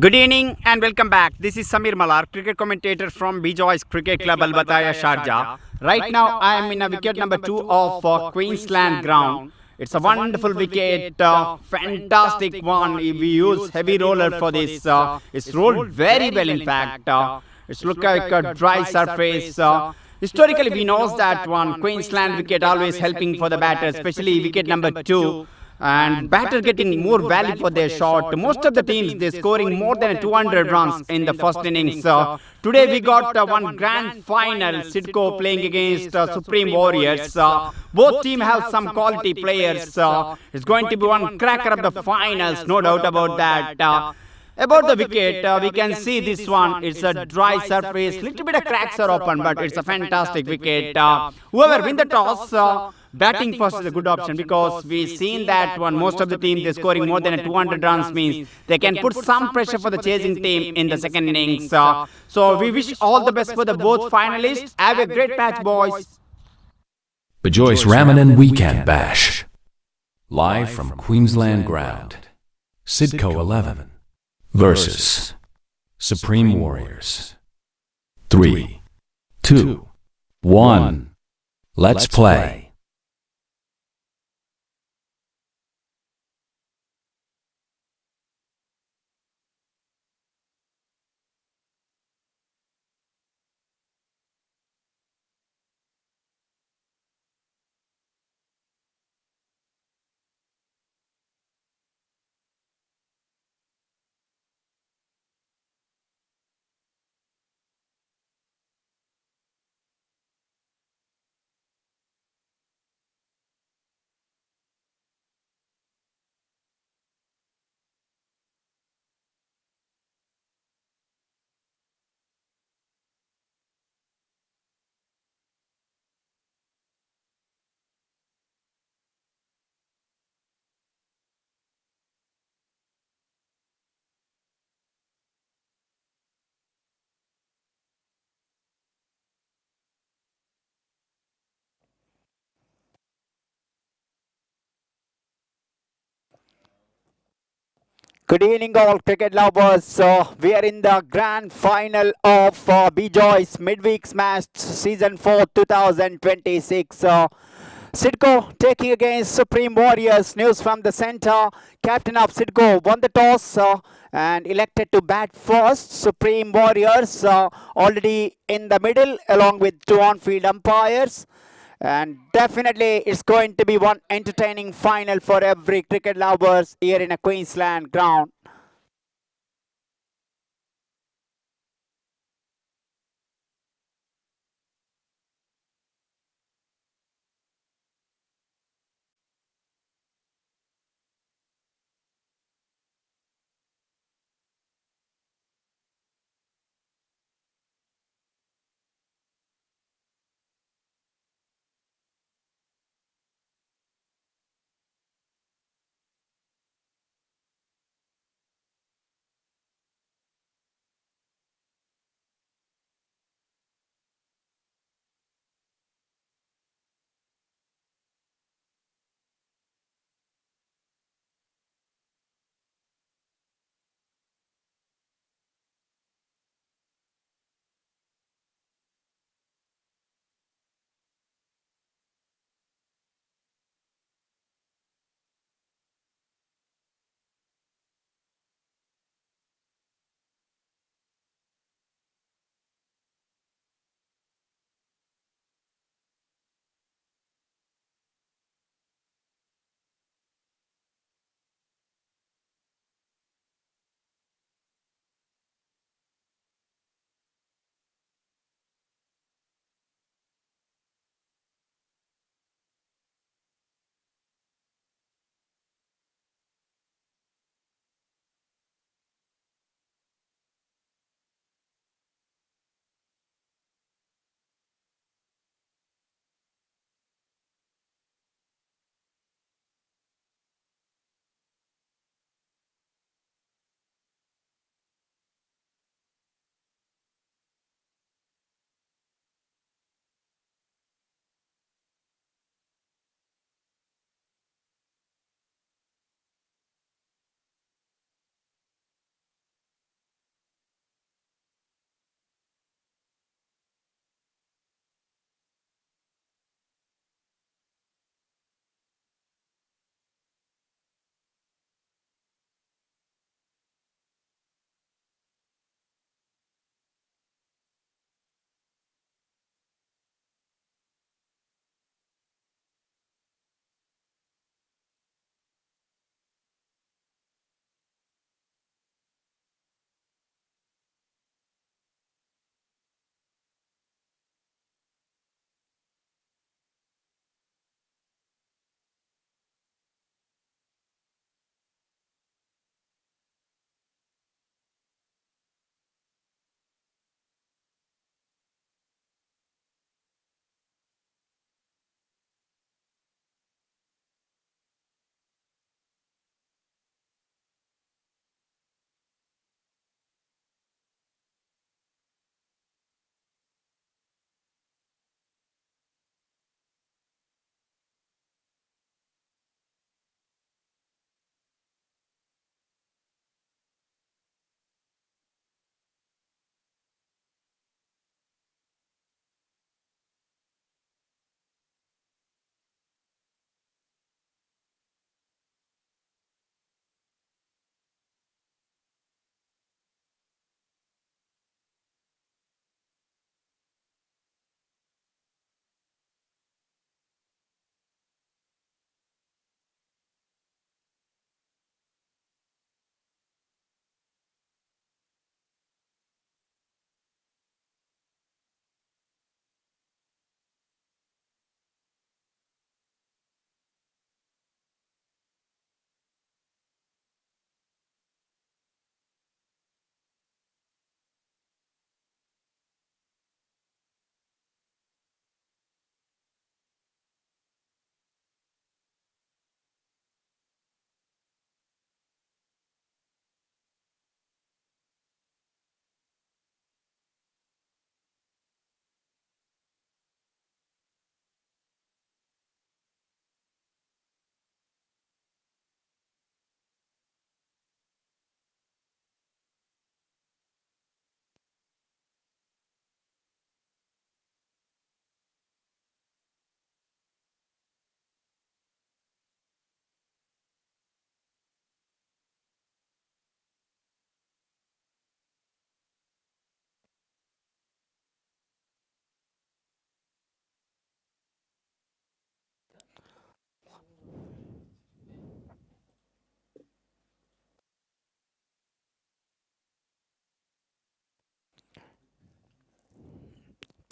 Good evening and welcome back. This is Samir Malar, cricket commentator from Bejoice Cricket Club Al Bataya, Sharjah. Right now, I am in a wicket number 2 of Queensland ground. It's a wonderful wicket, fantastic one. We use heavy roller for this. It's rolled very well, in fact. It's look like a dry surface. Historically, we know that one Queensland wicket always helping for the batter, especially wicket number 2 and batter getting more value for their shot. Most of the teams they scoring more than 200 runs in the first innings. Today we got one grand final. Siddco playing against Supreme Warriors. Both team have some quality players. It's going to be one cracker of the finals, no doubt about that. About the wicket, we can see this one. It's a dry surface. Little bit of cracks are open, but it's a fantastic wicket. Whoever win the toss, batting first is a good option because we've seen that one. Most of the team they're scoring more than 200 runs means they can put some pressure for the chasing team in the second innings. So we wish all the best for the both finalists. Have a great match, boys. Bejoice Ramanan Weekend Bash. Live from Queensland ground. Siddco-Xi-Vs versus Supreme Warriors. 3, 2, 1. Let's play. Good evening, all cricket lovers. We are in the grand final of Bejoice midweek match season 4 2026. Siddco taking against Supreme Warriors. News from the center. Captain of Siddco won the toss and elected to bat first. Supreme Warriors already in the middle along with two on-field umpires. And definitely it's going to be one entertaining final for every cricket lovers here in a Queensland ground.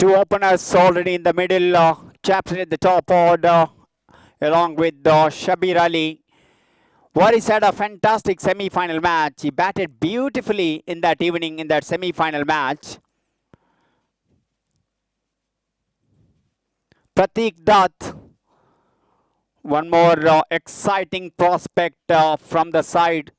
Two openers already in the middle, captain at the top order, along with Shabir Ali. Warriors had a fantastic semi-final match. He batted beautifully in that evening in that semi-final match. Pratik Dutt, one more exciting prospect from the side.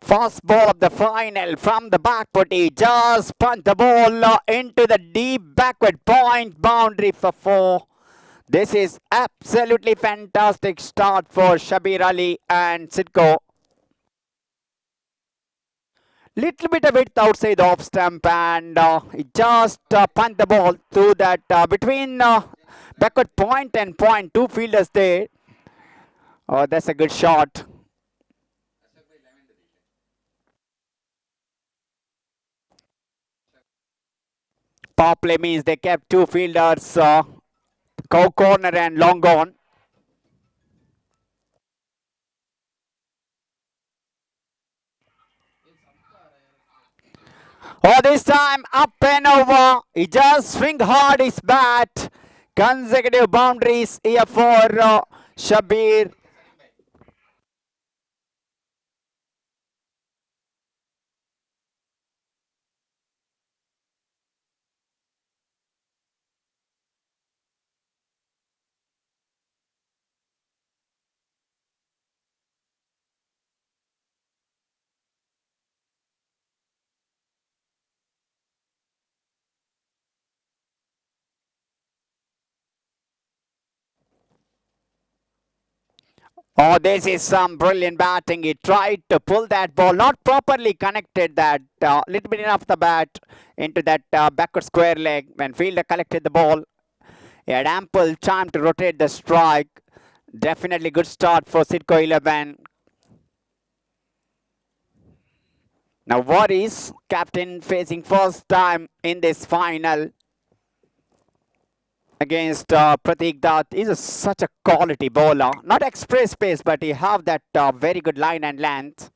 First ball of the final from the back foot. He just punched the ball into the deep backward point boundary for 4. This is absolutely fantastic start for Shabir Ali and Siddco. Little bit of width outside the off stump, and he just punched the ball through that between backward point and point. Two fielders there. Oh, that's a good shot. Power play means they kept two fielders, cow corner and long on. Oh, this time up and over. He just swing hard his bat. Consecutive boundaries here for Shabir. Oh, this is some brilliant batting. He tried to pull that ball, not properly connected that little bit enough the bat into that backward square leg. When fielder collected the ball, he had ample time to rotate the strike. Definitely good start for Siddco 11. Now Warriors captain facing first time in this final against Pratik Dutt. He's such a quality bowler. Not express pace, but he have that very good line and length.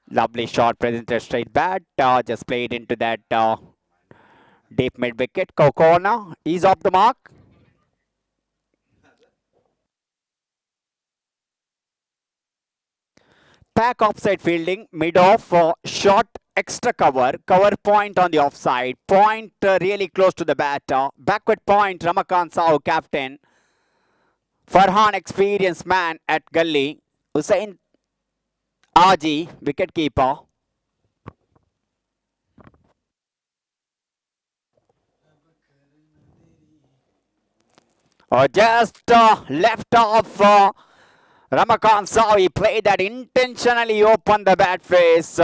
Lovely shot, presented straight bat. Just played into that deep mid wicket. Corner. He's off the mark. Pack offside fielding. Mid off. Short extra cover. Cover point on the offside. Point really close to the batter. Backward point. Ramakant Sahu, captain. Farhan, experienced man at Gully. Hussain Aji, wicket keeper. Just left off Ramakant Sahu. He played that intentionally open the bat face.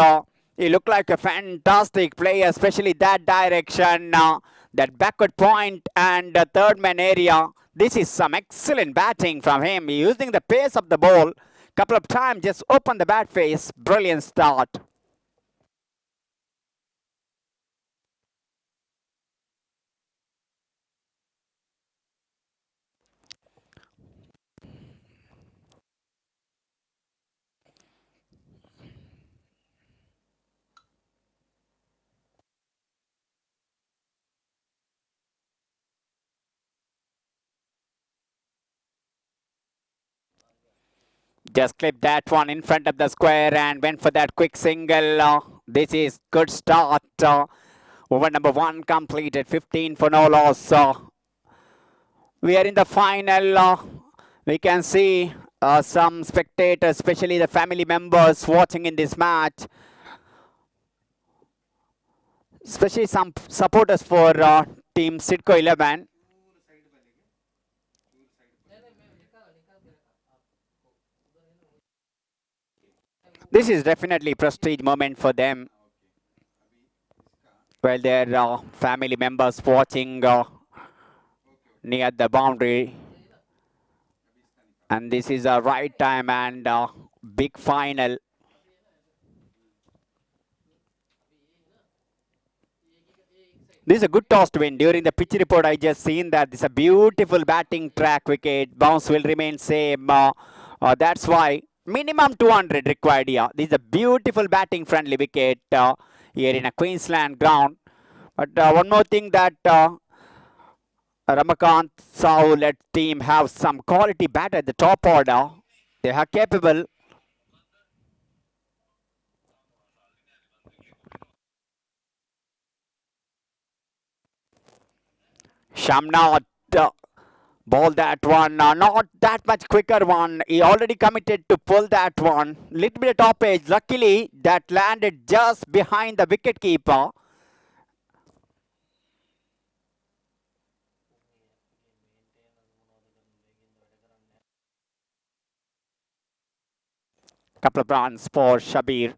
He looked like a fantastic player, especially that direction, that backward point and third man area. This is some excellent batting from him. Using the pace of the ball, couple of times just open the bat face. Brilliant start. Just clipped that one in front of the square and went for that quick single. This is good start. Over number 1 completed, 15 for no loss. We are in the final. We can see some spectators, especially the family members watching in this match. Especially some supporters for team Siddco-Xi-Vs. This is definitely prestige moment for them. While their family members watching near the boundary. And this is a right time and big final. This is a good toss to win. During the pitch report, I just seen that this is a beautiful batting track wicket. Bounce will remain same. That's why minimum 200 required here. This is a beautiful batting friendly wicket here in a Queensland ground. But one more thing that Ramakant Sahu led team have some quality batter at the top order. They are capable. Shamnat ball that one, not that much quicker one. He already committed to pull that one. Little bit of top edge. Luckily, that landed just behind the wicket keeper. Couple of runs for Shabir.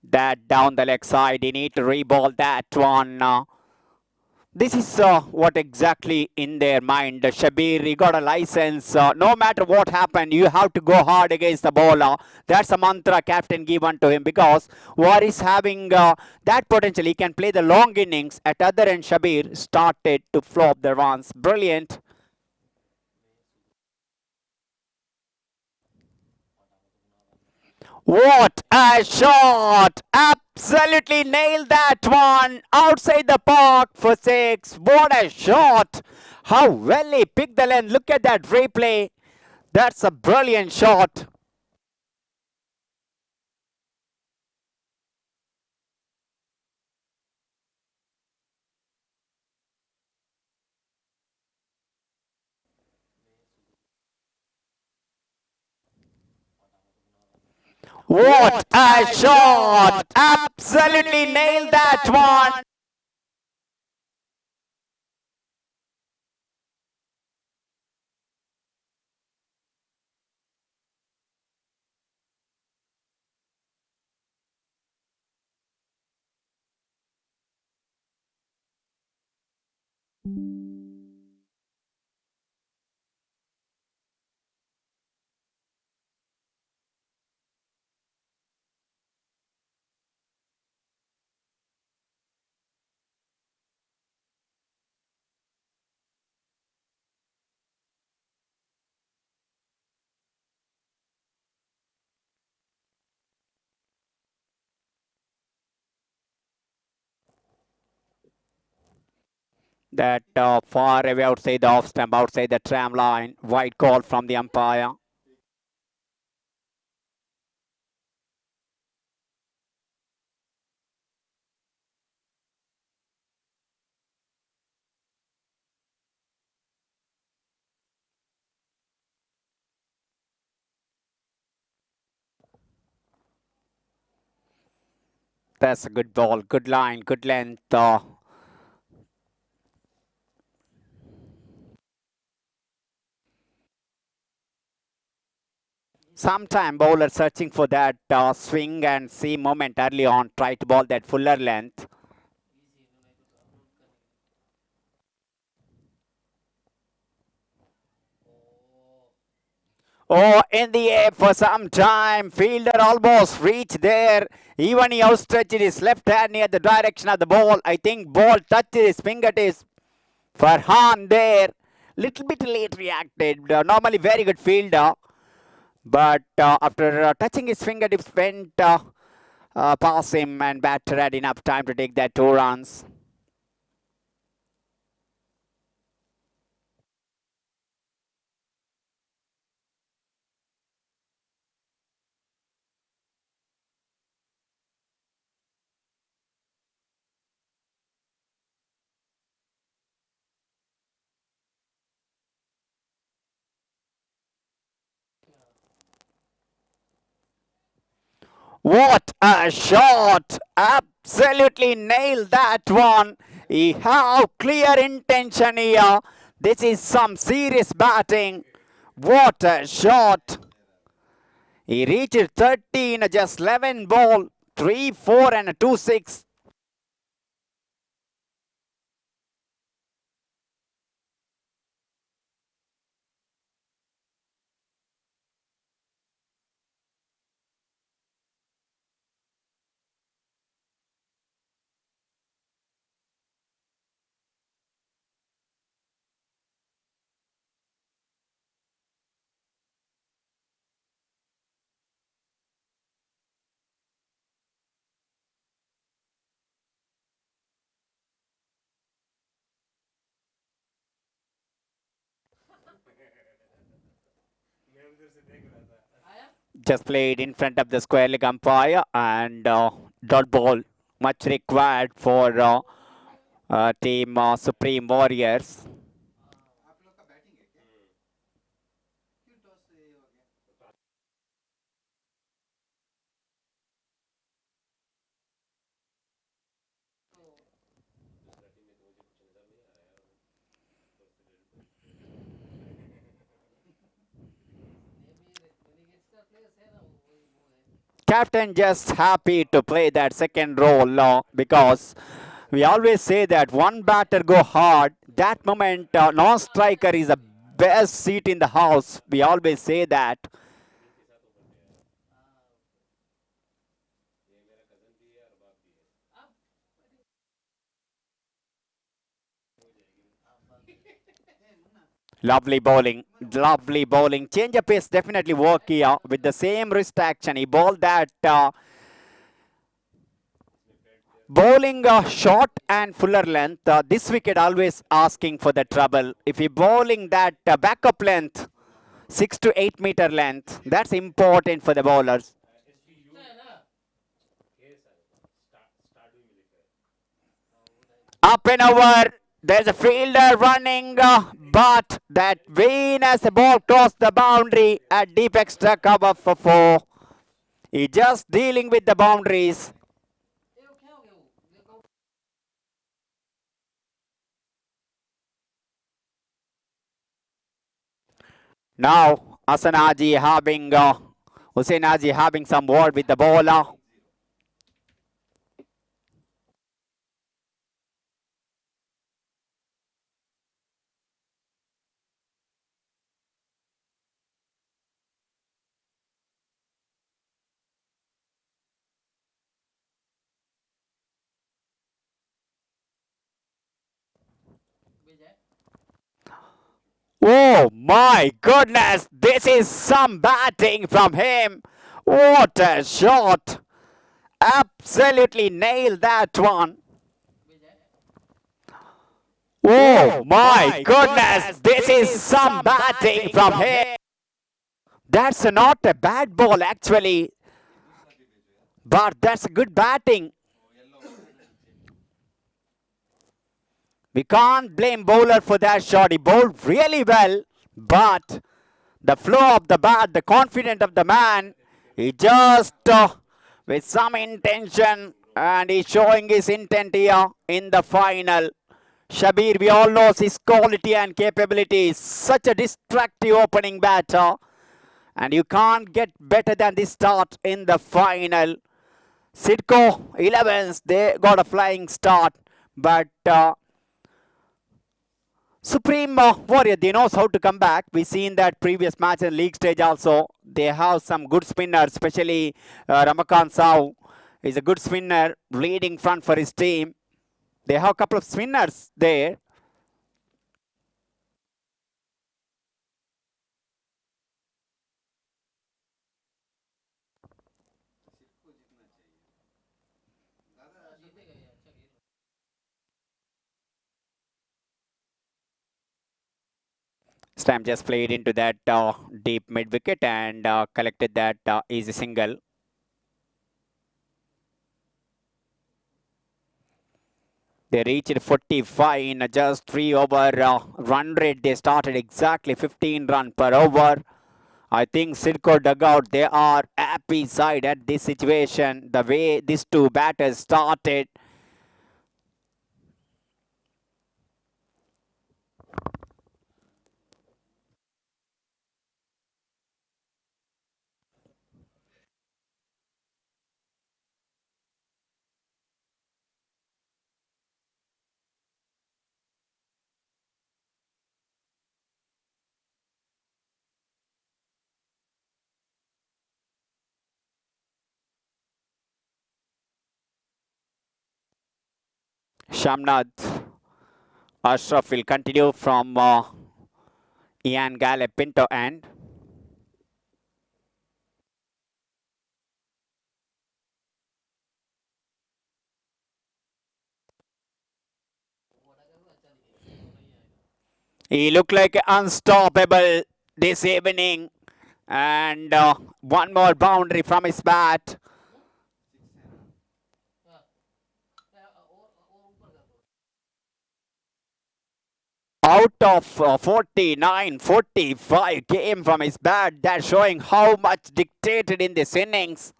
That down the leg side. He need to reball that one. This is what exactly in their mind. Shabir, he got a license. No matter what happened, you have to go hard against the bowler. That's a mantra captain given to him because War is having that potential. He can play the long innings. At other end, Shabir started to flop the runs. Brilliant. What a shot! Absolutely nailed that one. Outside the park for 6. What a shot! How well he picked the length. Look at that replay. That's a brilliant shot. What a shot! Absolutely nailed that one. That far away outside the off stump, outside the tram line. White call from the umpire. That's a good ball. Good line. Good length. Sometime bowler searching for that swing and see moment early on. Try to ball that fuller length. Oh, in the air for some time. Fielder almost reached there. Even he outstretched his left hand near the direction of the ball. I think ball touched his fingertips. Farhan there. Little bit late reacted. Normally very good fielder. But after touching his fingertips, went past him and batter had enough time to take that 2 runs. What a shot! Absolutely nailed that one. He have clear intention here. This is some serious batting. What a shot! He reached 30 in just 11 ball, 3, 4 and a 2, 6. Just played in front of the square leg umpire and dot ball, much required for team Supreme Warriors. Captain just happy to play that second role because we always say that one batter go hard. That moment, non-striker is the best seat in the house. We always say that. Lovely bowling, lovely bowling. Change of pace definitely work here with the same wrist action. He bowled that bowling short and fuller length. This wicket always asking for the trouble. If he bowling that backup length, 6 to 8 meter length, that's important for the bowlers. Up and over. There's a fielder running, but that Venus ball crossed the boundary at deep extra cover for 4. He just dealing with the boundaries. Now, Hussain Haji having some word with the bowler. Oh my goodness, this is some batting from him. What a shot. Absolutely nailed that one. Oh my goodness, this is some batting from him. That's not a bad ball actually, but that's good batting. We can't blame bowler for that shot. He bowled really well, but the flow of the bat, the confidence of the man, he just with some intention and he's showing his intent here in the final. Shabir, we all know his quality and capability. Such a destructive opening batter. And you can't get better than this start in the final. Siddco-Xi-Vs, they got a flying start. But Supreme Warrior, they knows how to come back. We seen that previous match in league stage also. They have some good spinners, especially Ramakant Saw is a good spinner, leading front for his team. They have a couple of spinners there. Stam just played into that deep mid wicket and collected that easy single. They reached 45 in just 3 over run rate. They started exactly 15 run per over. I think Siddco dugout, they are happy side at this situation. The way these two batters started. Shamnad Ashraf will continue from Ian Gale Pinto end. He looked like unstoppable this evening. And one more boundary from his bat. Out of 49, 45 came from his bat. That's showing how much dictated in this innings.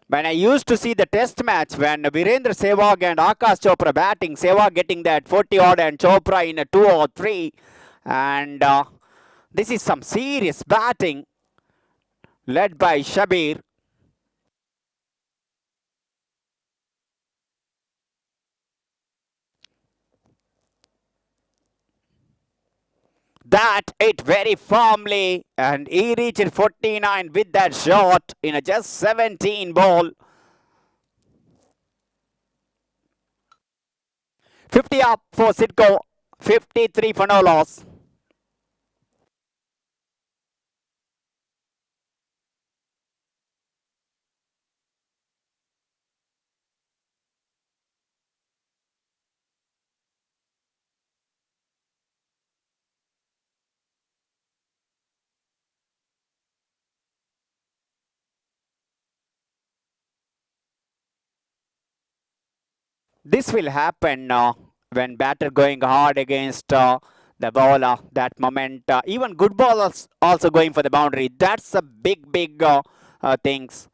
When I used to see the test match when Virendra Sehwag and Akash Chopra batting, Sehwag getting that 40 odd and Chopra in a 2 or 3. And this is some serious batting led by Shabir. That hit very firmly and he reached 49 with that shot in a just 17 ball. 50 up for Siddco, 53 for no loss. This will happen when batter going hard against the bowler. That moment, even good bowlers also going for the boundary. That's a big things.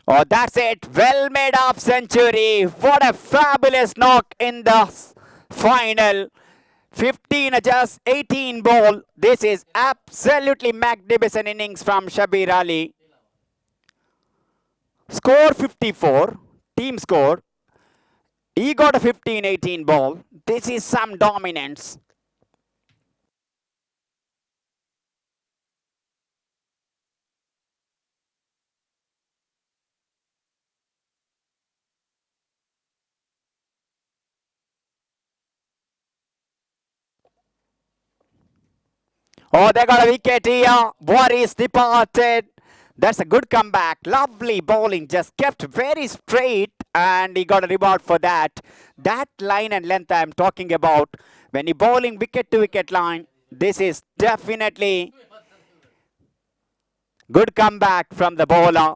Oh, that's it. Well made up century. What a fabulous knock in the final. 15 just 18 ball. This is absolutely magnificent innings from Shabir Ali. Score 54. Team score. He got a 15-18 ball. This is some dominance. Oh, they got a wicket here. Warriors departed. That's a good comeback. Lovely bowling. Just kept very straight and he got a reward for that. That line and length I'm talking about. When you bowling wicket to wicket line, this is definitely good comeback from the bowler.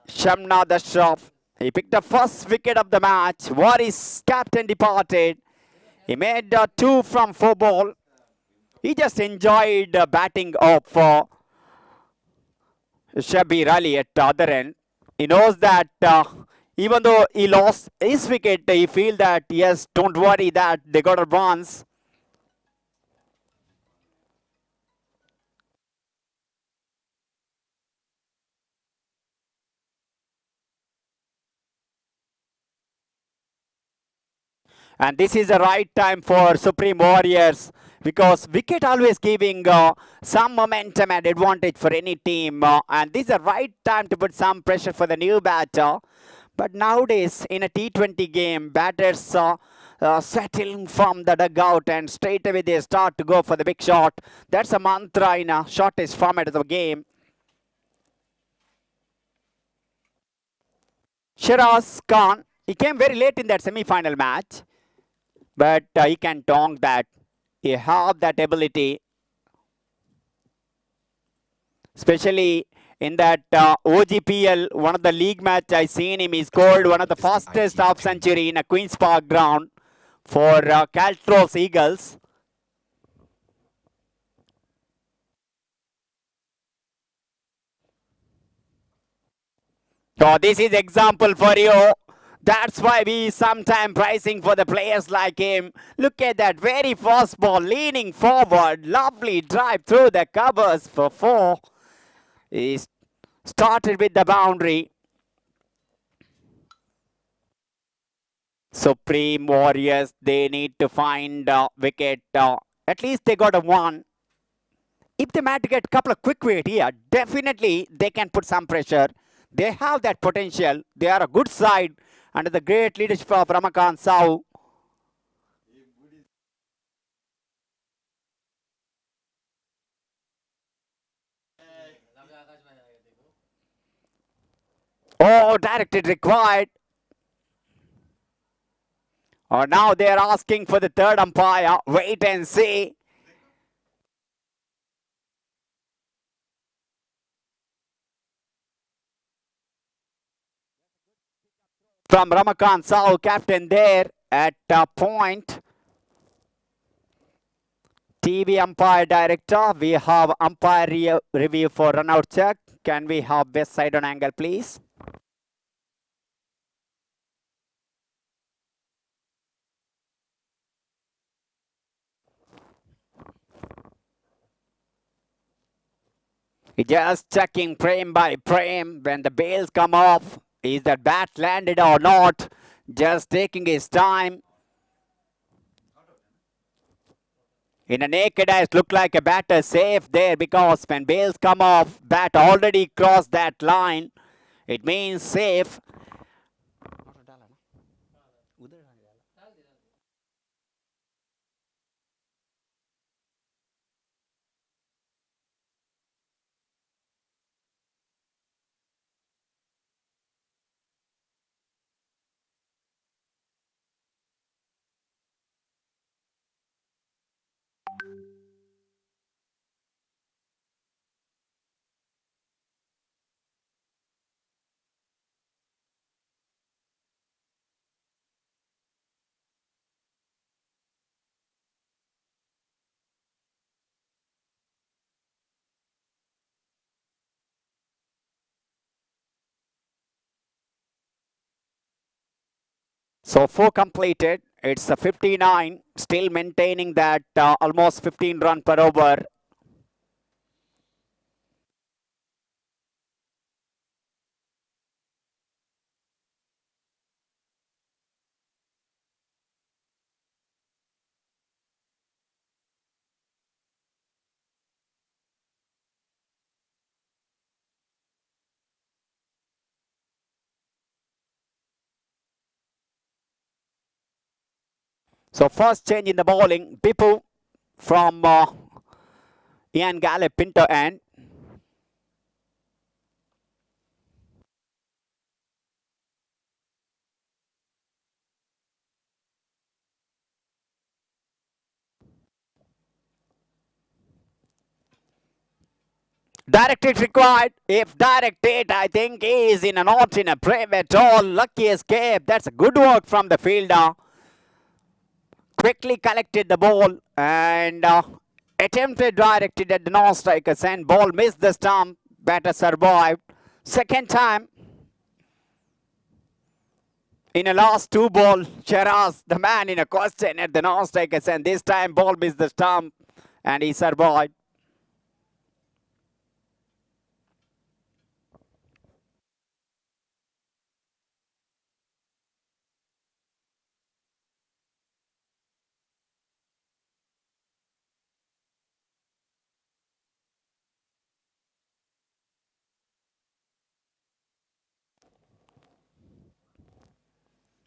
Shamnad Ashraf. He picked the first wicket of the match. Warriors captain departed. He made 2 from 4 ball. He just enjoyed batting of Shabir Ali at the other end. He knows that even though he lost his wicket, he feels that, yes, don't worry that they got a bronze. And this is the right time for Supreme Warriors because wicket always giving some momentum and advantage for any team. And this is the right time to put some pressure for the new batter. But nowadays, in a T20 game, batters settling from the dugout and straight away they start to go for the big shot. That's a mantra in a shortest format of the game. Shiraz Khan, he came very late in that semi-final match. But he can tong that. He have that ability. especially in that OGPL, one of the league match I seen him. He scored one of the fastest half century in a Queen's Park ground for Caltros Eagles. So this is example for you. That's why we sometime pricing for the players like him. Look at that very fast ball leaning forward. Lovely drive through the covers for 4. He started with the boundary. Supreme Warriors, they need to find a wicket. At least they got a 1. If they manage to get a couple of quick wicket here, definitely they can put some pressure. They have that potential. They are a good side under the great leadership of Ramakant Sahu. Oh, directed required. Oh, now they are asking for the third umpire. Wait and see. From Ramakant Sahu, captain there at point. TV umpire director, we have umpire review for run out check. Can we have west side on angle, please? Just checking frame by frame when the bails come off. Is that bat landed or not? Just taking his time. In a naked eye, it looked like a batter safe there because when bails come off, bat already crossed that line. It means safe. So 4 completed. It's a 59, still maintaining that almost 15 run per over. So first change in the bowling, Bipu from Ian Gallop Pinto end. Direct hit required. If direct hit, I think he is not in a brave at all. Lucky escape. That's good work from the fielder. Quickly collected the ball and attempted directed at the non-strikers and ball missed the stump. Batter survived. Second time in the last 2 ball, Shiraz, the man in a question at the non-strikers, and this time ball missed the stump and he survived.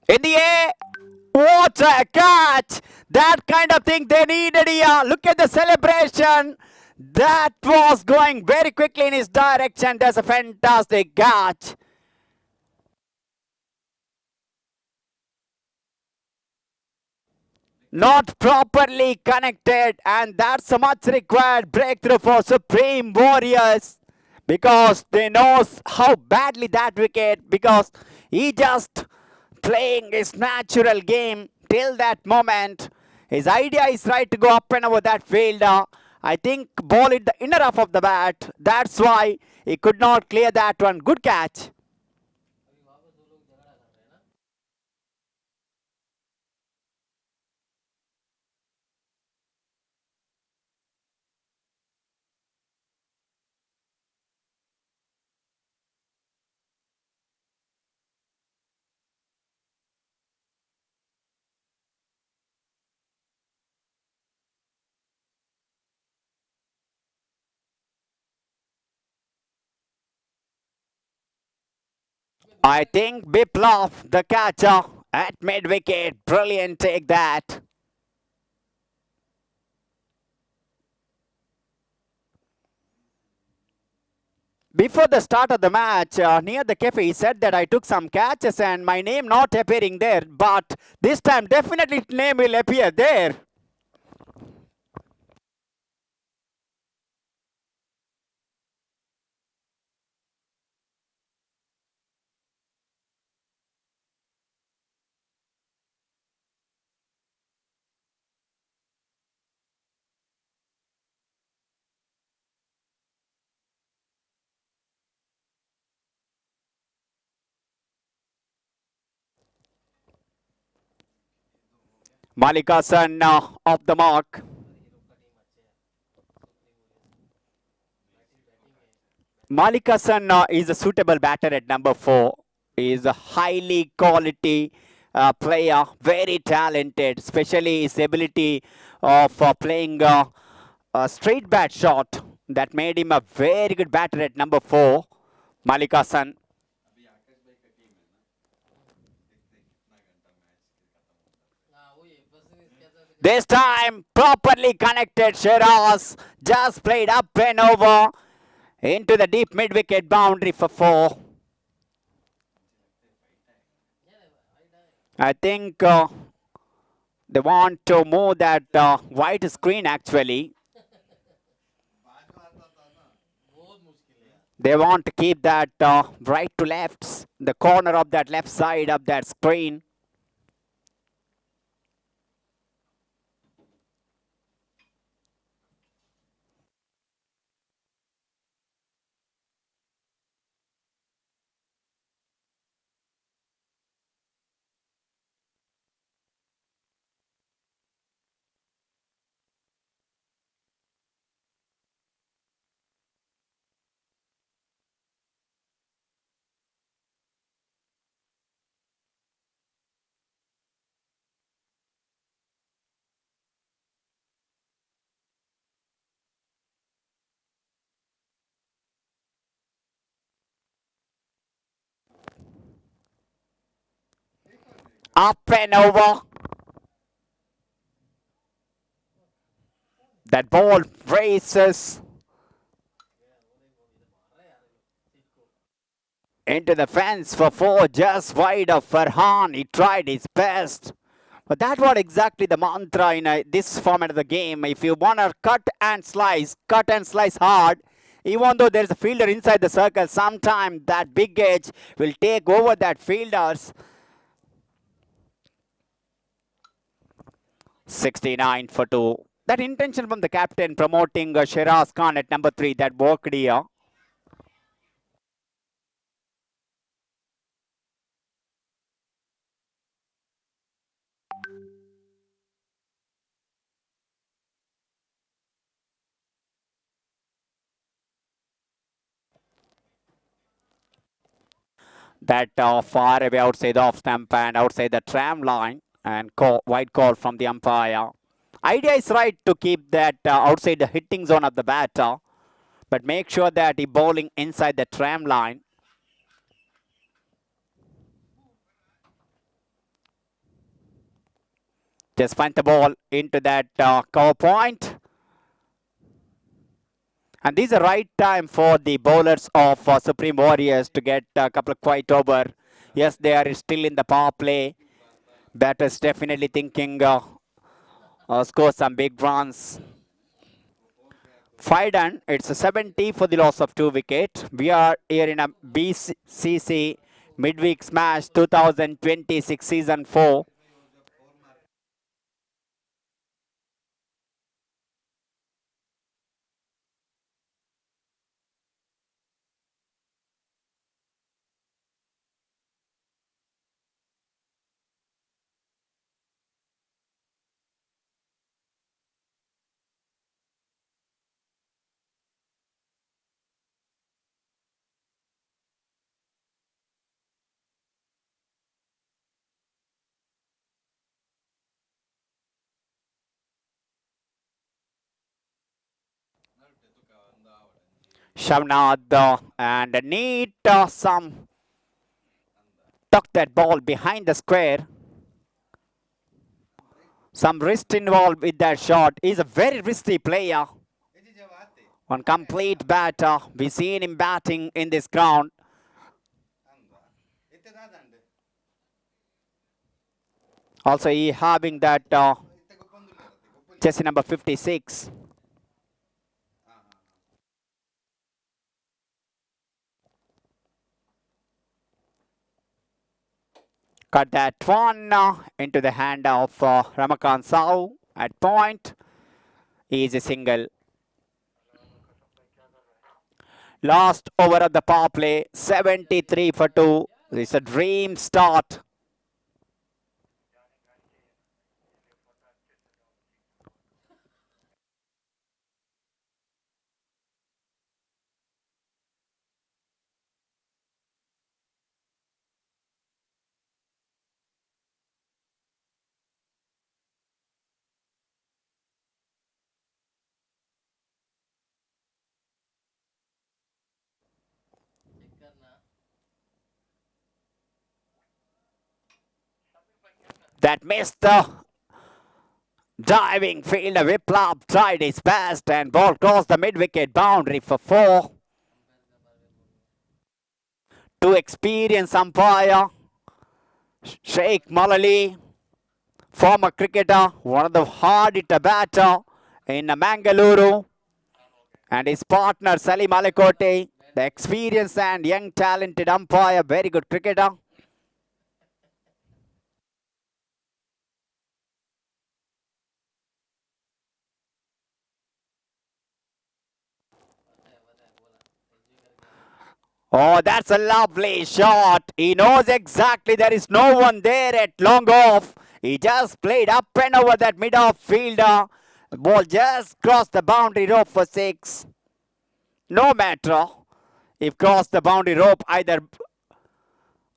In the air, what a catch! That kind of thing they needed here. Look at the celebration. That was going very quickly in his direction. That's a fantastic catch. Not properly connected, and that's a much required breakthrough for Supreme Warriors. because they knows how badly that wicket, because he just playing his natural game till that moment. His idea is right to go up and over that fielder. I think ball hit the inner half of the bat. That's why he could not clear that one. Good catch. I think Biplov, the catcher at mid wicket. Brilliant take that. Before the start of the match, near the cafe, he said that I took some catches and my name not appearing there. But this time, definitely name will appear there. Malik Hassan off the mark. Malik Hassan is a suitable batter at number 4. He is a highly quality player, very talented, especially his ability of playing a straight bat shot that made him a very good batter at number 4. Malik Hassan. This time, properly connected. Shiraz just played up and over into the deep mid-wicket boundary for 4. I think they want to move that white screen actually. They want to keep that right to left, the corner of that left side of that screen. Up and over. That ball races into the fence for 4, just wide of Farhan. He tried his best. But that was exactly the mantra in this format of the game. If you want to cut and slice hard, even though there's a fielder inside the circle, sometime that big edge will take over that fielders. 69 for 2. That intention from the captain promoting Shiraz Khan at number 3, that worked here. That far away outside the off stump and outside the tram line, and wide call from the umpire. Idea is right to keep that outside the hitting zone of the batter, but make sure that he bowling inside the tram line. Just find the ball into that cover point. And this is the right time for the bowlers of Supreme Warriors to get a couple of quiet over. Yes, they are still in the power play. Batters definitely thinking score some big runs. 5 done. It's a 70 for the loss of 2 wicket. We are here in a BCC midweek smash 2026 season 4. Shavnad and a neat some tuck that ball behind the square. Some wrist involved with that shot. He's a very risky player. One complete batter. We've seen him batting in this ground. Also, he having that jersey number 56. Cut that one into the hand of Ramakant Sau at point. Easy single. Last over of the power play, 73 for 2. It's a dream start. That missed the diving fielder. Viplab tried his best and ball crossed the mid-wicket boundary for 4. To experienced umpire, Sheikh Malali, former cricketer, one of the hard-hitter batter in Mangaluru, and his partner Salim Alakote, the experienced and young talented umpire, very good cricketer. Oh, that's a lovely shot. He knows exactly there is no one there at long off. He just played up and over that mid-off fielder. The ball just crossed the boundary rope for 6. No matter if crossed the boundary rope either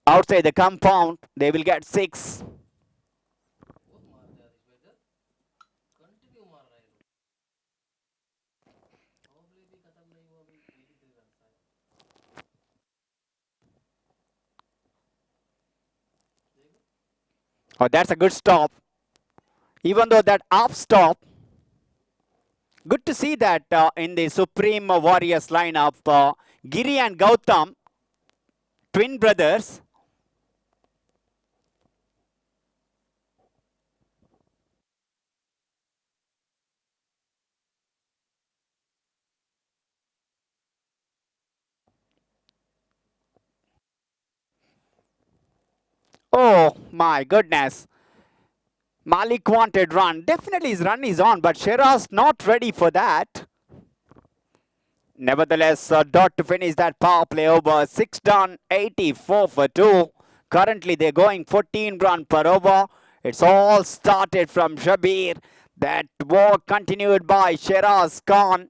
outside the compound, they will get 6. Oh, that's a good stop. Even though that off stop, good to see that in the Supreme Warriors lineup, Giri and Gautam, twin brothers. Oh my goodness. Malik wanted run. Definitely his run is on, but Shiraz not ready for that. Nevertheless, dot to finish that power play over. 6 done, 84 for 2. Currently, they're going 14 run per over. It's all started from Shabir. That war continued by Shiraz Khan.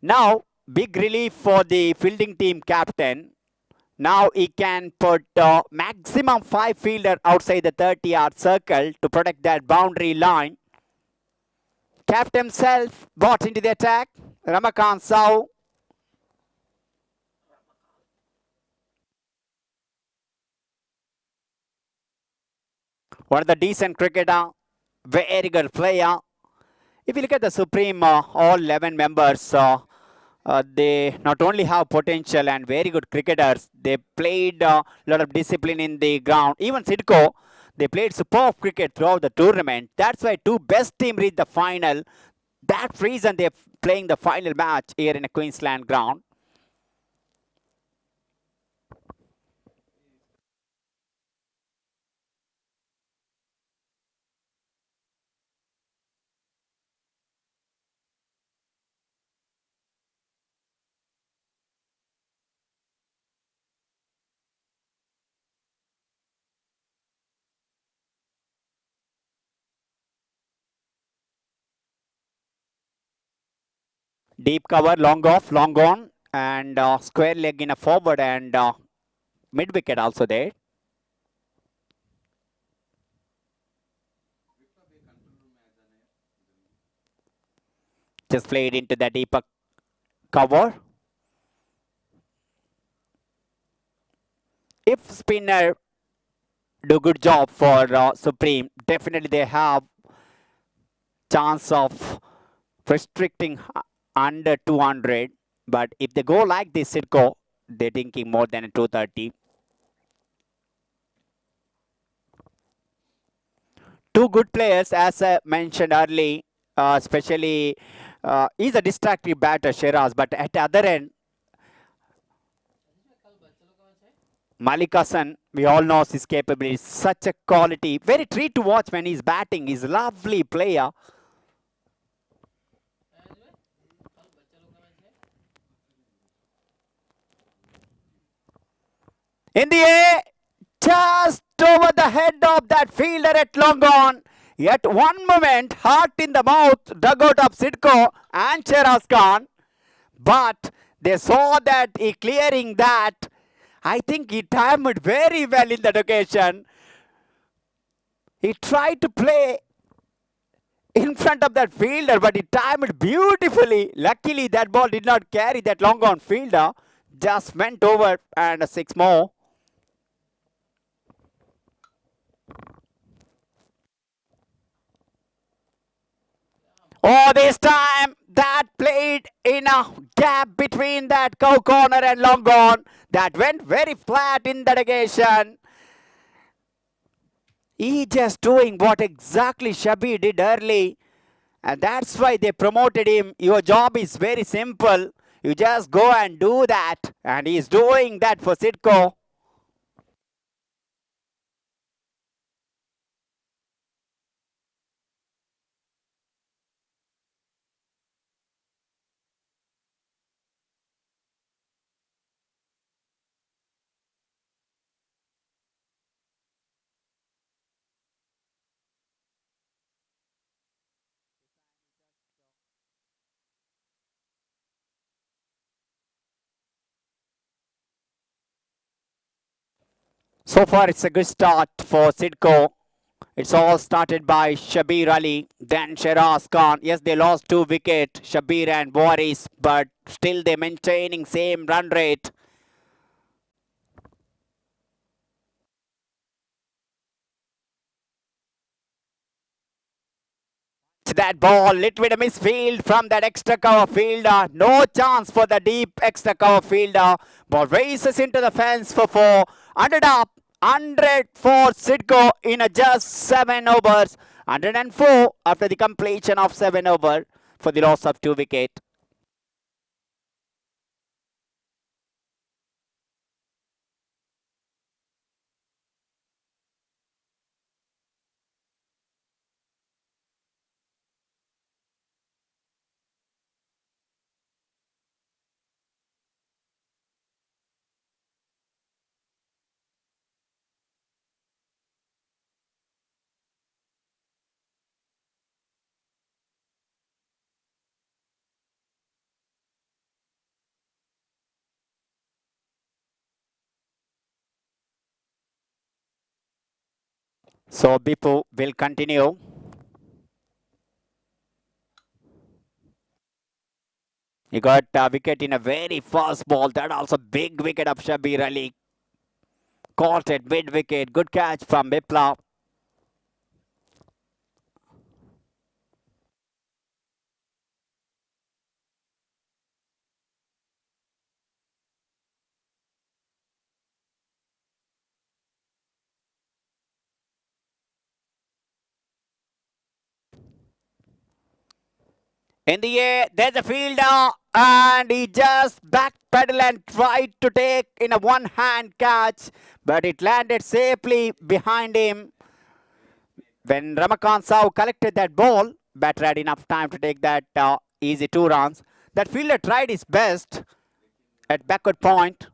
Now, big relief for the fielding team captain. Now he can put maximum 5 fielder outside the 30-yard circle to protect that boundary line. Captain himself brought into the attack. Ramakant Sau. One of the decent cricketer. Very good player. If you look at the Supreme, all 11 members, they not only have potential and very good cricketers, they played a lot of discipline in the ground. Even Siddco, They played superb cricket throughout the tournament. That's why two best teams reached the final. That's the reason they're playing the final match here in a Queensland ground. Deep cover, long off, long on, and square leg in a forward and mid wicket also there. Just played into the deeper cover. If spinner do good job for Supreme, definitely they have chance of restricting under 200. But if they go like this, Siddco, they're thinking more than a 230. Two good players, as I mentioned early, especially he's a distracting batter, Shiraz, but at the other end, Malik Hassan, we all know his capabilities, such a quality, very treat to watch when he's batting. He's a lovely player. In the air, just over the head of that fielder at long on. Yet one moment, heart in the mouth, dugout of Siddco and Shiraz Khan. But they saw that he clearing that. I think he timed very well in that occasion. He tried to play in front of that fielder, but he timed beautifully. Luckily, that ball did not carry that long on fielder. Just went over and a 6 more. Oh, this time that played in a gap between that cow corner and long on. That went very flat in that occasion. He just doing what exactly Shabir did early. And that's why they promoted him. Your job is very simple. You just go and do that. And he's doing that for Siddco. So far, it's a good start for Siddco. It's all started by Shabir Ali, then Shiraz Khan. Yes, they lost 2 wickets, Shabir and Boris, but still they're maintaining same run rate. That ball, little bit of misfield from that extra cover fielder. No chance for the deep extra cover fielder. Ball races into the fence for 4. 100 up, 100 for Siddco in a just 7 overs. 104 after the completion of 7 overs for the loss of 2 wickets. So Bipu will continue. He got a wicket in a very fast ball. That also big wicket of Shabir Ali. Caught it mid wicket. Good catch from Bipla. In the air, there's a fielder, and he just backpedaled and tried to take in a one-hand catch, but it landed safely behind him. When Ramakant Sahu collected that ball, batter had enough time to take that easy 2 runs. That fielder tried his best at backward point.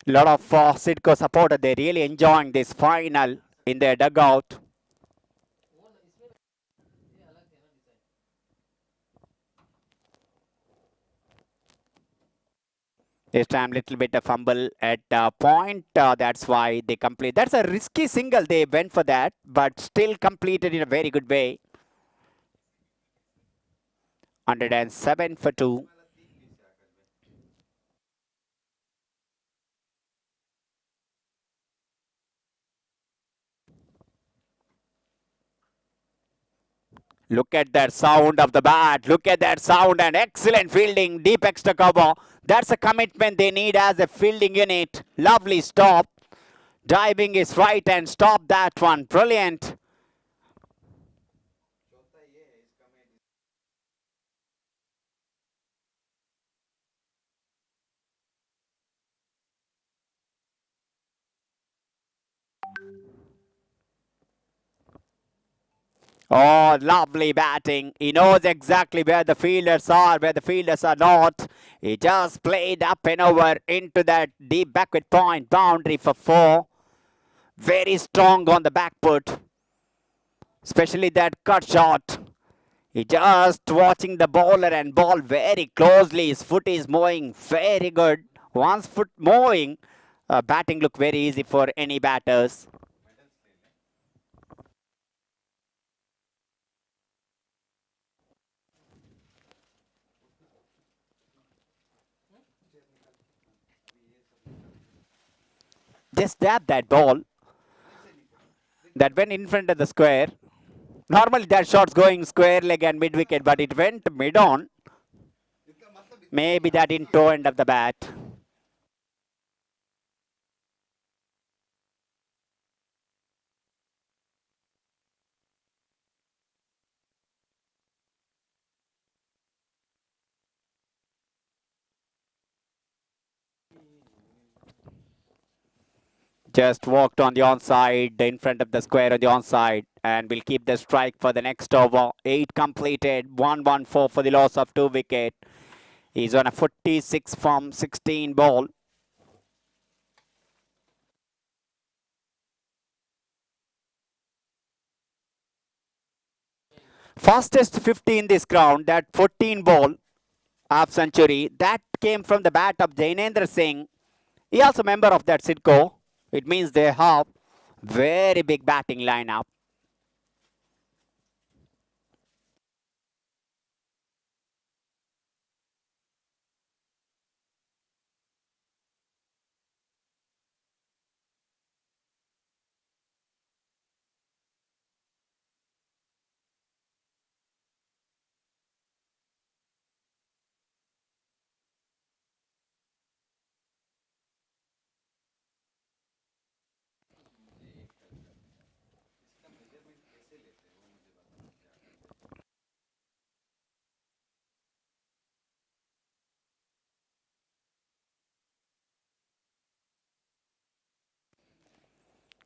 A lot of Sidco supporters, they're really enjoying this final in their dugout. This time, little bit of fumble at point. That's why they complete. That's a risky single. They went for that, but still completed in a very good way. 107 for 2. Look at that sound of the bat. Look at that sound and excellent fielding. Deep extra cover. That's a commitment they need as a fielding unit. Lovely stop. Diving is right and stop that one. Brilliant. Oh, lovely batting. He knows exactly where the fielders are, where the fielders are not. He just played up and over into that deep backward point boundary for 4. Very strong on the back foot, especially that cut shot. He just watching the bowler and ball very closely. His foot is moving very good. Once foot moving, batting look very easy for any batters. Just dab that ball that went in front of the square. Normally that shot's going square leg and mid wicket, but it went mid on. Maybe that in toe end of the bat. Just walked on the onside, in front of the square on the onside, and will keep the strike for the next over. 8 completed, 114 for the loss of 2 wicket. He's on a 46 from 16 ball. Fastest 50 in this ground, that 14 ball half century, that came from the bat of Jainendra Singh. He also member of that Sidco. It means they have very big batting lineup.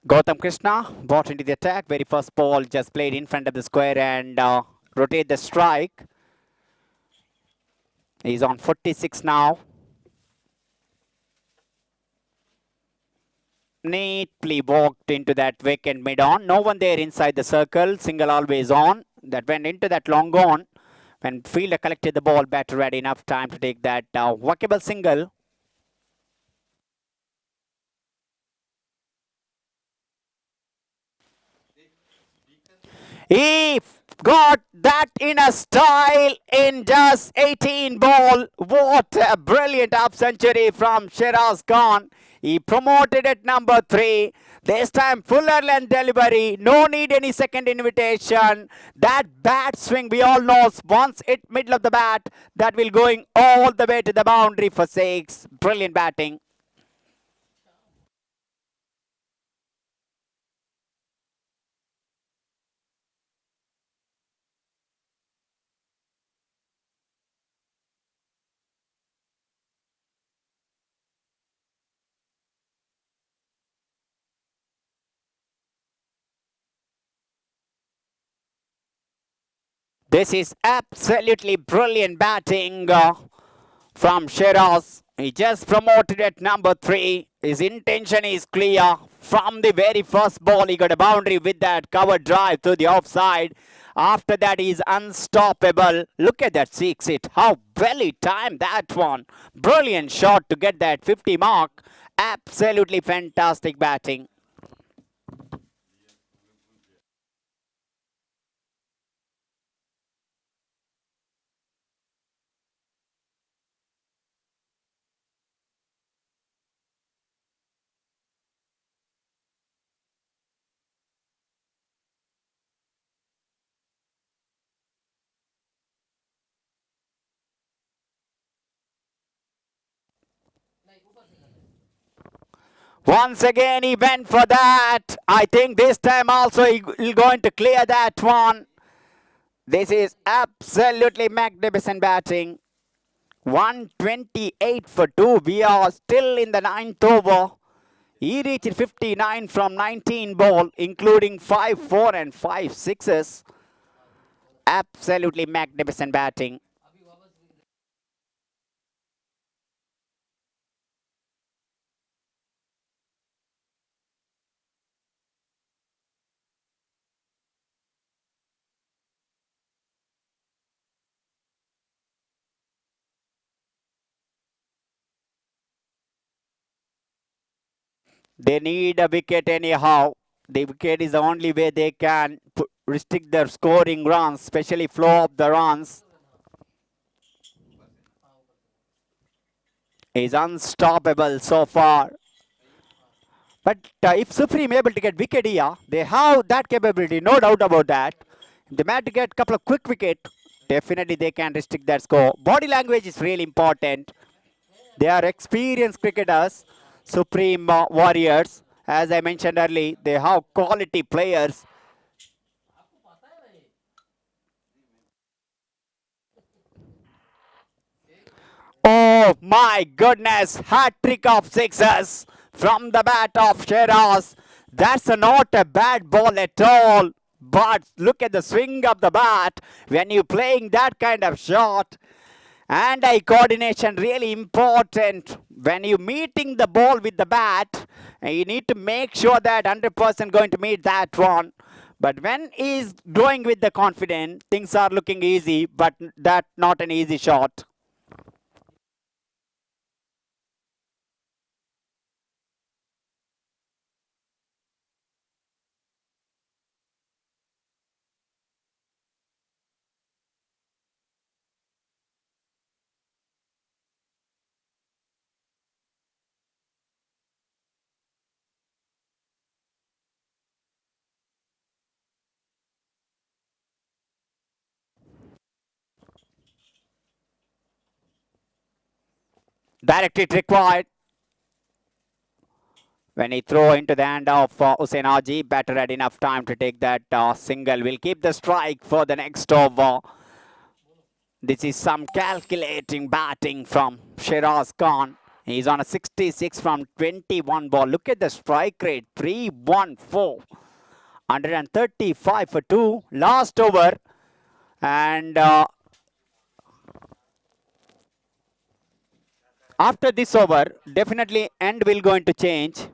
Gautam Krishna brought into the attack. Very first ball just played in front of the square and rotate the strike. He's on 46 now. Neatly walked into that vacant mid-on. No one there inside the circle. Single always on. That went into that long on. When fielder collected the ball, batter had enough time to take that workable single. He got that in a style in just 18 ball. What a brilliant half century from Shiraz Khan. He promoted at number 3. This time fuller length delivery. No need any second invitation. That bat swing we all know. Once it middle of the bat, that will going all the way to the boundary for 6. Brilliant batting. This is absolutely brilliant batting from Shiraz. He just promoted at number 3. His intention is clear. From the very first ball, he got a boundary with that cover drive to the offside. After that, he's unstoppable. Look at that 6 hit. How well he timed that one. Brilliant shot to get that 50 mark. Absolutely fantastic batting. Once again, he went for that. I think this time also he's going to clear that one. This is absolutely magnificent batting. 128 for 2. We are still in the 9th over. He reached 59 from 19 ball, including 5-4 and 5-6s. Absolutely magnificent batting. They need a wicket anyhow. The wicket is the only way they can restrict their scoring runs, especially flow of the runs. Is unstoppable so far. But if Supreme able to get wicket here, they have that capability, no doubt about that. If they manage to get a couple of quick wicket, definitely they can restrict that score. Body language is really important. They are experienced cricketers, Supreme Warriors. As I mentioned earlier, they have quality players. Oh my goodness, hat trick of 6s from the bat of Shiraz. That's not a bad ball at all. But look at the swing of the bat when you're playing that kind of shot. Hand-eye coordination really important. When you're meeting the ball with the bat, you need to make sure that 100% going to meet that one. But when he's going with the confidence, things are looking easy, but that not an easy shot. Direct hit required. When he throw into the hand of Hussein Haji, batter had enough time to take that single. We'll keep the strike for the next over. This is some calculating batting from Shiraz Khan. He's on a 66 from 21 ball. Look at the strike rate, 314. 135 for 2. Last over. And after this over, definitely end will going to change.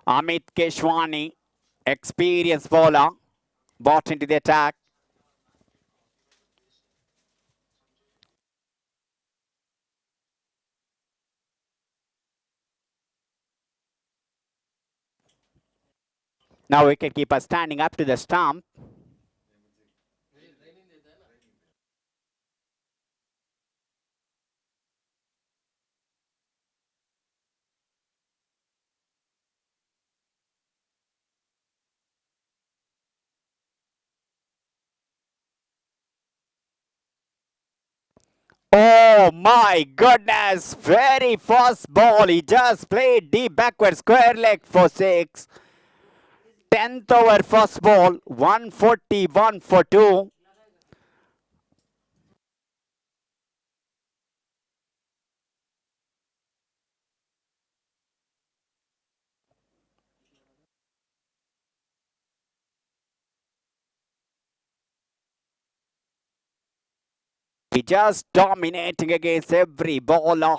Amit Keshwani, experienced bowler, brought into the attack. Now wicketkeeper standing up to the stump. Oh my goodness, very fast ball. He just played deep backward square leg for 6. 10th over first ball, 141 for 2. He just dominating against every bowler.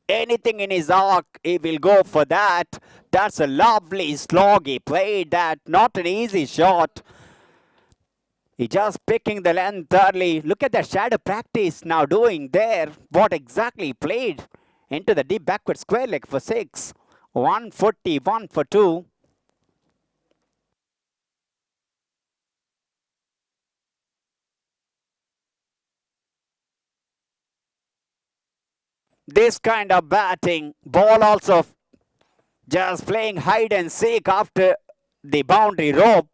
Anything in his arc, he will go for that. That's a lovely slog. He played that. Not an easy shot. He just picking the length early. Look at the shadow practice now doing there. What exactly he played into the deep backward square leg for 6. 141 for 2. This kind of batting, ball also just playing hide and seek after the boundary rope.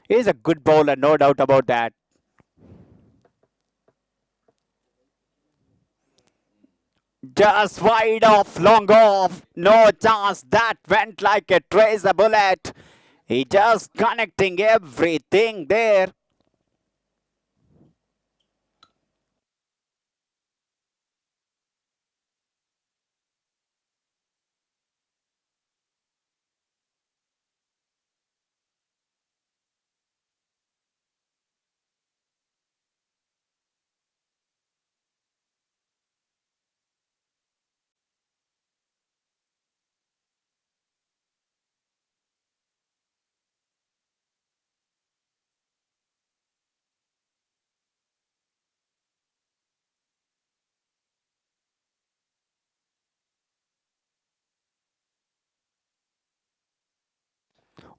He's a good bowler, no doubt about that. Just wide off, long off, no chance. That went like a tracer bullet. He just connecting everything there.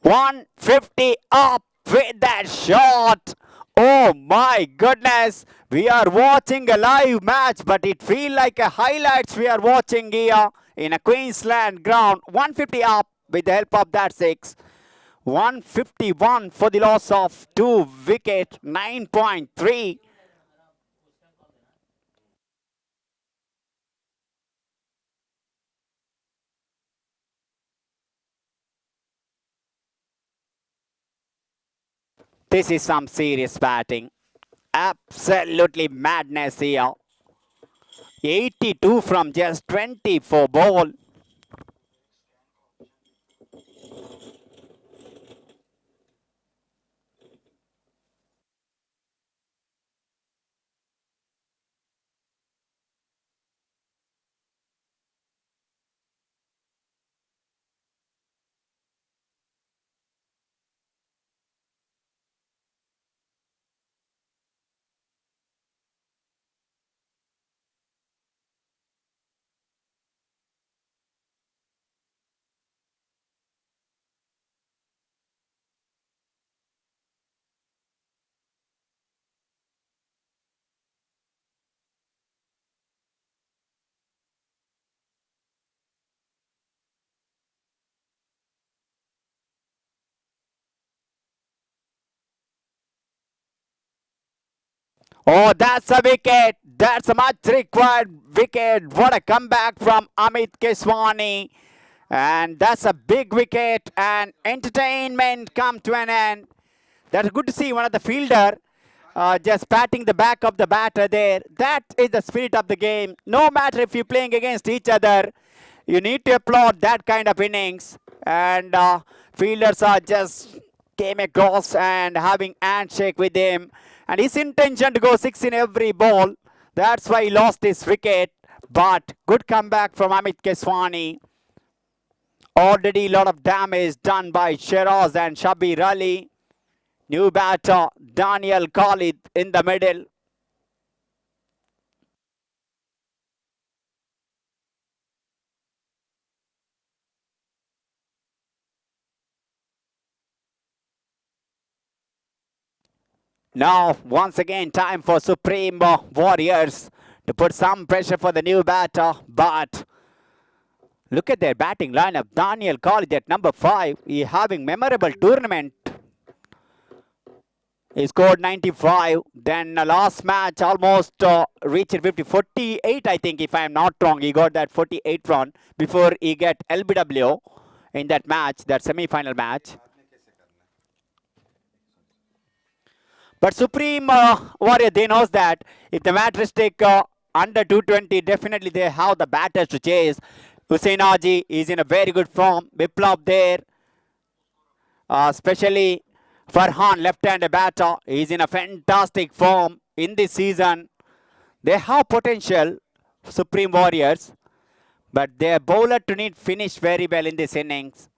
$150 up with that shot. Oh my goodness. We are watching a live match, but it feels like a highlights we are watching here in a Queensland ground. $150 up with the help of that 6. 151 for the loss of 2 wicket, 9.3. This is some serious batting. Absolutely madness here. 82 from just 24 ball. Oh, that's a wicket. That's a much required wicket. What a comeback from Amit Keswani. And that's a big wicket, and entertainment come to an end. That's good to see one of the fielder just patting the back of the batter there. That is the spirit of the game. No matter if you're playing against each other, you need to applaud that kind of innings. And fielders are just came across and having handshake with him. And his intention to go six in every ball. That's why he lost his wicket. But good comeback from Amit Keswani. Already a lot of damage done by Shiraz and Shabir Ali. New batter Daniel Khalid in the middle. Now, once again, time for Supreme Warriors to put some pressure for the new batter. But look at their batting lineup. Daniel Khalid at number 5. He having memorable tournament. He scored 95. Then last match almost reached 50. 48, I think, if I am not wrong. He got that 48 run before he get LBW in that match, that semi-final match. But Supreme Warrior, they knows that if the match restrict under 220, definitely they have the batters to chase. Hussein Haji is in a very good form. Biplab there, especially Farhan, left-handed batter, is in a fantastic form in this season. They have potential, Supreme Warriors, but their bowler to need finish very well in this innings.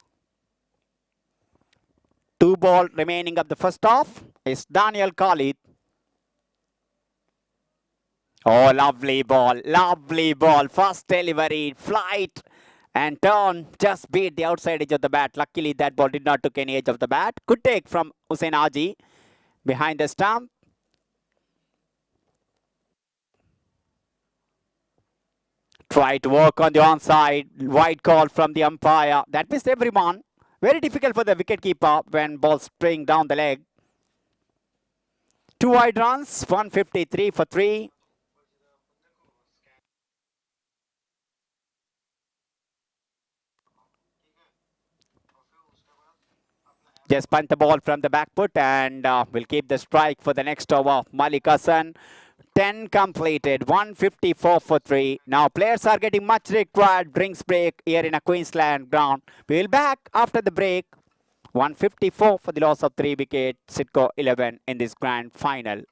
2 ball remaining of the first half is Daniel Khalid. Oh, lovely ball, lovely ball. First delivery, flight and turn. Just beat the outside edge of the bat. Luckily, that ball did not took any edge of the bat. Good take from Hussein Haji behind the stump. Try to work on the onside. Wide call from the umpire. That missed everyone. Very difficult for the wicketkeeper when ball spring down the leg. 2 wide runs, 153 for 3. Just punt the ball from the back foot and will keep the strike for the next over. Malik Hassan, 10 completed, 154 for 3. Now players are getting much required. Drinks break here in a Queensland ground. We'll back after the break. 154 for the loss of 3 wickets. Siddco 11 in this grand final.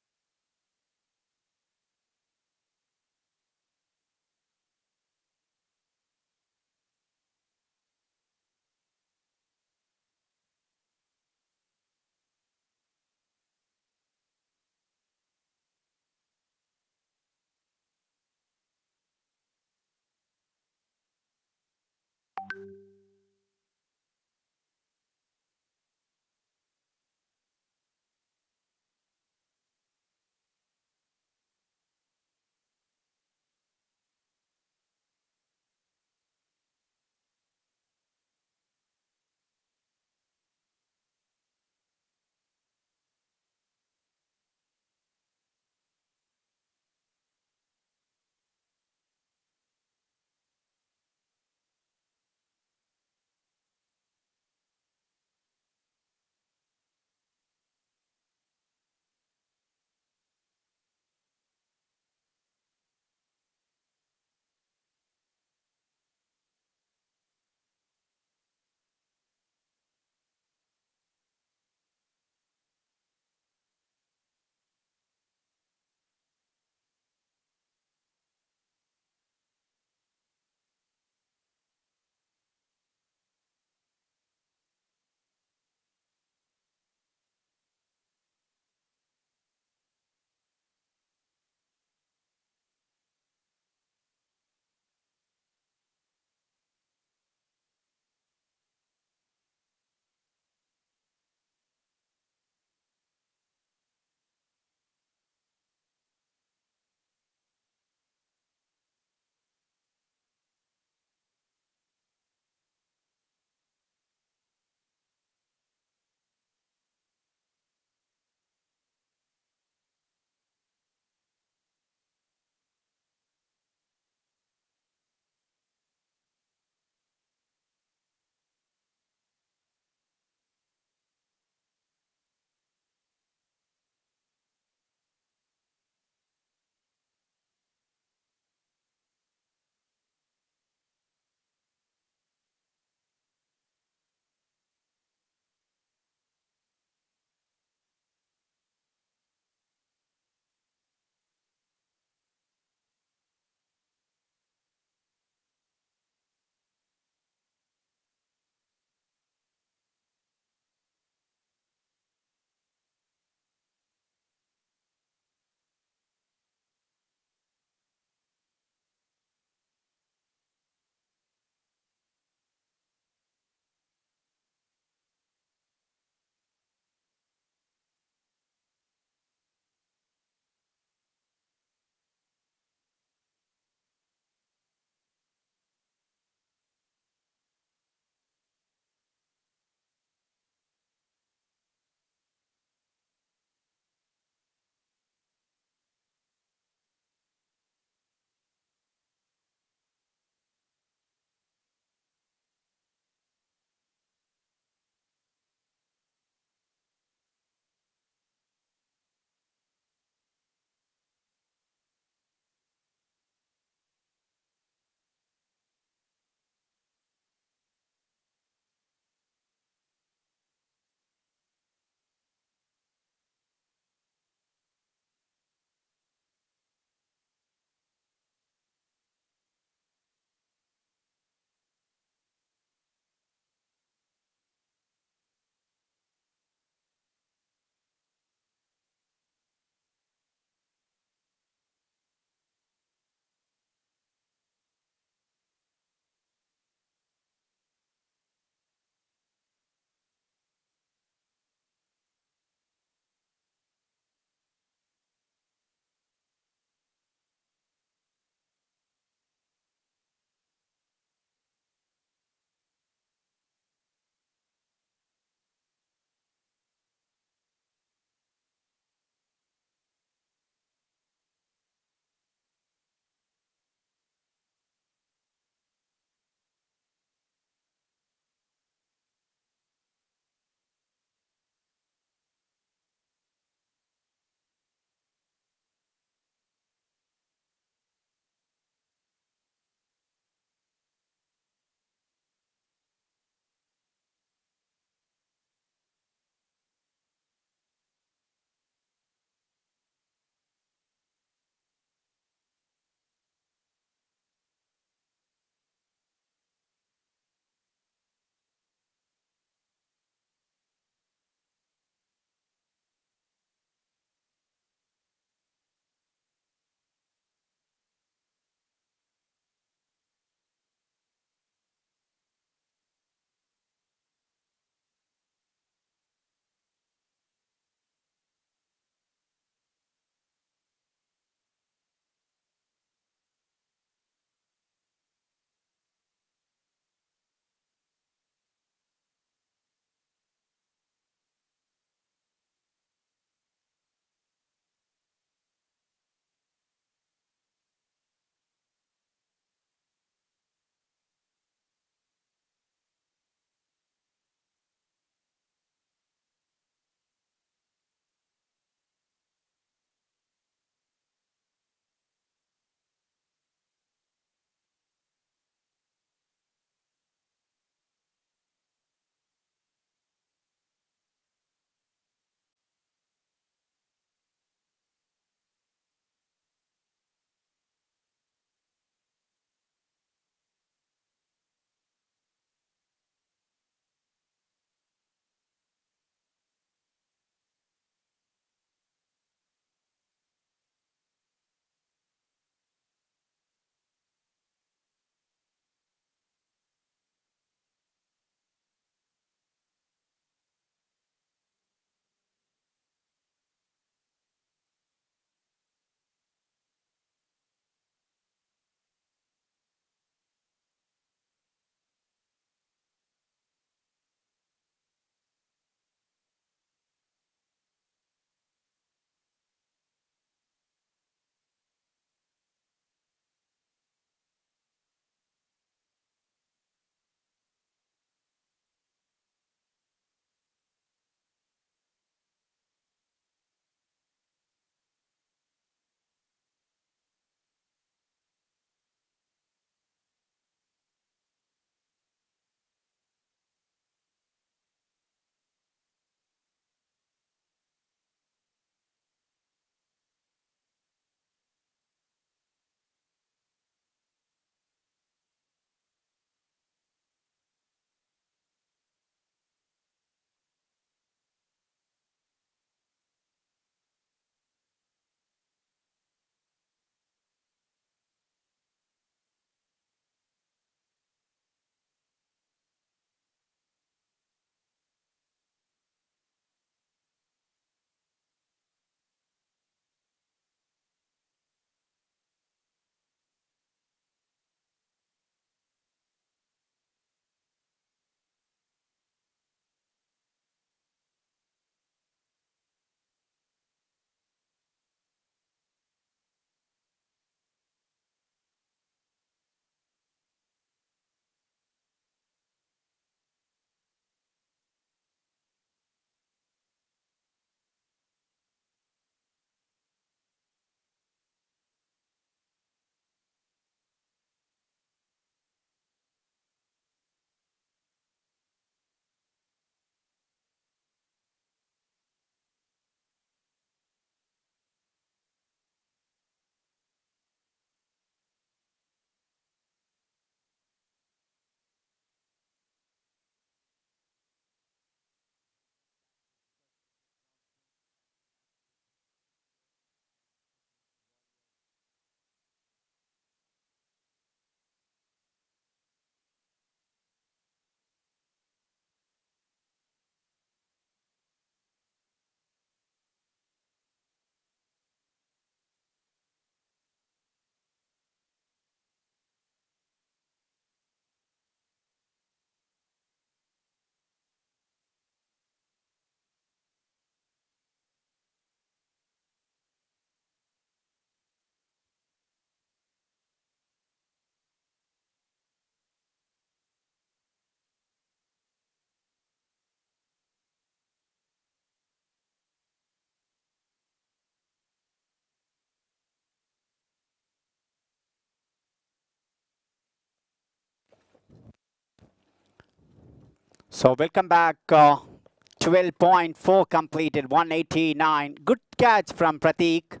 So welcome back. 12.4 completed, 189. Good catch from Pratik.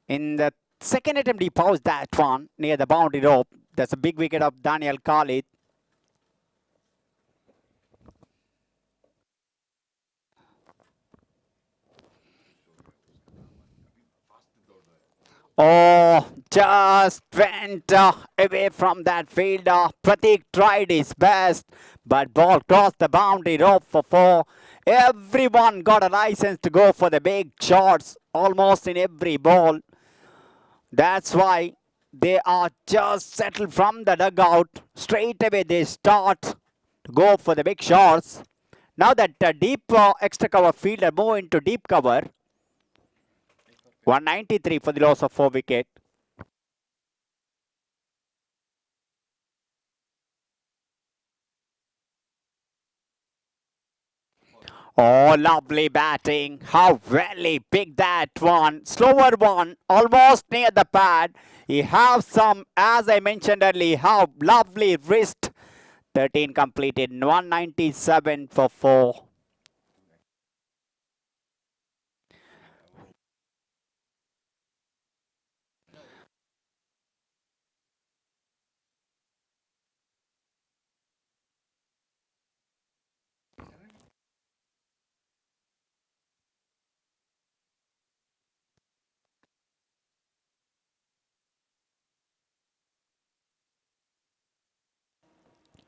In the second attempt, he paused that one near the boundary rope. That's a big wicket of Daniel Khalid. Oh, just went away from that fielder. Pratik tried his best, but ball crossed the boundary rope for four. Everyone got a license to go for the big shots almost in every ball. That's why they are just settled from the dugout. Straight away they start to go for the big shots. Now that deep extra cover fielder move into deep cover. 193 for the loss of 4 wicket. Oh, lovely batting. How well he picked that one. Slower one, almost near the pad. He have some, as I mentioned earlier, how lovely wrist. 13 completed, 197 for 4.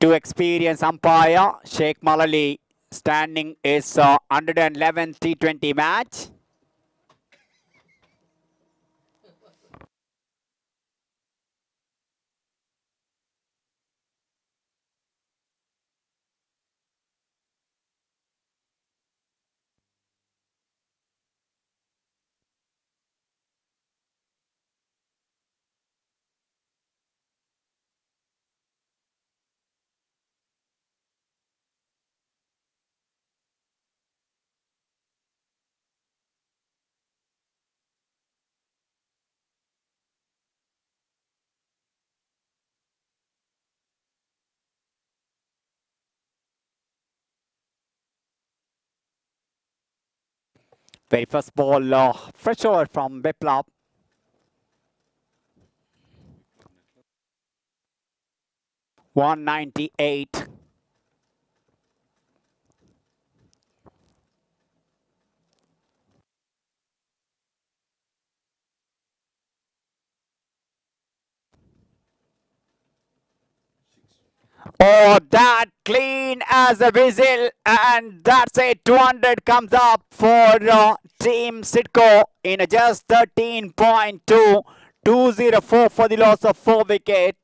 To experience umpire, Sheikh Malali standing is 111 T20 match. Very first ball, fresh over from Biplab. 198. Oh, that clean as a whistle, and that's it. 200 comes up for Team Siddco in just 13.2. 204 for the loss of 4 wicket.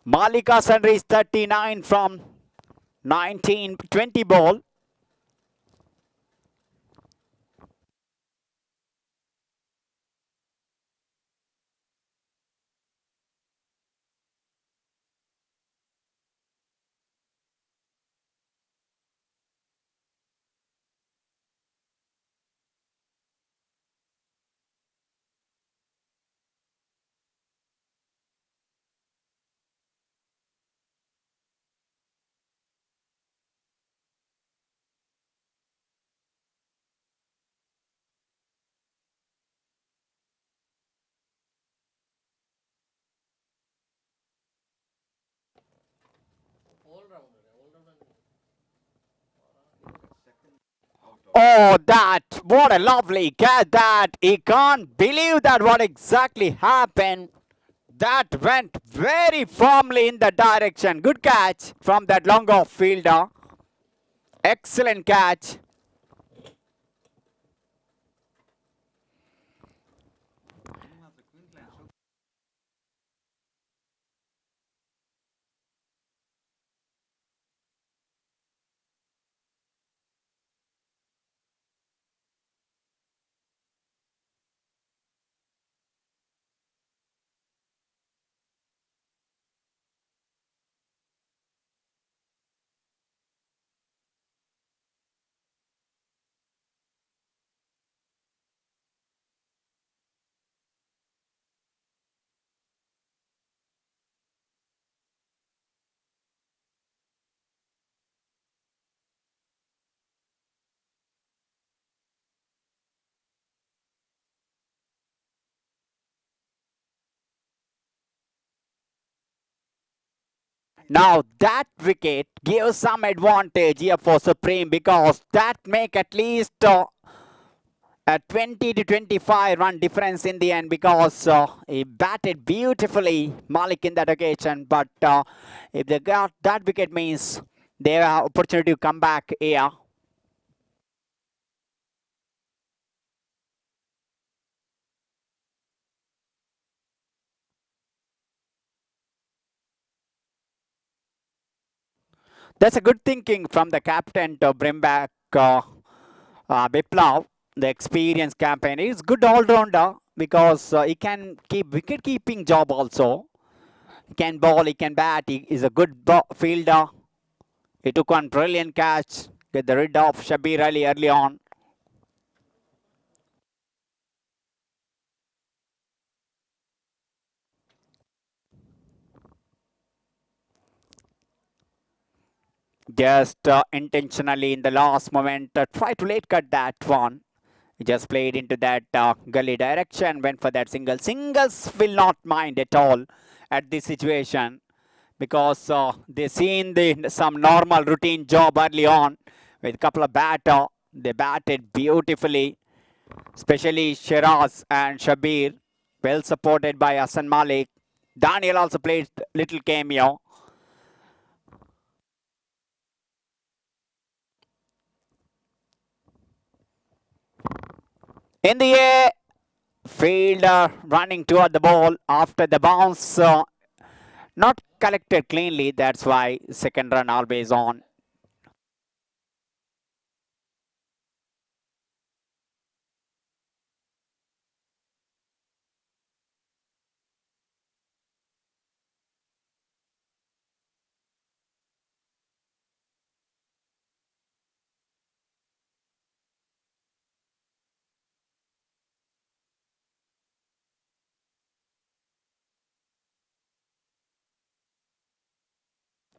Malika Sundry 39 from 19-20 ball. Oh, that, what a lovely catch that. He can't believe that what exactly happened. That went very firmly in the direction. Good catch from that long off fielder. Excellent catch. Now that wicket gives some advantage here for Supreme because that make at least a 20 to 25 run difference in the end because he batted beautifully, Malik, in that occasion. But if they got that wicket means they have opportunity to come back here. That's a good thinking from the captain to bring back Biplav, the experienced campaign. He's good all-rounder because he can keep wicket-keeping job also. He can bowl, he can bat, he is a good fielder. He took one brilliant catch, get rid of Shabir Ali early on. Just intentionally in the last moment, try to late cut that one. He just played into that gully direction, went for that single. Singles will not mind at all at this situation because they seen some normal routine job early on with a couple of batter. They batted beautifully, especially Shiraz and Shabir, well supported by Hassan Malik. Daniel also played little cameo. In the air, fielder running toward the ball after the bounce. Not collected cleanly, that's why second run always on.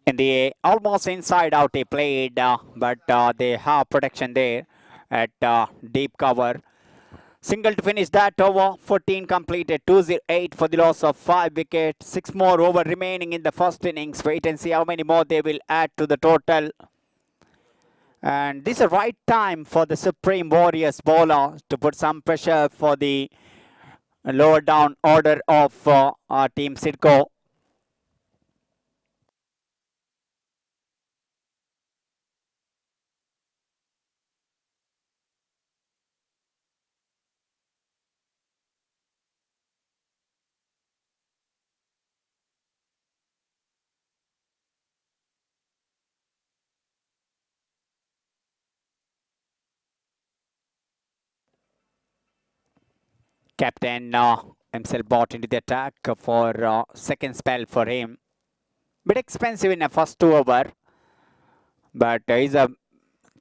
In the almost inside out he played, but they have protection there at deep cover. Single to finish that over. 14 completed, 208 for the loss of 5 wickets. 6 more over remaining in the first innings. Wait and see how many more they will add to the total. And this is the right time for the Supreme Warriors bowler to put some pressure for the lower down order of our team Siddco. Captain himself bought into the attack for second spell for him. Bit expensive in the first 2 over, but he's a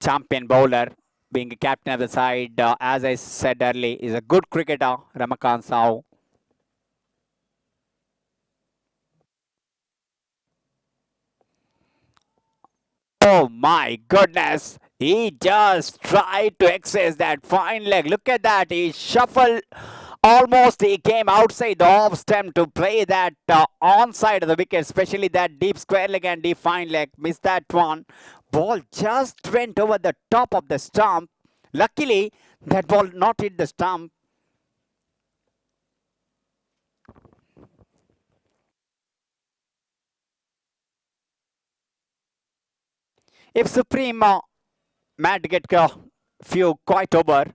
champion bowler, being a captain of the side. As I said earlier, is a good cricketer, Ramakant Sahu. Oh my goodness! He just tried to access that fine leg. Look at that. He shuffled. Almost he came outside the off stem to play that onside of the wicket, especially that deep square leg and deep fine leg. Missed that one. Ball just went over the top of the stump. Luckily, that ball not hit the stump. If Supreme might get a few quite over.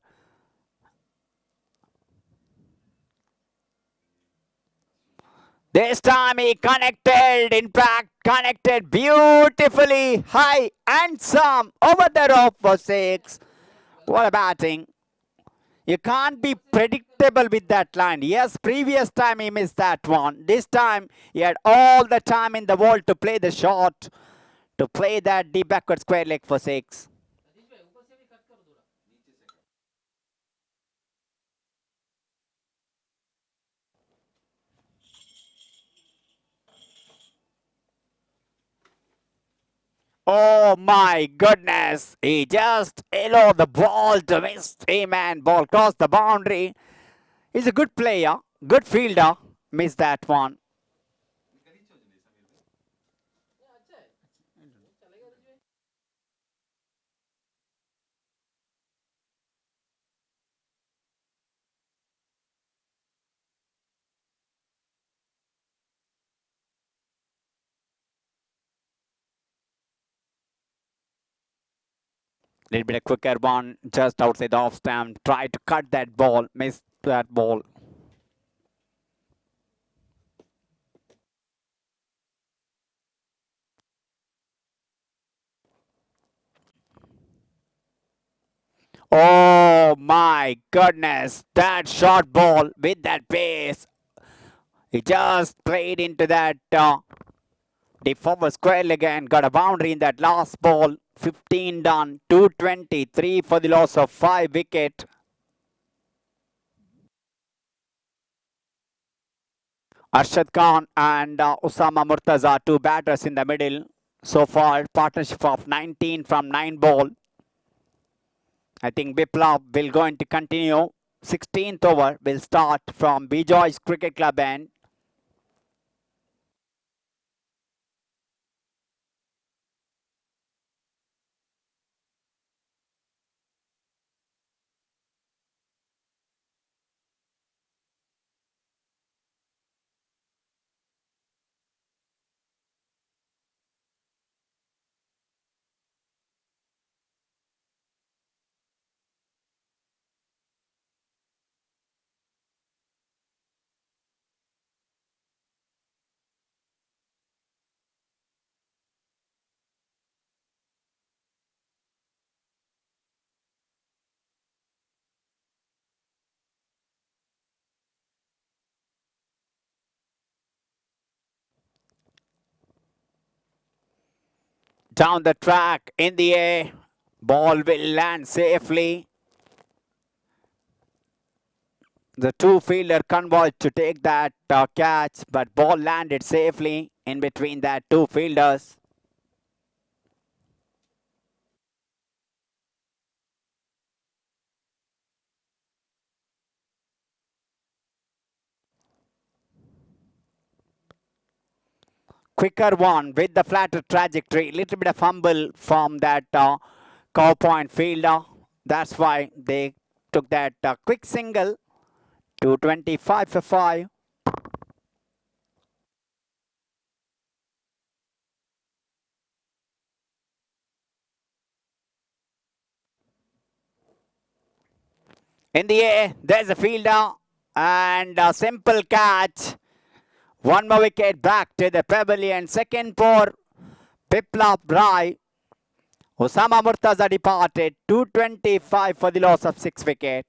This time he connected, in fact, connected beautifully high and some over the rope for 6. What a batting. You can't be predictable with that line. Yes, previous time he missed that one. This time he had all the time in the world to play the shot, to play that deep backward square leg for 6. Oh my goodness, he just allowed the ball to miss him and ball crossed the boundary. He's a good player, good fielder, missed that one. Little bit a quicker one, just outside the off stamp. Try to cut that ball, miss that ball. Oh my goodness, that short ball with that pace. He just played into that the forward square leg and got a boundary in that last ball. 15 done, 223 for the loss of 5 wicket. Arshad Khan and Usama Murtaza, two batters in the middle. So far, partnership of 19 from 9 ball. I think Biplab will going to continue. 16th over will start from Bejoice Cricket Club end. Down the track, in the air. Ball will land safely. The two fielder converged to take that catch, but ball landed safely in between that two fielders. Quicker one with the flatter trajectory. Little bit of fumble from that cow point fielder. That's why they took that quick single to 25 for 5. In the air, there's a fielder and a simple catch. One more wicket back to the pavilion. Second for Biplab Rai. Osama Murtaza departed. 225 for the loss of 6 wicket.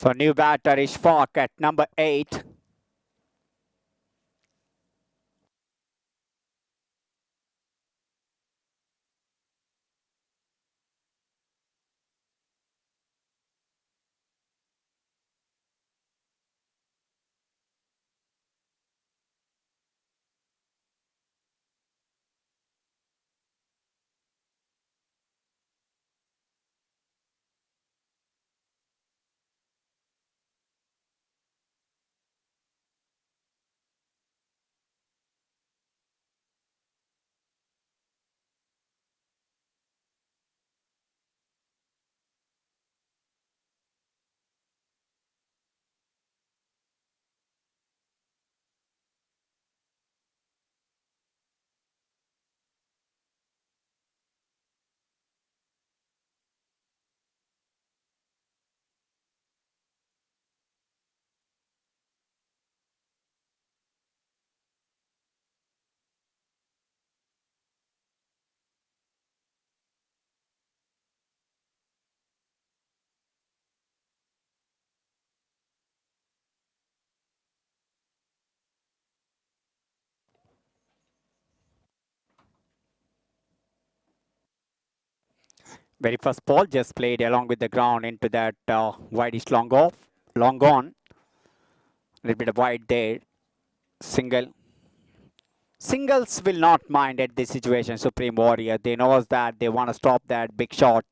So new batter Ishfaq at number 8. Very first ball just played along with the ground into that wideish long off, long on. A little bit of wide there. Single. Singles will not mind at this situation, Supreme Warrior. They know that they want to stop that big shot.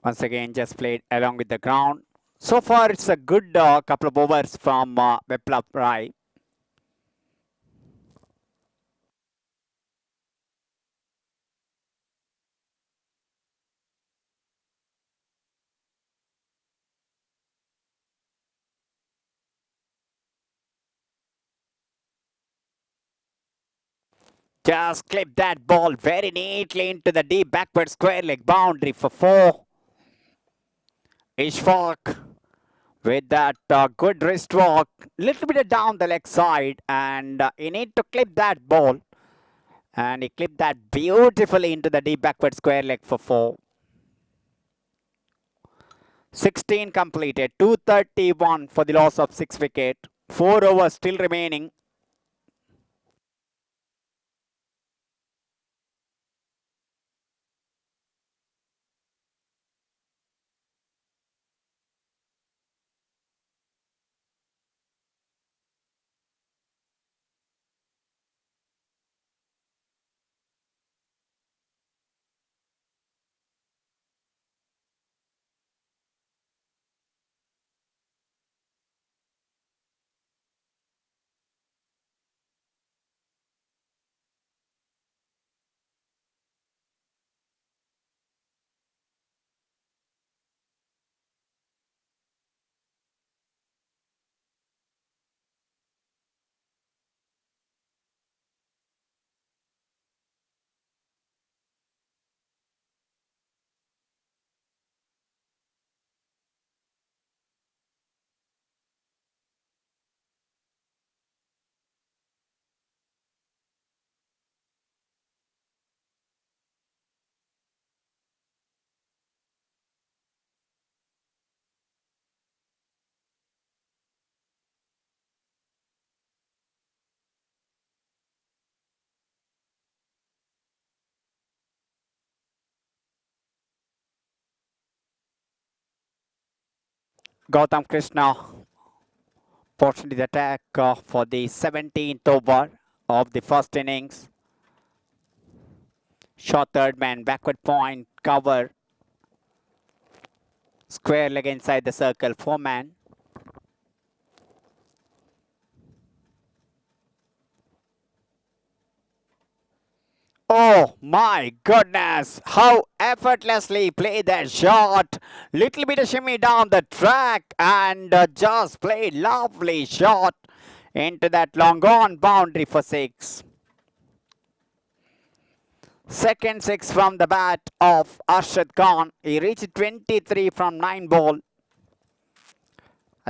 Once again, just played along with the ground. So far, it's a good couple of overs from Viplav Rai. Just clip that ball very neatly into the deep backward square leg boundary for 4. Ishfaq with that good wrist walk, little bit down the leg side, and he need to clip that ball. And he clipped that beautifully into the deep backward square leg for 4. 16 completed, 231 for the loss of 6 wicket. 4 overs still remaining. Gautam Krishna portioned the attack for the 17th over of the first innings. Short third man, backward point, cover. Square leg inside the circle, 4 man. Oh my goodness, how effortlessly played that shot. Little bit of shimmy down the track and just played lovely shot into that long on boundary for 6. Second 6 from the bat of Arshad Khan. He reached 23 from 9 ball.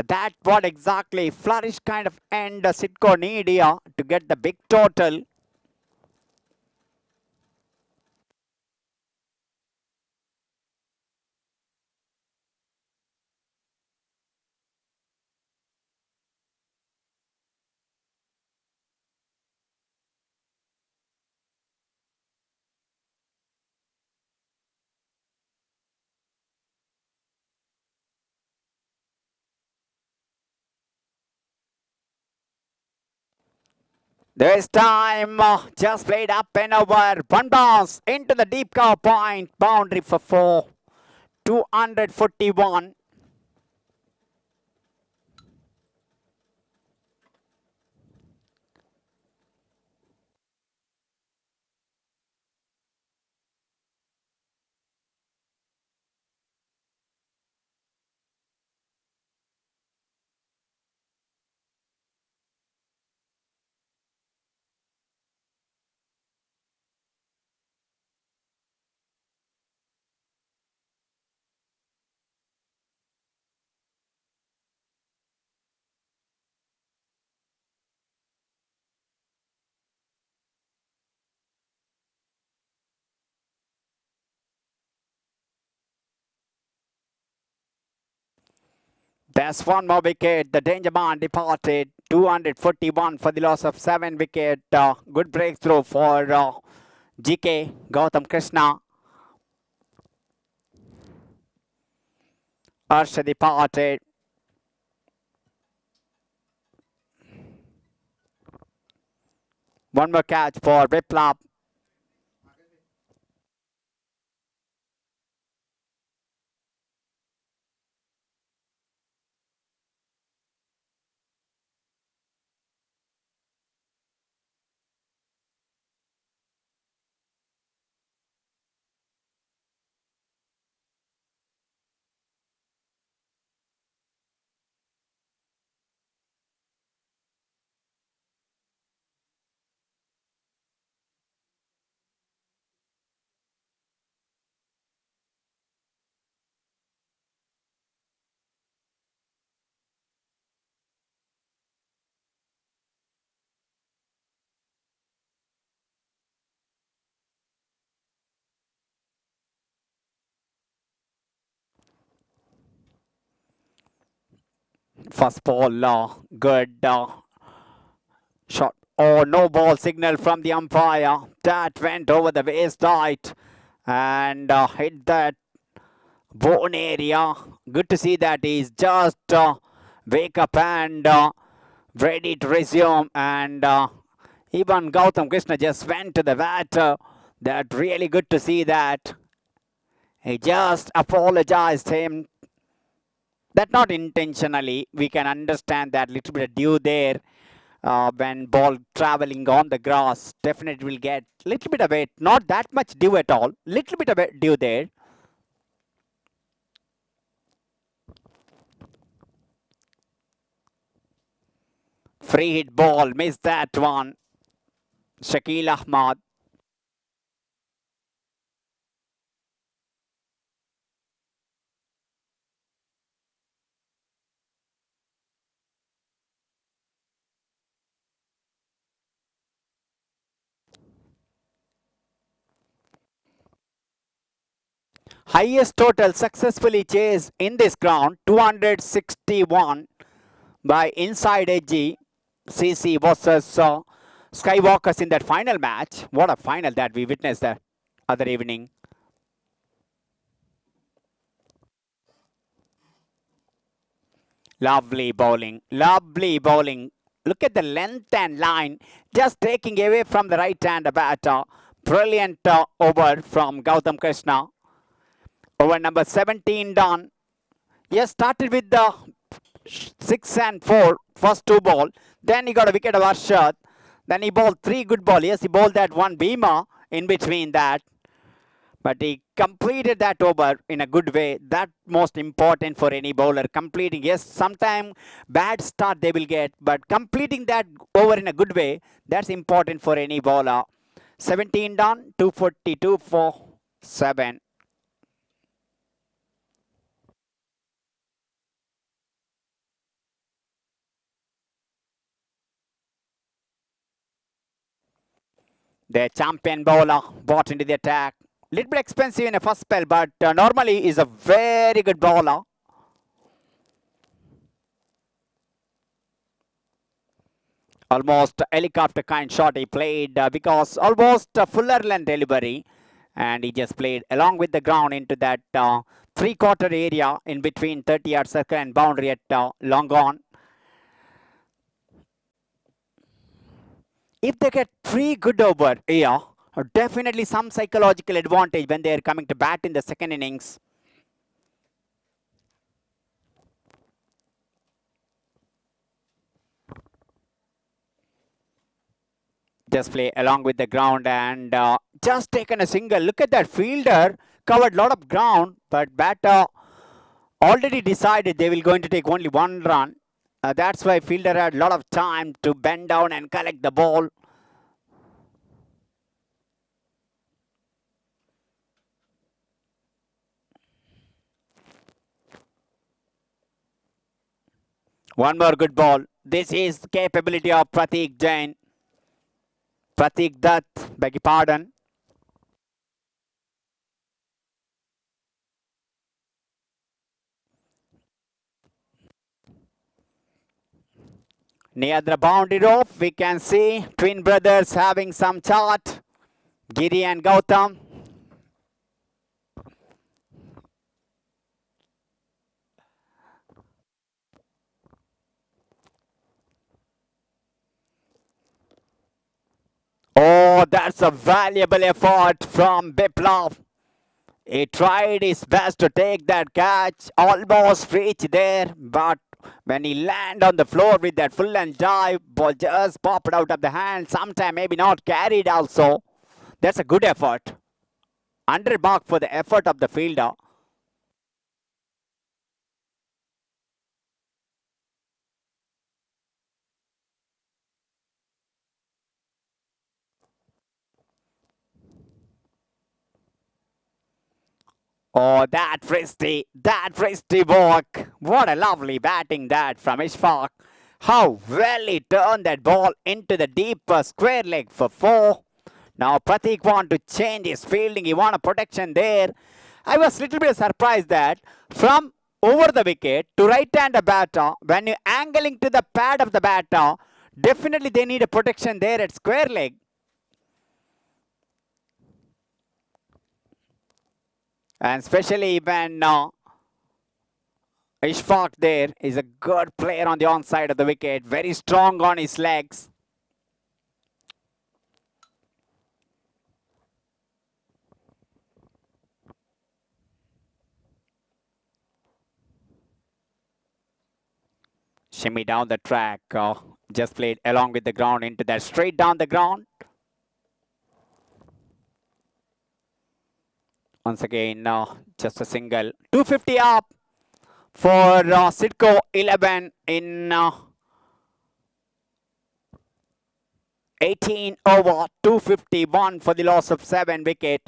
That what exactly flourish kind of end Siddco need here to get the big total. This time, just played up and over. One bounce into the deep cover point. Boundary for 4. 241. There's one more wicket. The danger man departed. 241 for the loss of 7 wicket. Good breakthrough for GK Gautam Krishna. Harsha departed. One more catch for Biplab. First ball, good shot. Oh, no ball signal from the umpire. That went over the waist height and hit that bone area. Good to see that he's just wake up and ready to resume. And even Gautam Krishna just went to the water. That really good to see that. He just apologized him. That not intentionally. We can understand that little bit of dew there. When ball traveling on the grass, definitely will get little bit of it. Not that much dew at all. Little bit of it dew there. Free hit ball, missed that one. Shakil Ahmad. Highest total successfully chased in this ground, 261 by Inside Edgy CC versus Skywalkers in that final match. What a final that we witnessed the other evening. Lovely bowling, lovely bowling. Look at the length and line, just taking away from the right-hand batter. Brilliant over from Gautam Krishna. Over number 17 done. Yes, started with the 6 and 4, first 2 ball. Then he got a wicket of Arshad. Then he bowled 3 good balls. Yes, he bowled that one Bhima in between that. But he completed that over in a good way. That most important for any bowler. Completing, yes, sometime bad start they will get. But completing that over in a good way, that's important for any bowler. 17 done, 242 for 7. The champion bowler brought into the attack. Little bit expensive in a first spell, but normally is a very good bowler. Almost helicopter kind shot he played because almost a fuller length delivery. And he just played along with the ground into that 3/4 area in between 30-yard circle and boundary at long on. If they get 3 good over here, definitely some psychological advantage when they are coming to bat in the second innings. Just play along with the ground and just taken a single. Look at that fielder, covered a lot of ground, but batter already decided they will going to take only 1 run. That's why fielder had a lot of time to bend down and collect the ball. One more good ball. This is the capability of Pratik Jain. Pratik Dutt, beg your pardon. Near the boundary rope, we can see twin brothers having some chat. Giri and Gautam. Oh, that's a valuable effort from Biplav. He tried his best to take that catch, almost reached there, but when he landed on the floor with that full and dive, ball just popped out of the hand, sometime maybe not carried also. That's a good effort. 100 mark for the effort of the fielder. Oh, that wristy walk. What a lovely batting that from Ishfaq. How well he turned that ball into the deeper square leg for 4. Now Pratik want to change his fielding. He want a protection there. I was a little bit surprised that from over the wicket to right-hander batter, when you're angling to the pad of the batter, definitely they need a protection there at square leg. And especially when Ishfaq there is a good player on the onside of the wicket, very strong on his legs. Shimmy down the track, just played along with the ground into that, straight down the ground. Once again, just a single. 250 up for Siddco-11 in 18 over 251 for the loss of 7 wicket.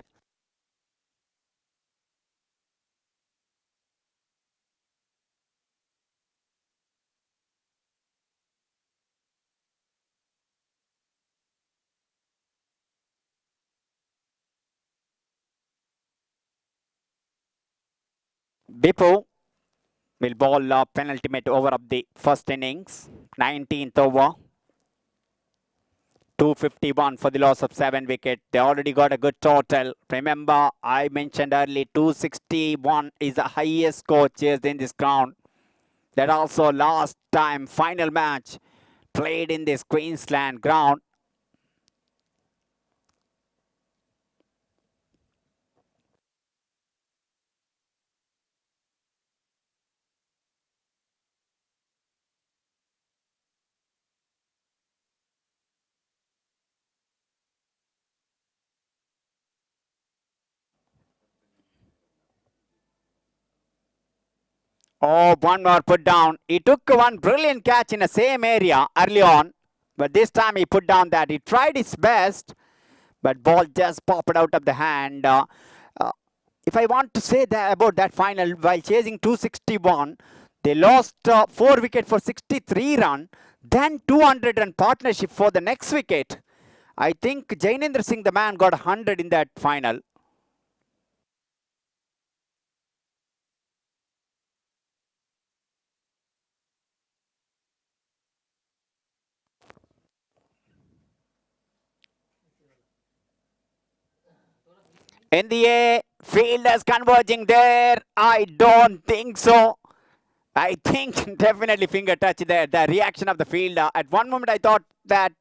Bipu will bowl penultimate over of the first innings, 19th over. 251 for the loss of 7 wicket. They already got a good total. Remember, I mentioned earlier, 261 is the highest score chased in this ground. That also last time final match played in this Queensland ground. Oh, one more put down. He took one brilliant catch in the same area early on. But this time he put down that. He tried his best. But ball just popped out of the hand. If I want to say that about that final, while chasing 261, they lost 4 wicket for 63 run. Then 200 run partnership for the next wicket. I think Jainendra Singh, the man, got 100 in that final. In the air, fielders converging there. I don't think so. I think definitely finger touch there. The reaction of the fielder. At one moment I thought that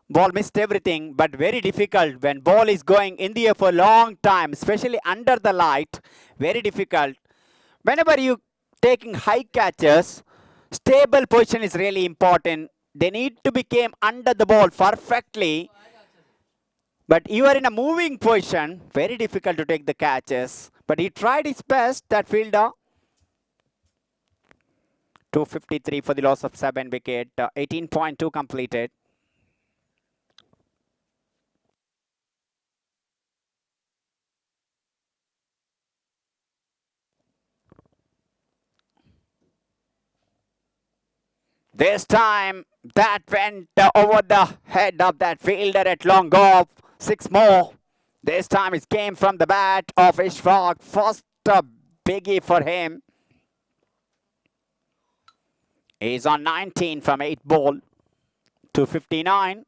ball missed everything, but very difficult when ball is going in the air for a long time, especially under the light. Very difficult. Whenever you taking high catches, stable position is really important. They need to become under the ball perfectly. But you are in a moving position, very difficult to take the catches. But he tried his best, that fielder. 253 for the loss of 7 wicket, 18.2 completed. This time, that went over the head of that fielder at long off. 6 more. This time it came from the bat of Ishfaq. First biggie for him. He's on 19 from 8 ball to 59.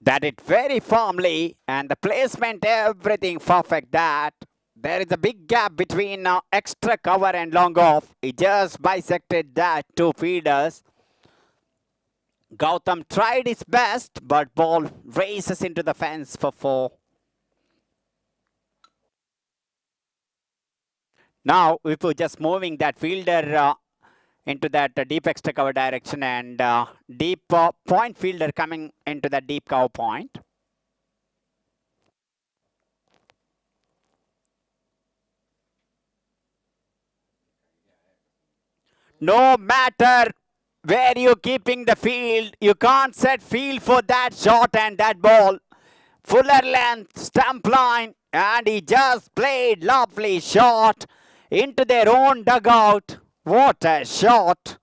That it very firmly, and the placement, everything perfect. That there is a big gap between extra cover and long off. He just bisected that two feeders. Gautam tried his best, but ball races into the fence for 4. Now we were just moving that fielder into that deep extra cover direction, and deep point fielder coming into that deep cover point. No matter where you're keeping the field, you can't set field for that shot and that ball. Fuller length, stump line, and he just played lovely shot into their own dugout. What a shot!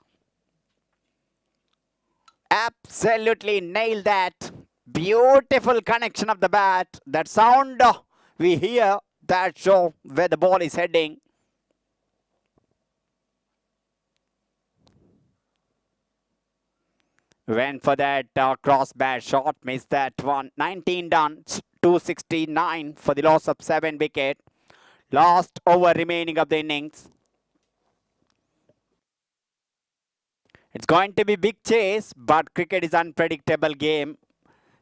Absolutely nailed that. Beautiful connection of the bat. That sound we hear, that show where the ball is heading. Went for that cross bat shot, missed that one. 19 done, 269 for the loss of 7 wicket. Last over remaining of the innings. It's going to be big chase, but cricket is unpredictable game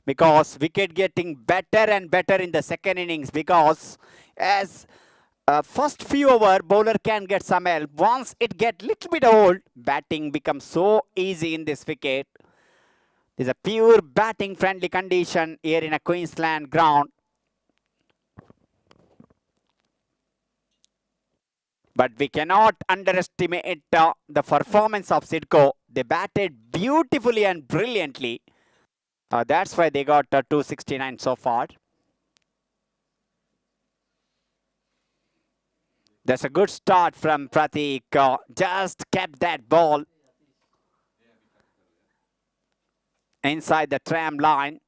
because wicket getting better and better in the second innings, because as first few over bowler can get some help. Once it get little bit old, batting becomes so easy in this wicket. There's a pure batting friendly condition here in a Queensland ground. But we cannot underestimate the performance of Siddco. They batted beautifully and brilliantly. That's why they got 269 so far. That's a good start from Pratik. Just kept that ball inside the tram line.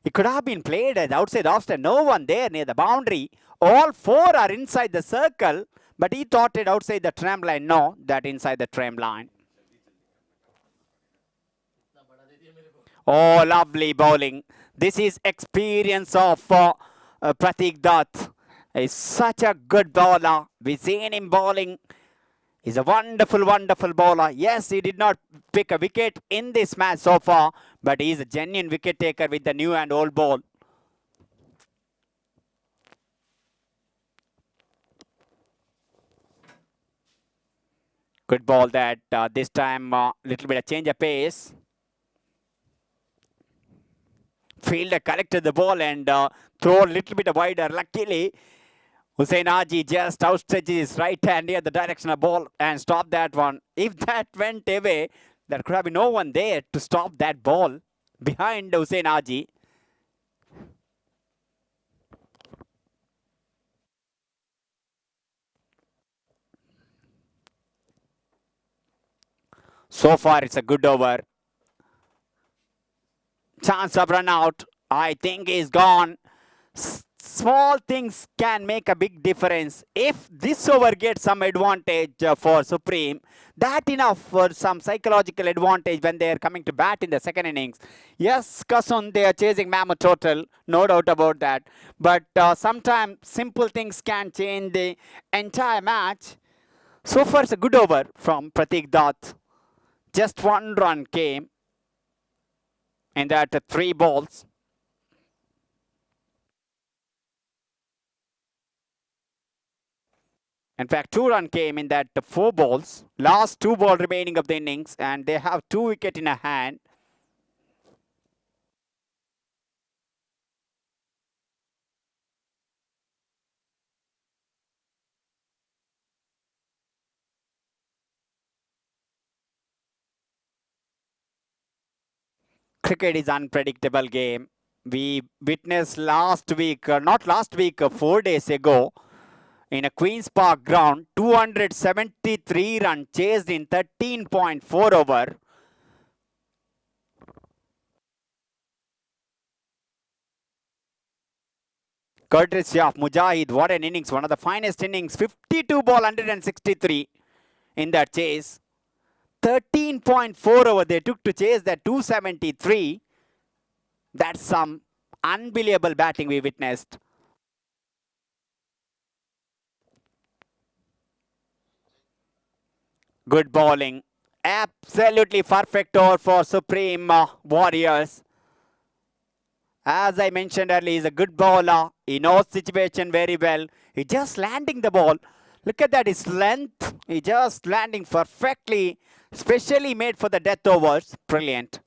It could have been played as outside off stump. No one there near the boundary. All 4 are inside the circle, but he thought it outside the tram line. No, that inside the tram line. Oh, lovely bowling. This is experience of Pratik Dutt. He's such a good bowler. We've seen him bowling. He's a wonderful, wonderful bowler. Yes, he did not pick a wicket in this match so far, but he's a genuine wicket taker with the new and old ball. Good ball that this time little bit of change of pace. Fielder collected the ball and throw a little bit wider. Luckily, Hussain Haji just outstretches his right hand near the direction of ball and stopped that one. If that went away, there could have been no one there to stop that ball behind Hussain Haji. So far, it's a good over. Chance of run out. I think he's gone. Small things can make a big difference. If this over gets some advantage for Supreme, that enough for some psychological advantage when they are coming to bat in the second innings. Yes, Kasun, they are chasing mammoth total, no doubt about that. But sometimes simple things can change the entire match. So far, it's a good over from Pratik Dutt. Just 1 run came in that 3 balls. In fact, 2 run came in that 4 balls. Last 2 ball remaining of the innings, and they have 2 wicket in a hand. cricket is unpredictable game. We witnessed last week, not last week, 4 days ago, in a Queen's Park ground, 273 run chased in 13.4 over. Courtesy of Mujahid, what an innings, one of the finest innings, 52 ball, 163 in that chase. 13.4 over they took to chase that 273. That's some unbelievable batting we witnessed. Good bowling. Absolutely perfect over for Supreme Warriors. As I mentioned earlier, he's a good bowler. He knows situation very well. He just landing the ball. Look at that, his length. He just landing perfectly, specially made for the death overs. Brilliant.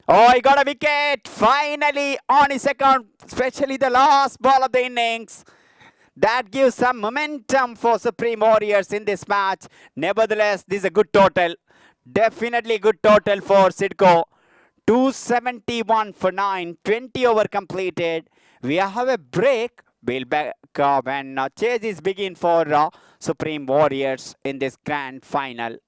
Oh, he got a wicket. Finally on his account, especially the last ball of the innings. That gives some momentum for Supreme Warriors in this match. Nevertheless, this is a good total. Definitely good total for Siddco. 271 for 9, 20 over completed. We have a break. We'll back when chases begin for Supreme Warriors in this grand final.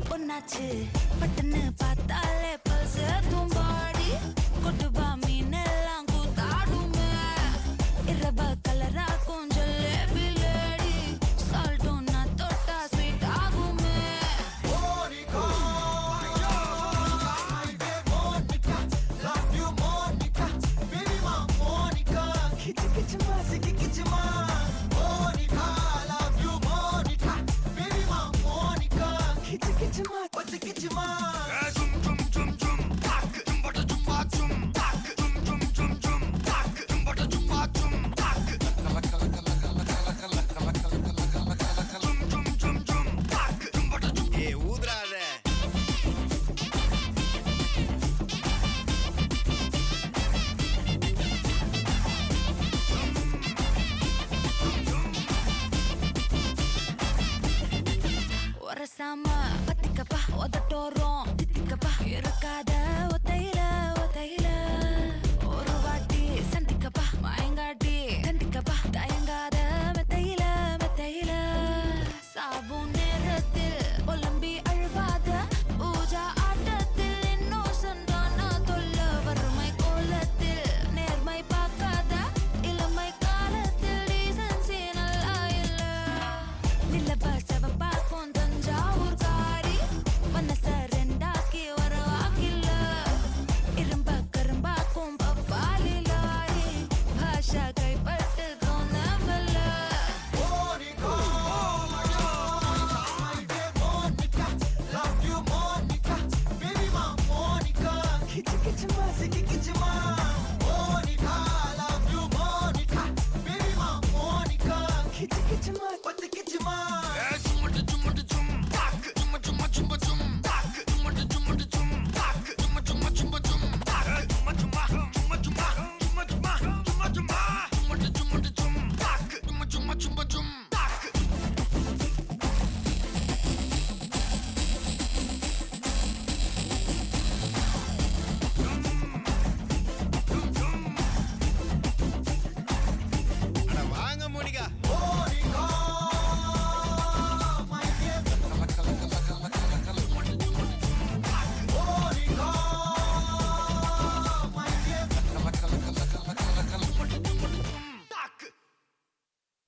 பொண்ணாச்சு பட்டுன்னு பார்த்தாலே pulse தூம்பாடி கொட்டுவா மீன் எல்லாம் கூத்தாடுமே இரவ கலரா கொஞ்சல்லே பிளேடி சால்ட்டும் நான் தொட்டா sweet ஆகுமே ஒரசாம பத்திக்கப்பா ஒதட்டோரம் தித்திக்கப்பா இருக்காத ஒத்தையில ஒத்தையில ஒரு வாட்டி சந்திக்கப்பா மயங்காட்டி கண்டிக்கப்பா தயங்காத மெத்தையில மெத்தையில சாபும் நேரத்தில் புலம்பி அழுவாத பூஜா ஆட்டத்தில் இன்னும் சொன்னானா தொல்ல வறுமை கோலத்தில் நேர்மை பார்க்காத இளமை காலத்தில் டீசன்சி நல்லா இல்ல நிலவ செவப்பா தஞ்சாவூர் காரி மனச ரெண்டாக்கி வர வாக்கில்ல இரும்ப கரும்பாக்கும் பப்பாலி லாரி பாஷா கைப்பட்டு கோனவல்ல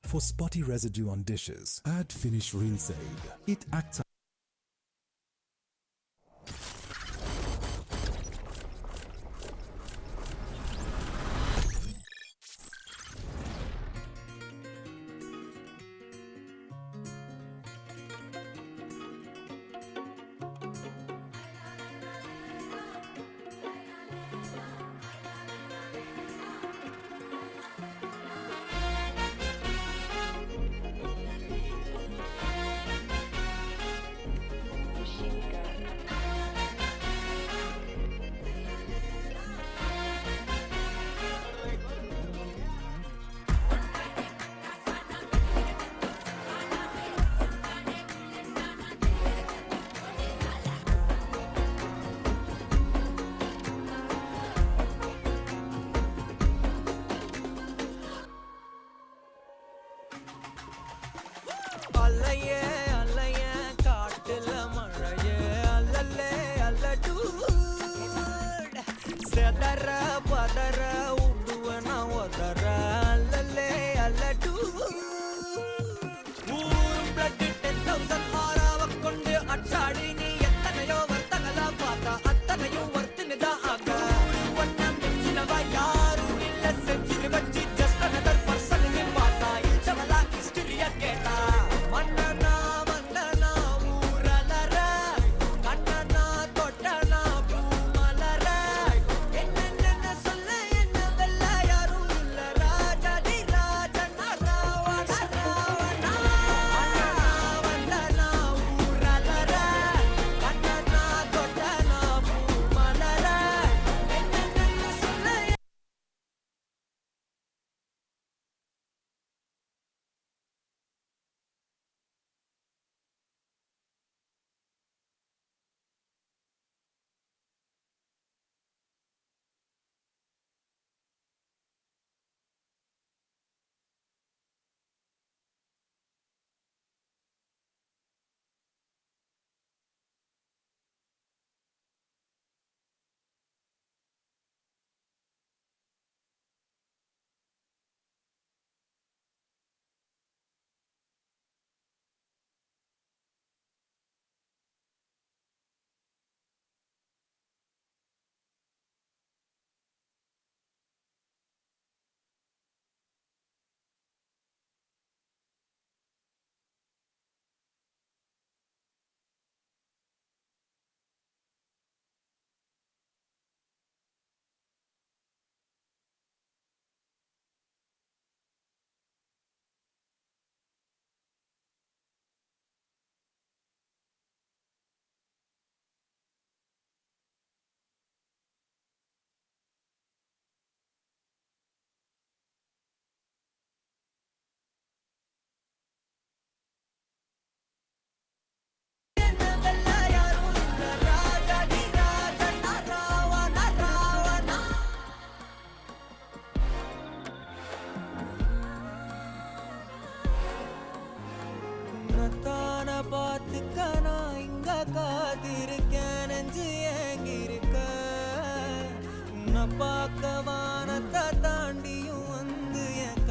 For spotty residue on dishes, add Finish Rinse Aid. It acts அல்லையே அல்லையே காட்டுல மழையே அல்லல்லே அல்லடு செதற பதற உடுவன ஒதற அல்லல்லே அல்லடு ஊரும் பிளட் 10,000 ஆறாவ கொண்டு அச்சாடி நீ எத்தனையோ வர்த்தங்களா பார்த்தா அத்தனையும் வர்த்தினுதான் ஆக ஒன்ன மிஞ்சினவா யாரும் இல்ல செஞ்சு வச்சு ஜஸ்ட் another person பார்த்தா இச்சவலா ஹிஸ்டரியா கேட்டா மன்னனா உன்னை பார்க்க வானத்தை தாண்டியும் வந்து என்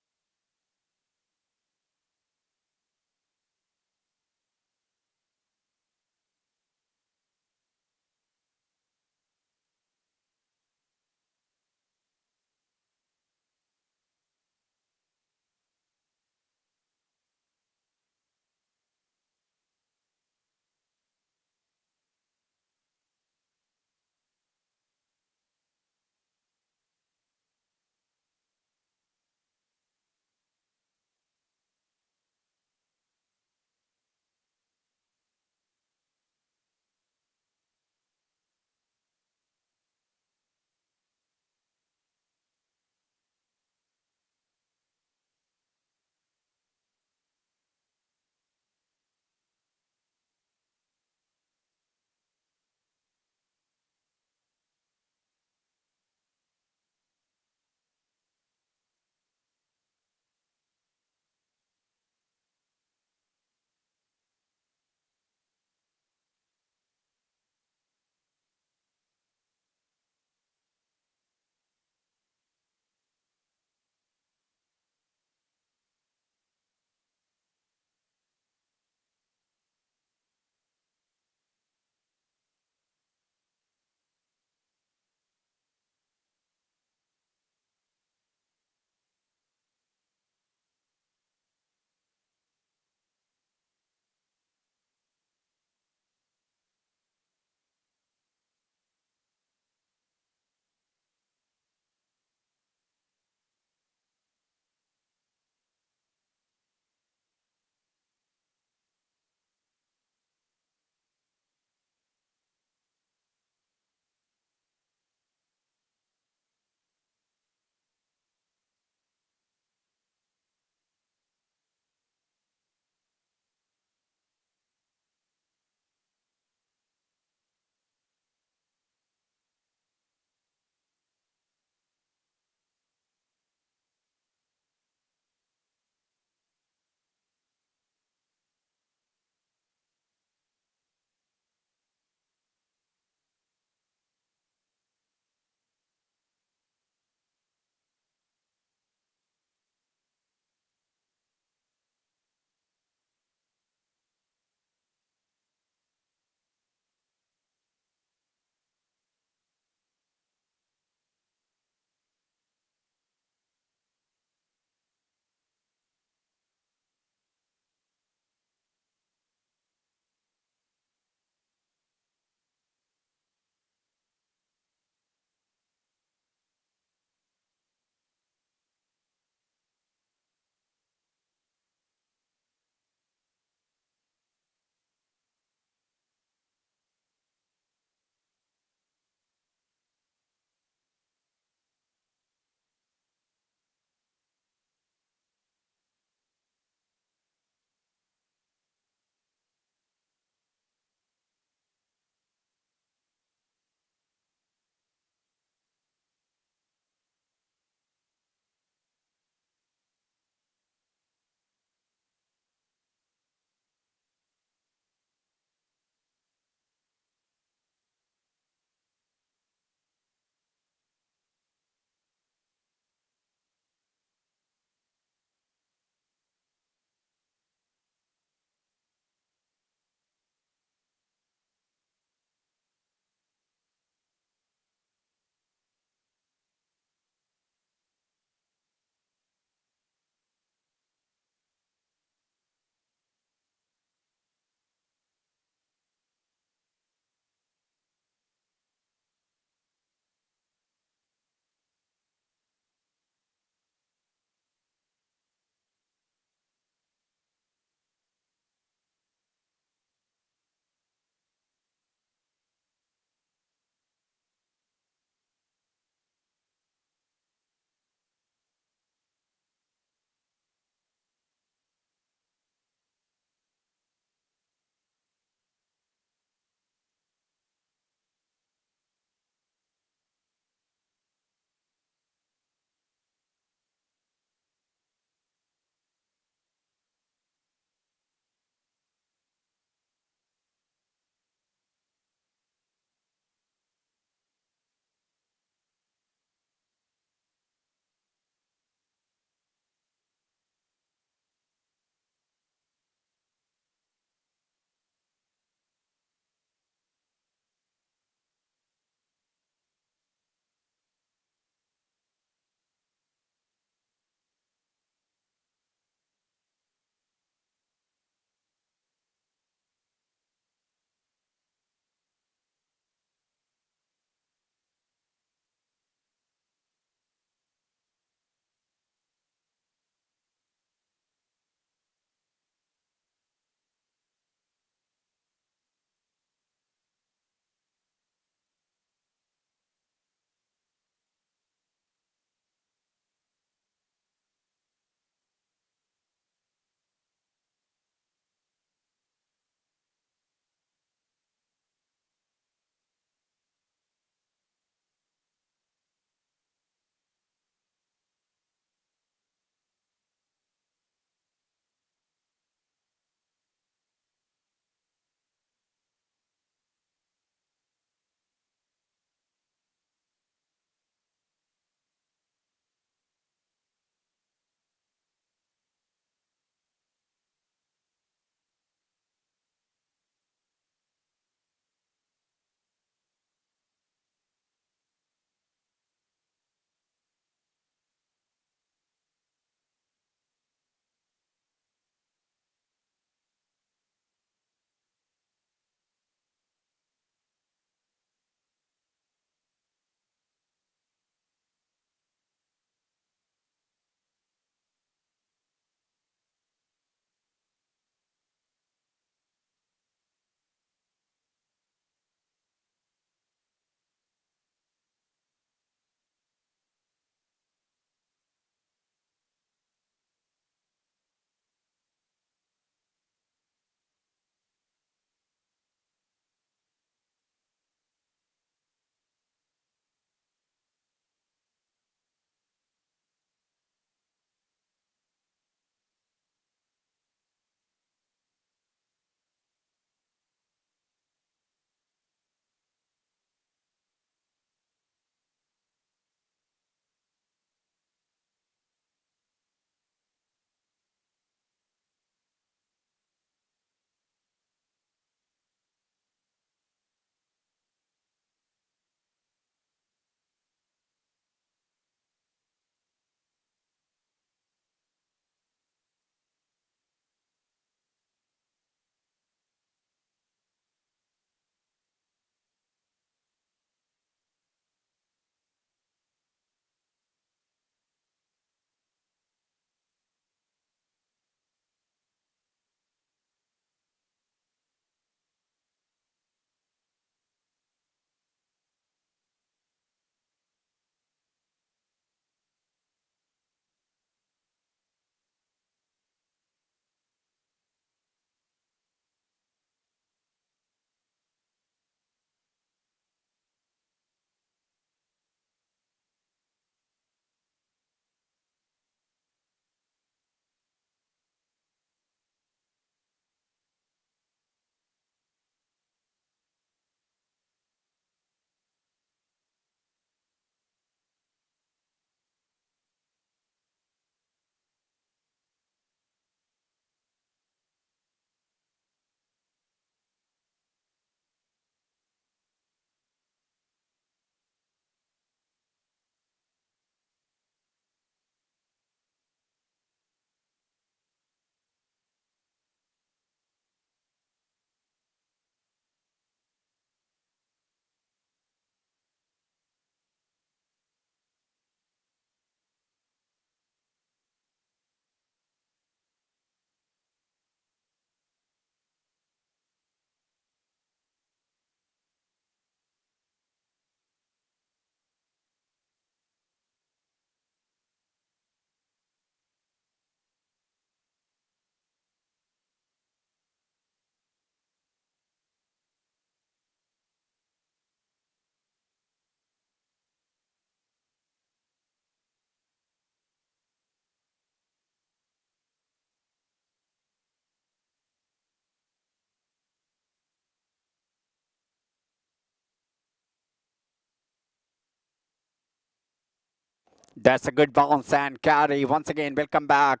That's a good bounce and carry. Once again, welcome back.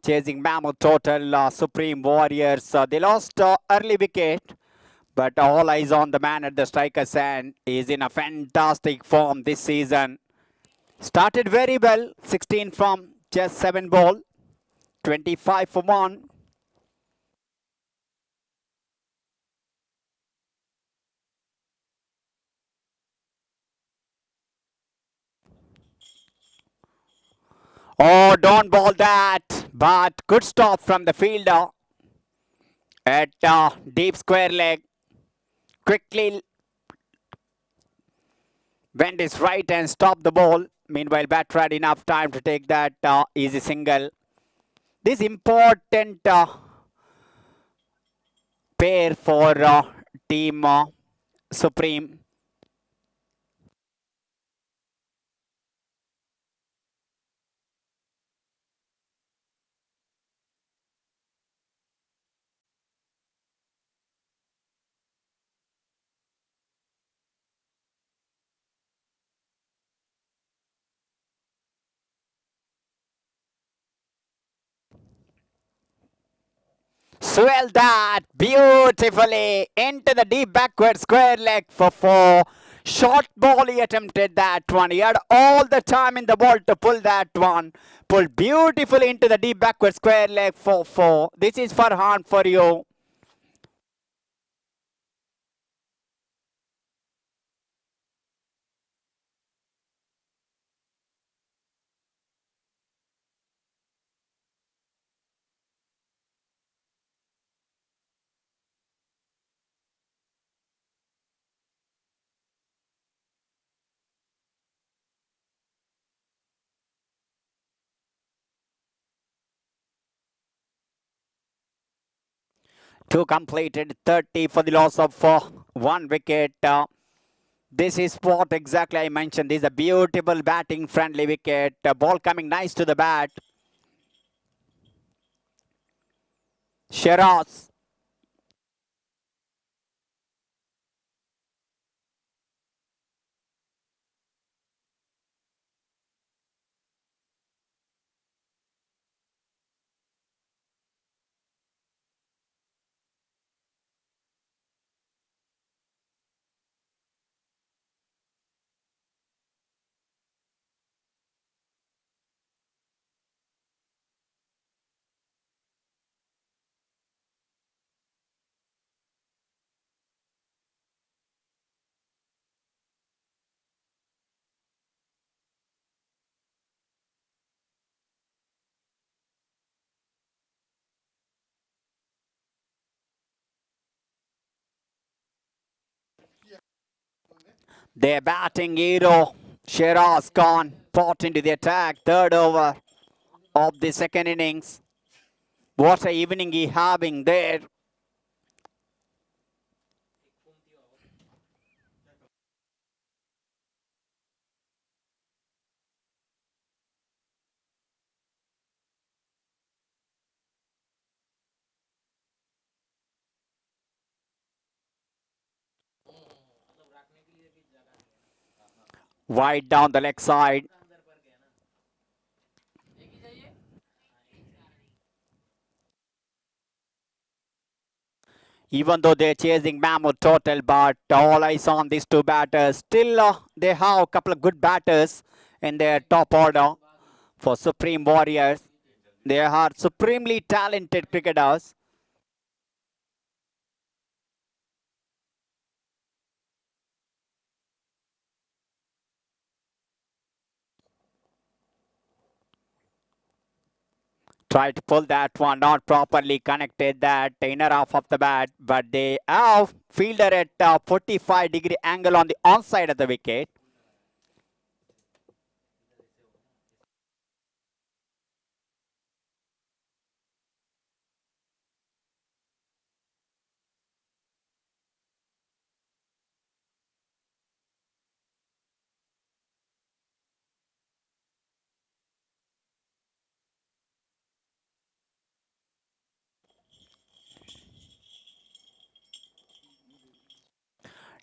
Chasing Mammoth Total Supreme Warriors. They lost early wicket, but all eyes on the man at the striker's end. Is in a fantastic form this season. Started very well. 16 from just 7 ball. 25 for 1. Oh, don't ball that. But good stop from the fielder at deep square leg. Quickly went his right and stopped the ball. Meanwhile, batter had enough time to take that easy single. This important pair for team Supreme. Swell that beautifully into the deep backward square leg for 4. Short ball, he attempted that one. He had all the time in the ball to pull that one. Pulled beautifully into the deep backward square leg for 4. This is Farhan for you. Two completed, 30 for the loss of 1 wicket. This is what exactly I mentioned. This is a beautiful batting friendly wicket. Ball coming nice to the bat. Shiraz. Their batting hero, Shiraz Khan, fought into the attack. Third over of the second innings. What a evening he having there. Wide down the leg side. Even though they're chasing Mammoth Total, but all eyes on these two batters. Still, they have a couple of good batters in their top order for Supreme Warriors. They are supremely talented cricketers. Tried to pull that one, not properly connected that inner half of the bat, but they have fielder at 45-degree angle on the onside of the wicket.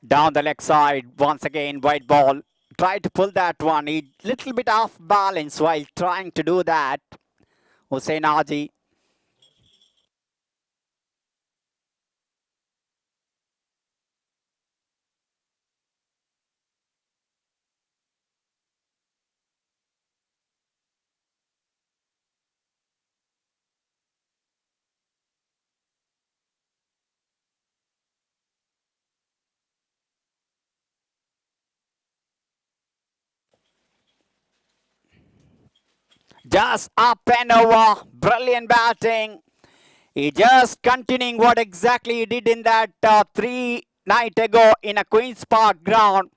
Down the leg side, once again, white ball. tried to pull that one. He little bit off balance while trying to do that. Hussein Haji. Just up and over. Brilliant batting. He just continuing what exactly he did in that 3 nights ago in a Queen's Park ground.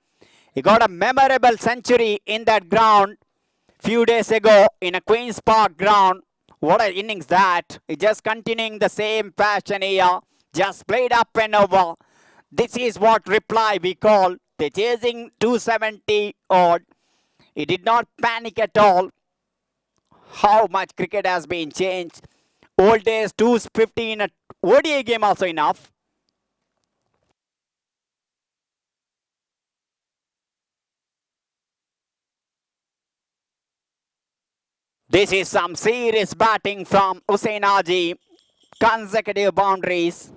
He got a memorable century in that ground few days ago in a Queen's Park ground. What an innings that. He just continuing the same passion here. Just played up and over. This is what reply we call the chasing 270 odd. He did not panic at all. How much cricket has been changed. Old days 250 in a ODI game also enough. This is some serious batting from Hussein Haji. Consecutive boundaries.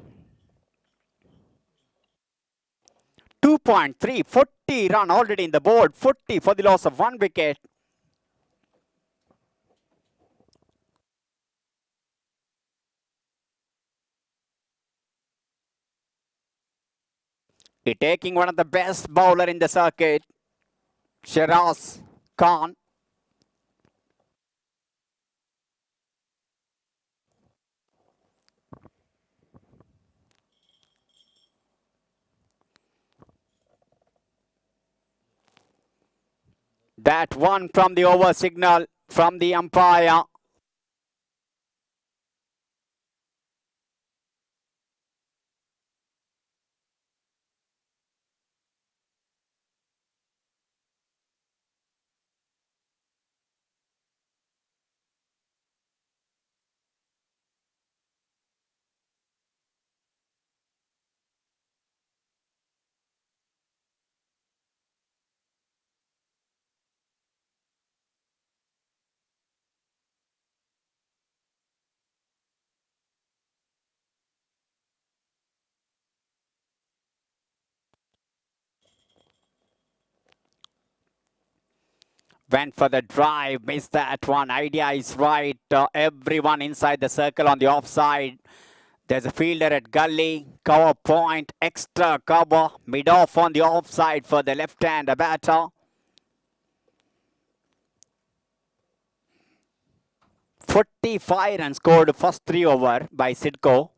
2.3, 40 run already in the board. 40 for the loss of 1 wicket. He taking one of the best bowler in the circuit. Shiraz Khan. That one from the over signal from the umpire. Went for the drive, missed that one. Idea is right. Everyone inside the circle on the offside. There's a fielder at gully. Cover point, extra cover. Mid off on the offside for the left-hand batter. 45 runs scored first 3 over by Siddco.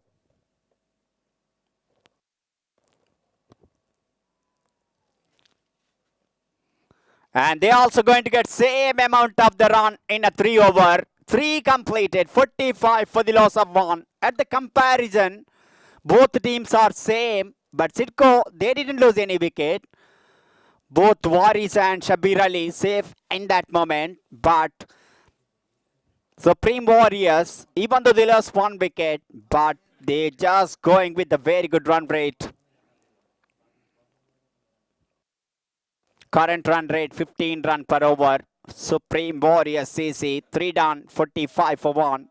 And they're also going to get same amount of the run in a 3 over. 3 completed, 45 for the loss of 1. At the comparison, both teams are same, but Siddco, they didn't lose any wicket. Both Waris and Shabir Ali safe in that moment, but Supreme Warriors, even though they lost 1 wicket, but they just going with a very good run rate. Current run rate 15 run per over. Supreme-Warriors-CC 3 done, 45 for 1.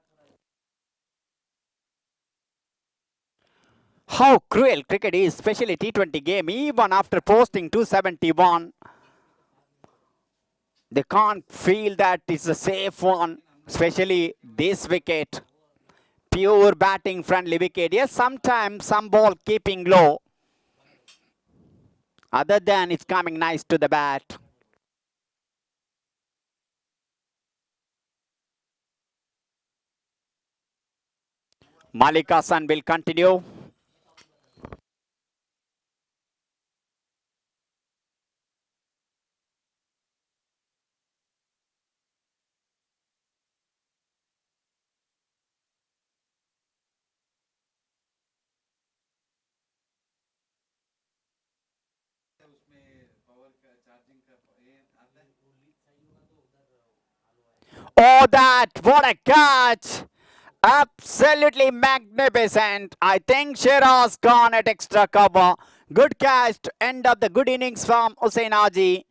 How cruel cricket is, especially T20 game. Even after posting 271, they can't feel that it's a safe one, especially this wicket. Pure batting friendly wicket. Yes, sometimes some ball keeping low. Other than it's coming nice to the bat. Malik Hassan will continue. Oh, that, what a catch! Absolutely magnificent. I think Shiraz gone at extra cover. Good catch to end up the good innings from Hussein Haji.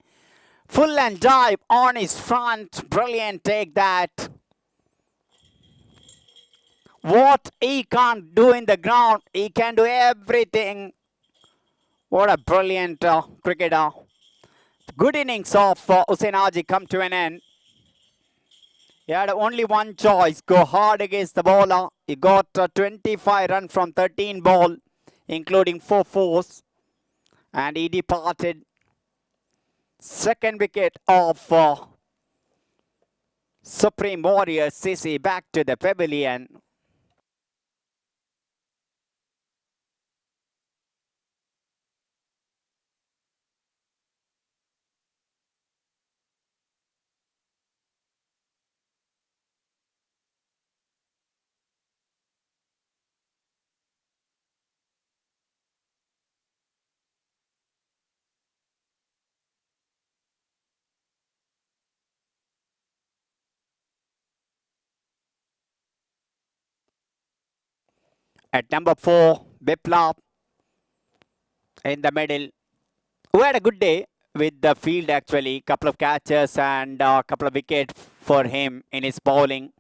Full and dive on his front. Brilliant take that. What he can't do in the ground, he can do everything. What a brilliant cricketer. Good innings of Hussain Haji come to an end. He had only one choice, go hard against the bowler. He got 25 runs from 13 ball, including 4 fours. And he departed. Second wicket of Supreme Warriors-CC back to the pavilion. At number 4, Biplop in the middle, who had a good day with the field actually. Couple of catches and a couple of wickets for him in his bowling.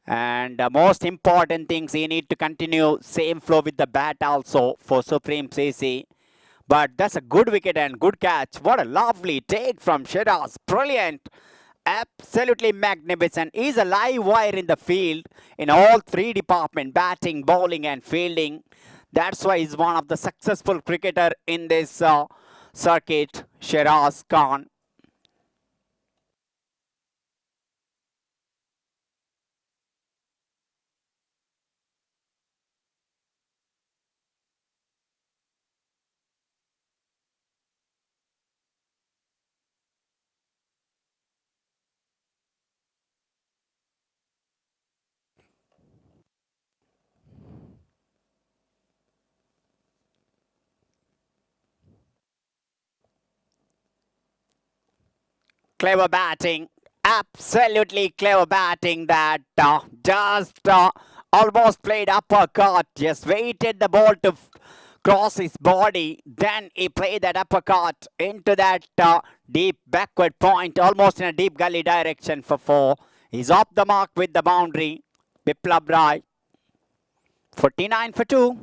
And most important things, he need to continue same flow with the bat also for Supreme CC. But that's a good wicket and good catch. What a lovely take from Shiraz. Brilliant. Absolutely magnificent. He's a live wire in the field in all 3 departments, batting, bowling and fielding. That's why he's one of the successful cricketer in this circuit, Shiraz Khan. Clever batting. Absolutely clever batting that just almost played uppercut. Just waited the ball to cross his body. Then he played that uppercut into that deep backward point, almost in a deep gully direction for 4. He's off the mark with the boundary. Biplab Rai. 49 for 2.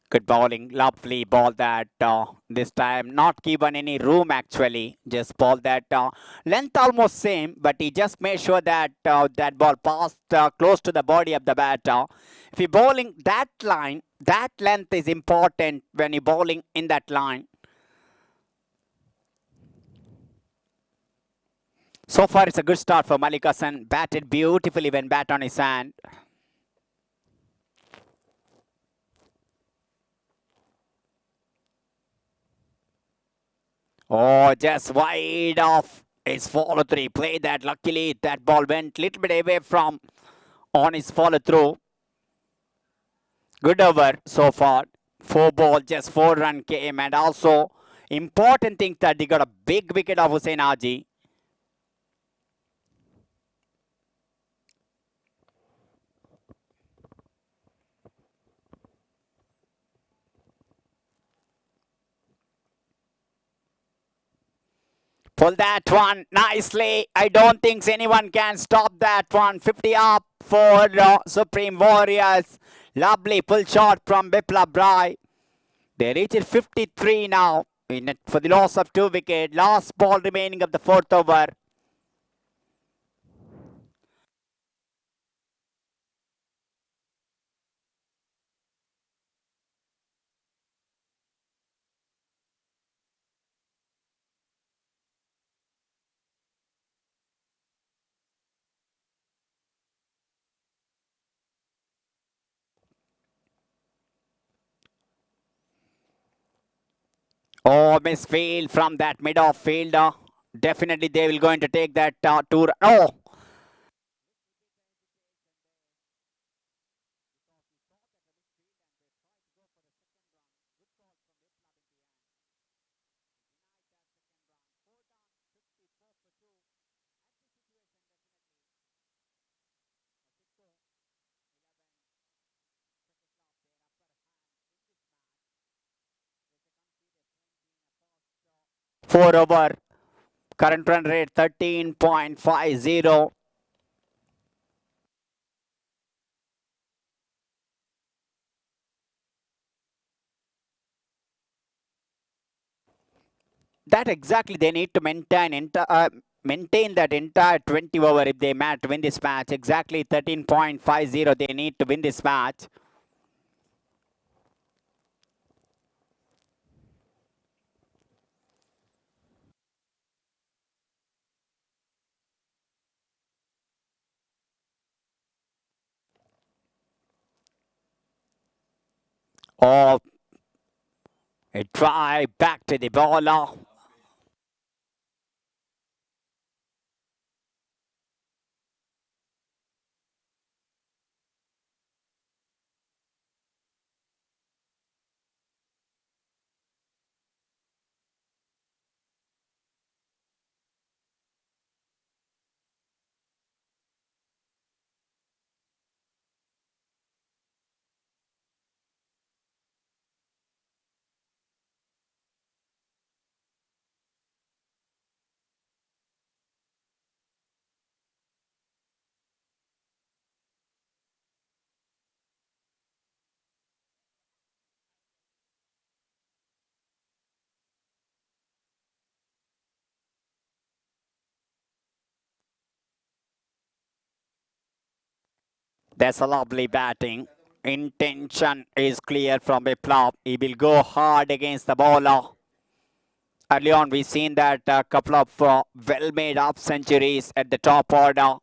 Good bowling, lovely ball that this time not given any room actually. Just ball that length almost same, but he just made sure that that ball passed close to the body of the batter. If you're bowling that line, that length is important when you're bowling in that line. So far it's a good start for Malik Hassan. Batted beautifully when bat on his hand. Oh, just wide off his follow through. He played that. Luckily, that ball went a little bit away from on his follow through. Good over so far. 4 ball, just 4 run came. And also, important thing that he got a big wicket of Hussain Haji. Pull that one nicely. I don't think anyone can stop that one. 50 up for Supreme Warriors. Lovely pull shot from Biplab Rai. They reached 53 now for the loss of 2 wickets. Last ball remaining of the 4th over. Oh, misfield from that mid-off fielder. Definitely they will going to take that tour. Oh, 4 over. Current run rate 13.50. That exactly they need to maintain that entire 20 over if they match to win this match. Exactly 13.50 they need to win this match. Oh, a try back to the bowler. That's a lovely batting. Intention is clear from Biplab. He will go hard against the bowler. Early on, we've seen that a couple of well-made up centuries at the top order.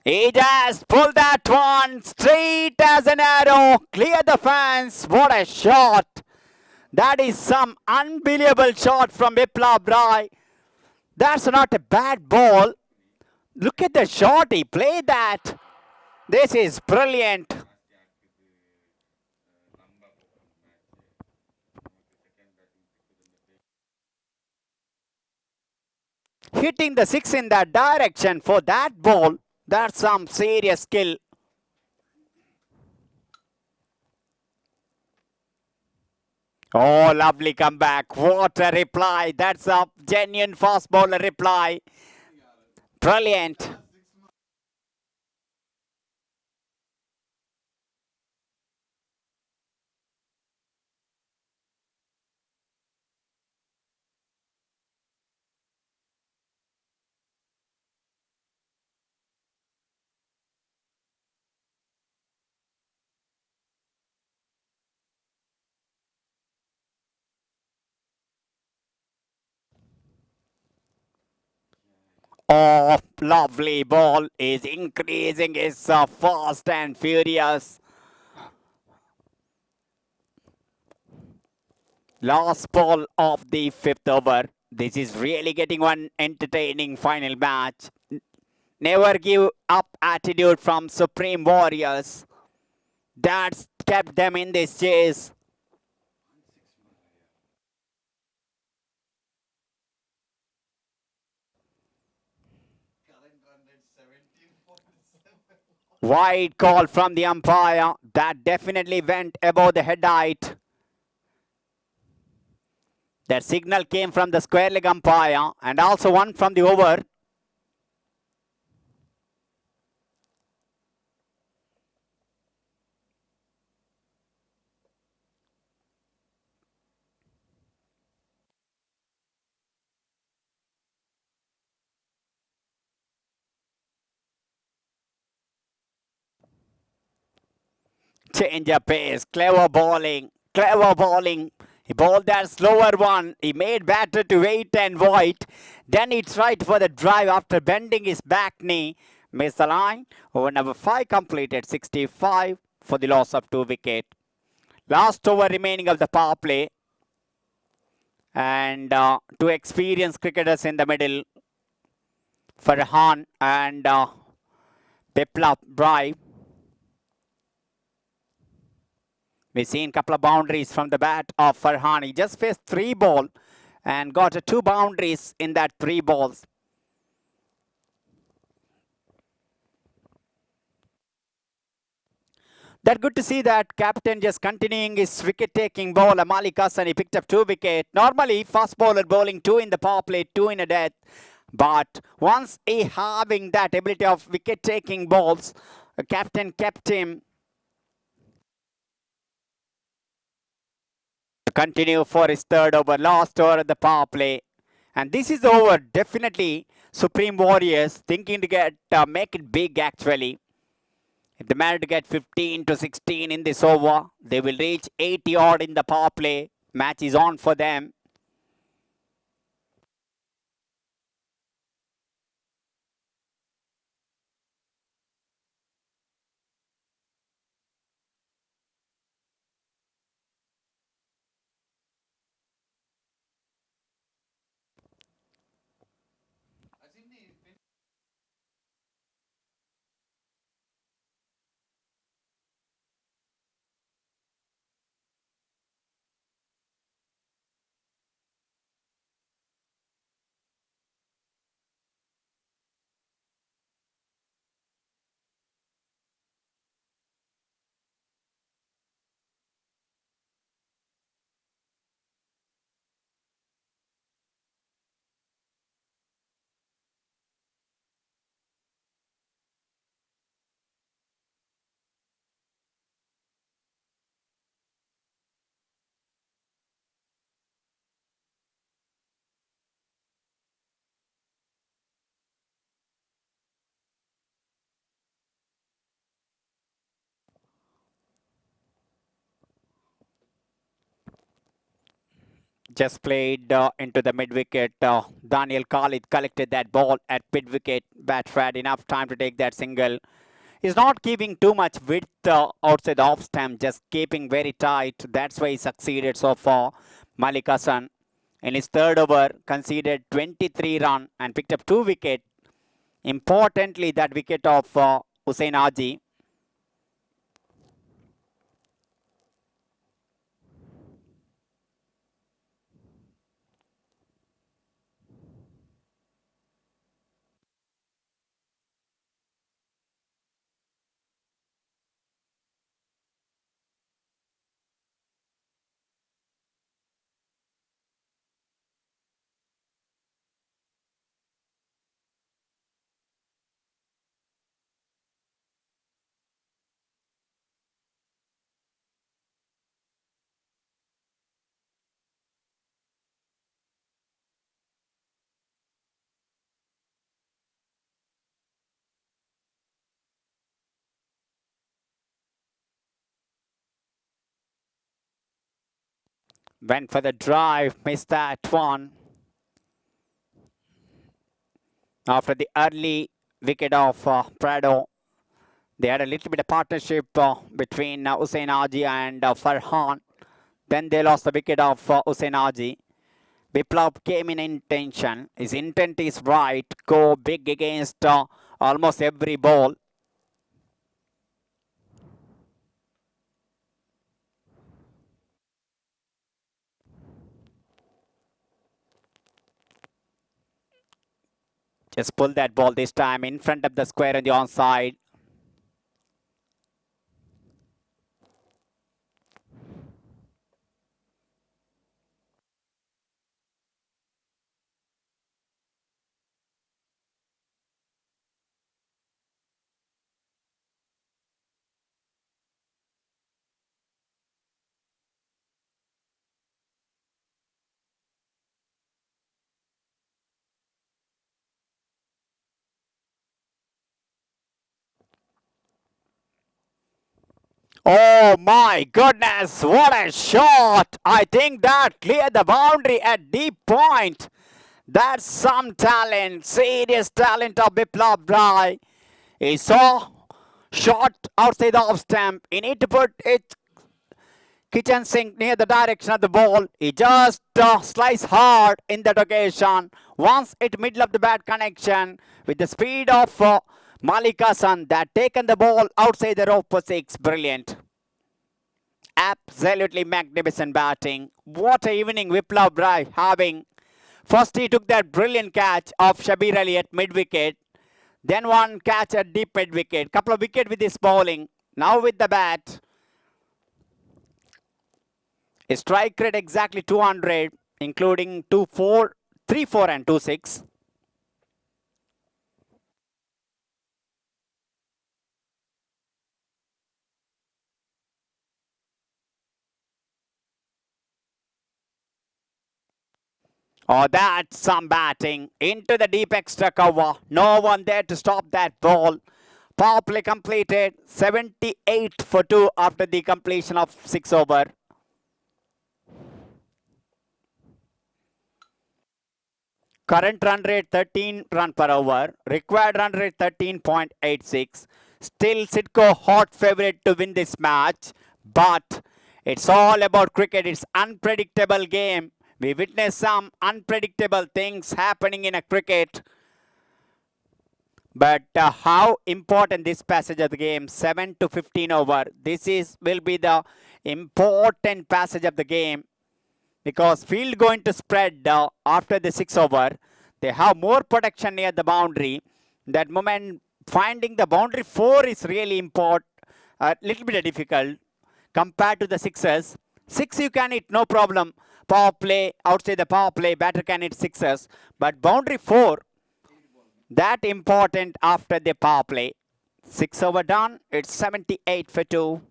He just pulled that one straight as an arrow. Clear the fence. What a shot. That is some unbelievable shot from Biplab Rai. That's not a bad ball. Look at the shot. He played that. This is brilliant. Hitting the six in that direction for that ball. That's some serious skill. Oh, lovely comeback. What a reply. That's a genuine fast bowler reply. Brilliant. Oh, lovely ball is increasing his fast and furious. Last ball of the fifth over. This is really getting one entertaining final match. Never give up attitude from Supreme Warriors. That's kept them in this chase. Wide call from the umpire. That definitely went above the head height. That signal came from the square leg umpire and also one from the over. Change of pace, clever bowling, clever bowling. He bowled that slower one. He made batter to wait and wait. Then he tried for the drive after bending his back knee. Missed the line. Over number 5 completed 65 for the loss of 2 wickets. Last over remaining of the power play. And 2 experienced cricketers in the middle. Farhan and Biplab Rai. We've seen a couple of boundaries from the bat of Farhan. He just faced 3 ball and got 2 boundaries in that 3 balls. That good to see that captain just continuing his wicket-taking bowler, Malik Hassan. He picked up 2 wickets. Normally, fast bowler bowling 2 in the power play, 2 in a death. But once he having that ability of wicket-taking balls, the captain kept him to continue for his third over, last over at the power play. And this is over. Definitely, Supreme Warriors thinking to get make it big actually. If they manage to get 15 to 16 in this over, they will reach 80 odd in the power play. Match is on for them. Just played into the mid-wicket. Daniel Khalid collected that ball at mid-wicket. Batsman had enough time to take that single. He's not keeping too much width outside the off stump, just keeping very tight. That's why he succeeded so far. Malik Hassan, in his third over, conceded 23 runs and picked up 2 wickets. Importantly, that wicket of Hussain Haji. Went for the drive, missed that one. After the early wicket of Prado, they had a little bit of partnership between Hussain Haji and Farhan. Then they lost the wicket of Hussain Haji. Biplav came in intention. His intent is right. Go big against almost every ball. Just pull that ball this time in front of the square on the onside. Oh my goodness, what a shot! I think that cleared the boundary at deep point. That's some talent, serious talent of Biplav Rai. He saw shot outside the off stump. He need to put it kitchen sink near the direction of the ball. He just sliced hard in that occasion. Once it middle of the bat connection with the speed of Malik Hassan that taken the ball outside the rope for 6. Brilliant. Absolutely magnificent batting. What a evening Biplav Rai having. First he took that brilliant catch of Shabir Ali at mid-wicket. Then one catch at deep mid-wicket. Couple of wickets with his bowling. Now with the bat. A strike rate exactly 200, including 2-4, 3-4 and 2-6. Oh, that's some batting. Into the deep extra cover. No one there to stop that ball. Power play completed. 78 for 2 after the completion of 6 over. Current run rate 13 run per over. Required run rate 13.86. Still Siddco hot favorite to win this match. But it's all about cricket. It's unpredictable game. We witness some unpredictable things happening in a cricket. But how important this passage of the game, 7 to 15 over. This will be the important passage of the game because field going to spread after the 6 over. They have more protection near the boundary. That moment finding the boundary 4 is really important, a little bit difficult compared to the 6s. 6 you can hit, no problem. Power play, outside the power play, batter can hit 6s. But boundary 4, that important after the power play. 6 over done, it's 78 for 2.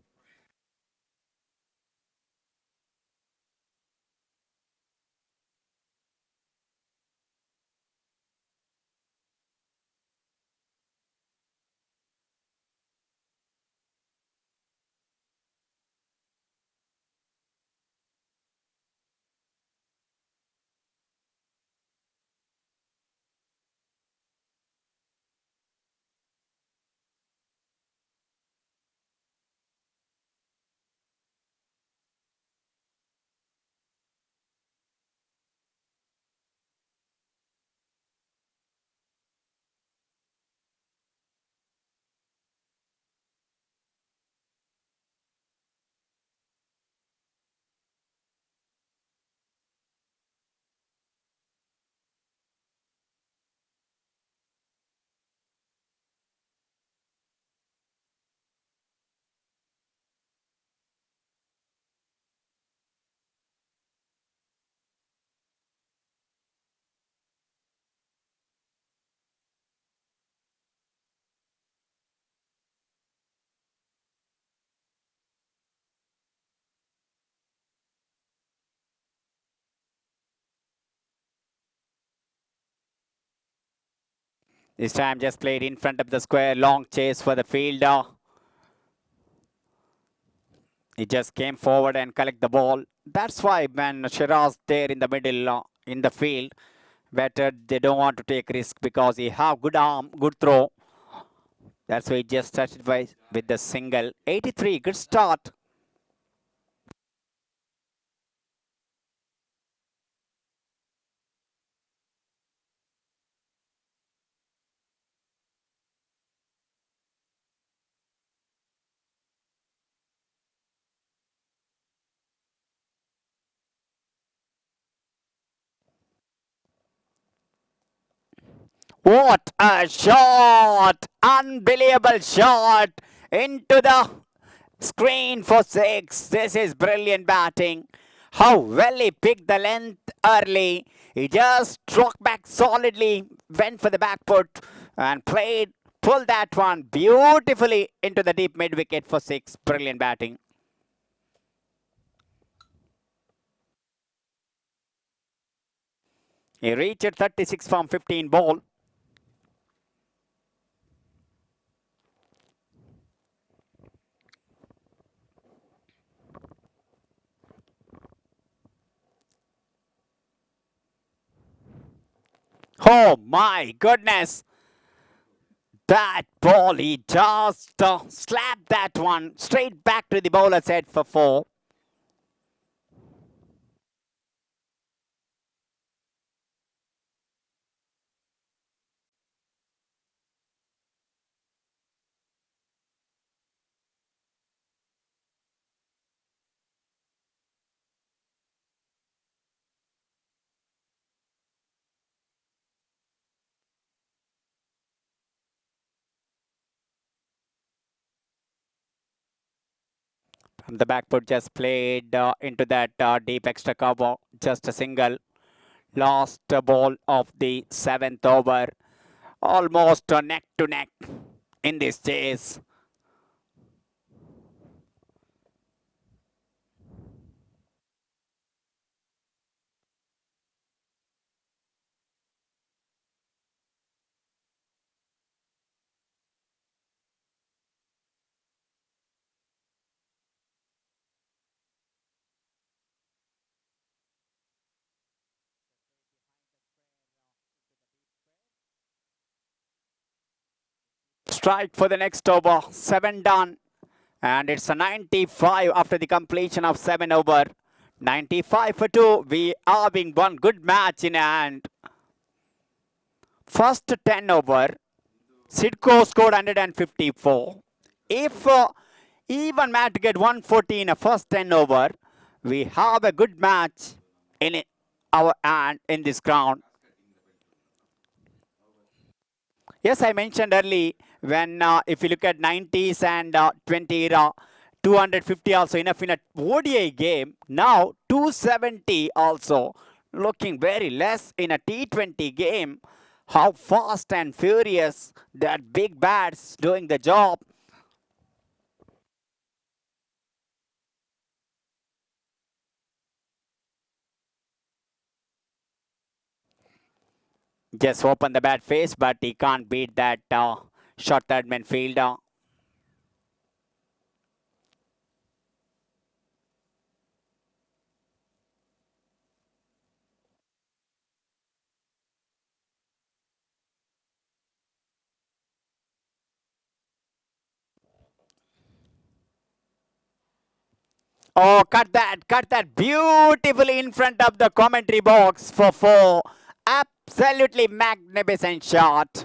This time just played in front of the square, long chase for the fielder. He just came forward and collect the ball. That's why when Shiraz there in the middle in the field, better they don't want to take risk because he have good arm, good throw. That's why he just started with the single. 83, good start. What a shot! Unbelievable shot into the screen for 6. This is brilliant batting. How well he picked the length early. He just struck back solidly, went for the back foot and pulled that one beautifully into the deep mid wicket for 6. Brilliant batting. He reached 36 from 15 ball. Oh my goodness. That ball, he just slapped that one straight back to the bowler's head for 4. From the back foot just played into that deep extra cover. Just a single. Last ball of the 7th over. Almost neck to neck in this chase. Strike for the next over. 7 done. And it's a 95 after the completion of 7 over. 95 for 2. We are having one good match in hand. First 10 over, Siddco scored 154. If even managed to get 140 in a first 10 over, we have a good match in our hand in this ground. Yes, I mentioned early when if you look at 90s and 20 era, 250 also enough in a ODI game. Now 270 also looking very less in a T20 game. How fast and furious that big bats doing the job. Just open the bat face, but he can't beat that short third man fielder. Oh, cut that beautifully in front of the commentary box for 4. Absolutely magnificent shot.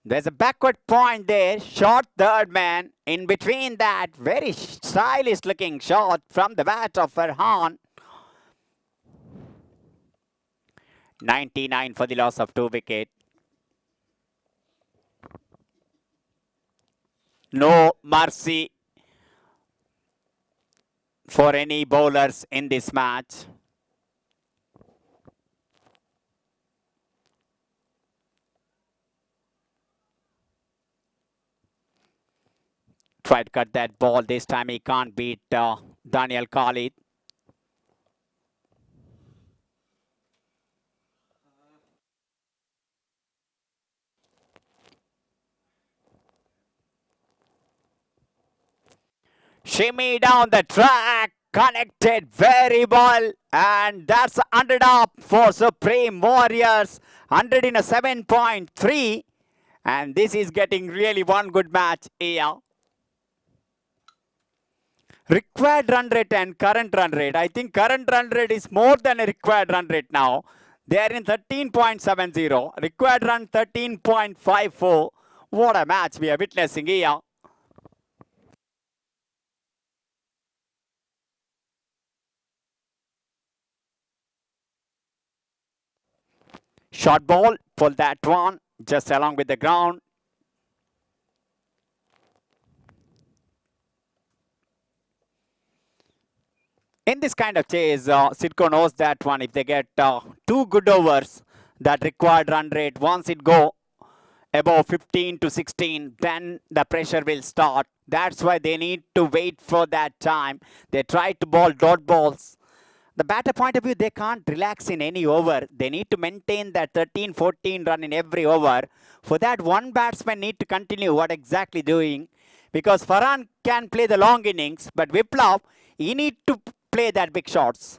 There's a backward point there, short third man. In between that, very stylish looking shot from the bat of Farhan. 99 for the loss of 2 wickets. No mercy for any bowlers in this match. Tried to cut that ball. This time he can't beat Daniel Khalid. Shimmy down the track, connected very well, and that's 100 up for Supreme Warriors. 100 in a 7.3, and this is getting really one good match here. Required run rate and current run rate. I think current run rate is more than a required run rate now. They are in 13.70. Required run 13.54. What a match we are witnessing here. Short ball, pull that one, just along with the ground. In this kind of chase, Siddco knows that one. If they get 2 good overs, that required run rate, once it go above 15 to 16, then the pressure will start. That's why they need to wait for that time. They try to bowl dot balls. The batter point of view, they can't relax in any over. They need to maintain that 13, 14 run in every over. For that, one batsman need to continue what exactly doing. Because Farhan can play the long innings, but Viplav, he need to play that big shots.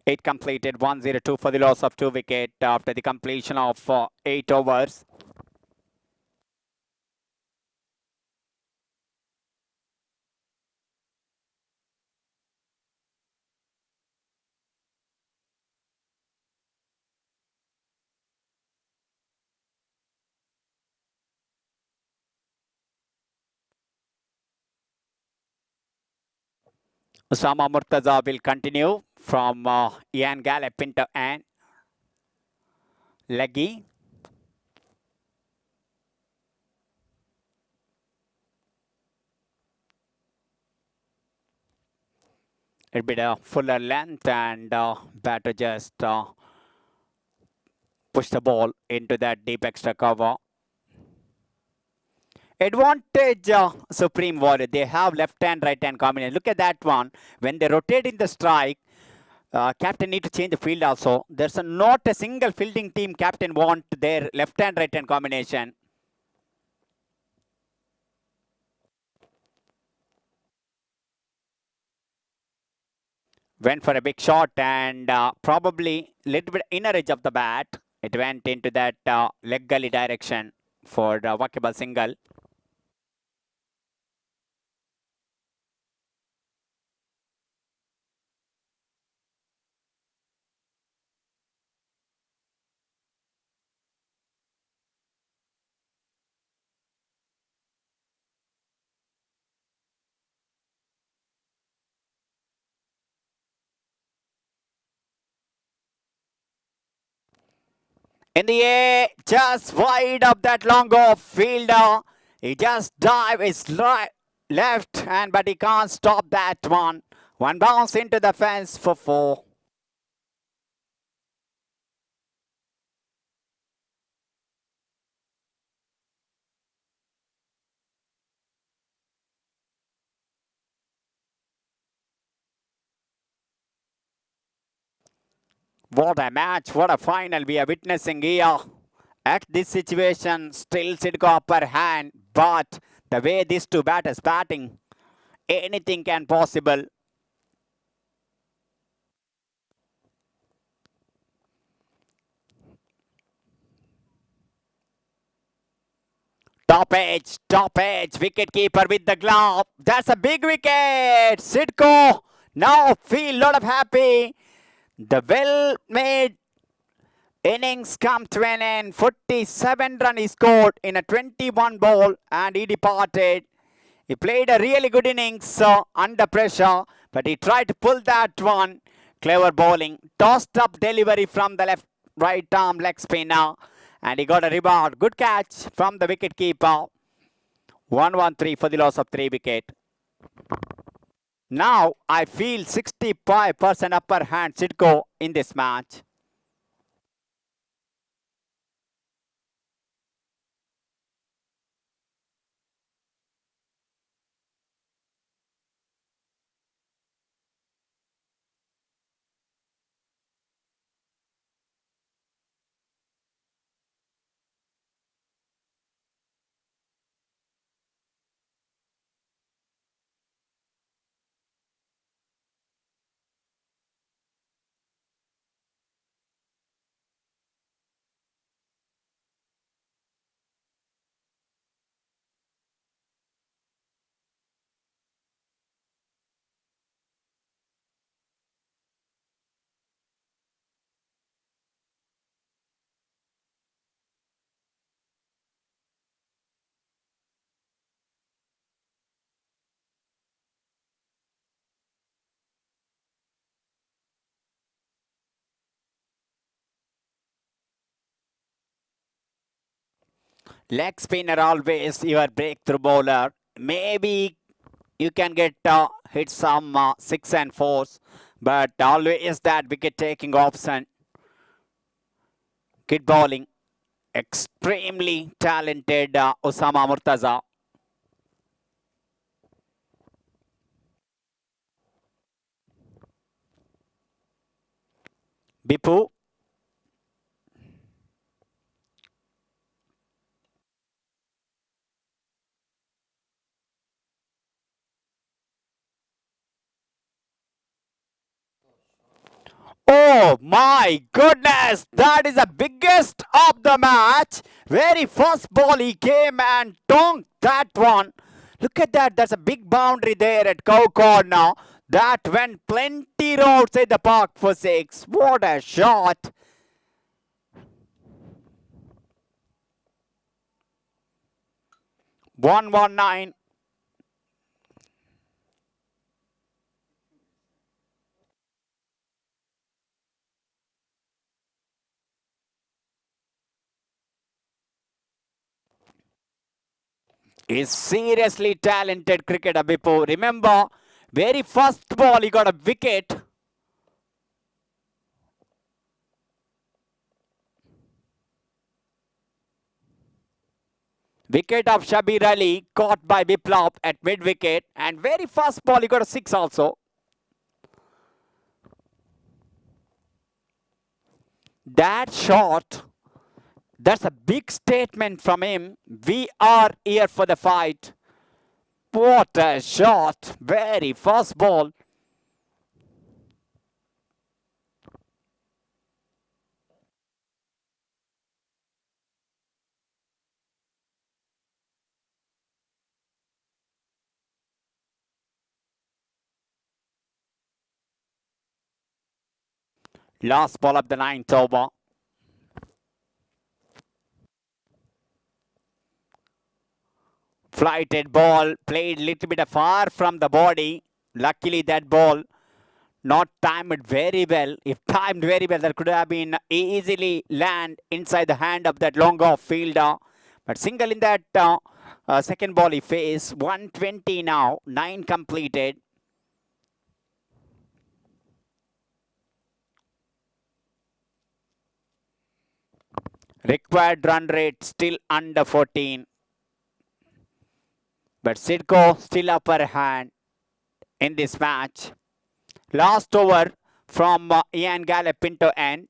It completed 102 for the loss of 2 wickets after the completion of 8 overs. Osama Murtaza will continue from Ian Gallop into Anne. Leggy. It'll be the fuller length and batter just push the ball into that deep extra cover. Advantage Supreme Warrior. They have left hand, right hand combination. Look at that one. When they rotate in the strike, captain need to change the field also. There's not a single fielding team captain want their left hand, right hand combination. Went for a big shot and probably little bit inner edge of the bat. It went into that leg gully direction for the walkable single. In the air, just wide of that long off fielder. He just dive his left hand, but he can't stop that one. One bounce into the fence for 4. What a match, what a final we are witnessing here. At this situation, still Siddco upper hand, but the way these two batters batting, anything can possible. Top edge, wicket keeper with the glove. That's a big wicket. Siddco now feel lot of happy. The well-made innings come to an end. 47 run he scored in a 21 ball and he departed. He played a really good innings under pressure, but he tried to pull that one. Clever bowling. Tossed up delivery from the left right arm leg spinner. And he got a rebound. Good catch from the wicket keeper. 1-1-3 for the loss of 3 wicket. Now I feel 65% upper hand Siddco in this match. Leg spinner always your breakthrough bowler. Maybe you can get hit some 6 and 4s, but always that wicket taking option. Good bowling. Extremely talented Osama Murtaza. Bipu. Oh my goodness, that is the biggest of the match. Very first ball he came and tonked that one. Look at that, there's a big boundary there at Cow Corner. That went plenty roads in the park for 6. What a shot. One 1-9. He's seriously talented cricketer, Bipu. Remember, very first ball he got a wicket. Wicket of Shabir Ali caught by Biplop at mid-wicket. And very first ball he got a 6 also. That shot, that's a big statement from him. We are here for the fight. What a shot. Very first ball. Last ball of the 9th over. Flighted ball, played little bit far from the body. Luckily that ball not timed very well. If timed very well, that could have been easily land inside the hand of that long off fielder. But single in that second ball he faced. 120 now, 9 completed. Required run rate still under 14. But Siddco still upper hand in this match. Last over from Ian Gallop into end.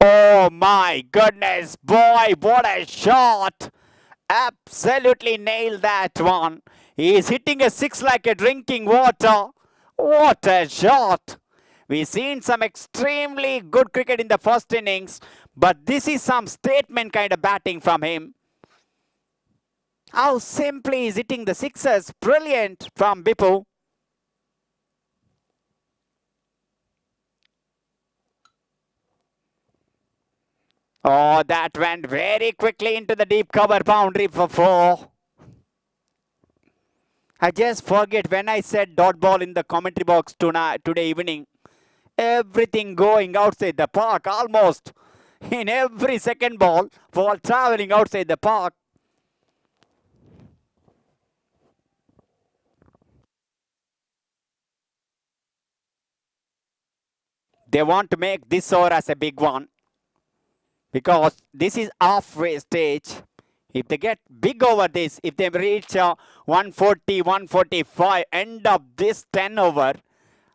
Oh my goodness, boy, what a shot. Absolutely nailed that one. He's hitting a 6 like a drinking water. What a shot. We've seen some extremely good cricket in the first innings, but this is some statement kind of batting from him. How simply he's hitting the sixes. Brilliant from Bipu. Oh, that went very quickly into the deep cover boundary for 4. I just forget when I said dot ball in the commentary box today evening. Everything going outside the park almost. In every second ball traveling outside the park. They want to make this over as a big one. Because this is halfway stage. If they get big over this, if they reach 140, 145, end of this 10 over,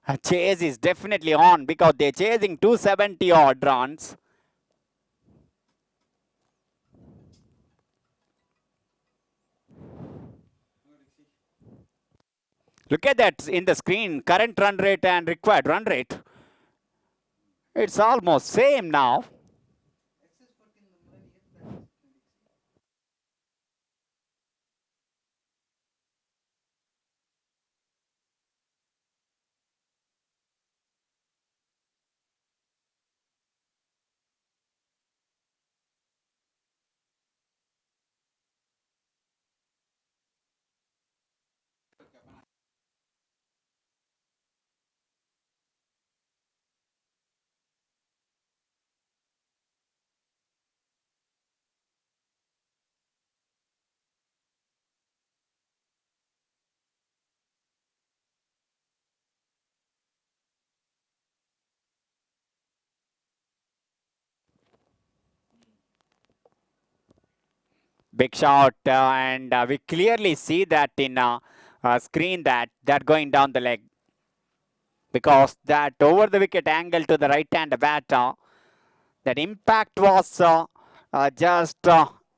a chase is definitely on because they're chasing 270 odd runs. Look at that in the screen, current run rate and required run rate. It's almost same now. Big shot and we clearly see that in screen that they're going down the leg. Because that over the wicket angle to the right hand batter, that impact was just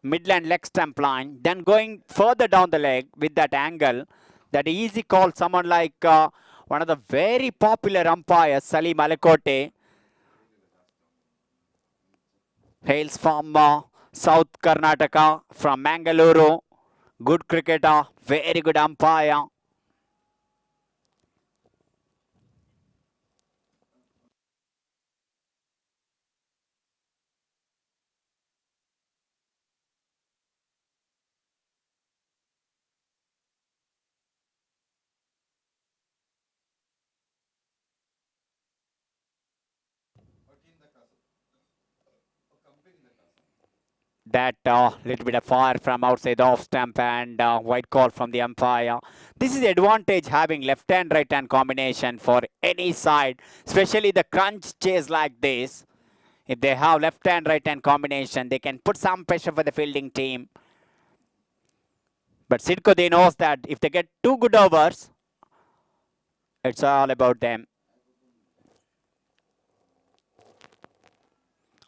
midland leg stump line. Then going further down the leg with that angle, that easy call someone like one of the very popular umpires, Salim Alakote, hails from South Karnataka, from Mangaluru. Good cricketer, very good umpire. that little bit of fire from outside the off stump and white call from the umpire. This is the advantage having left hand right hand combination for any side, especially the crunch chase like this. If they have left hand right hand combination, they can put some pressure for the fielding team. But Siddco, they knows that if they get 2 good overs, it's all about them.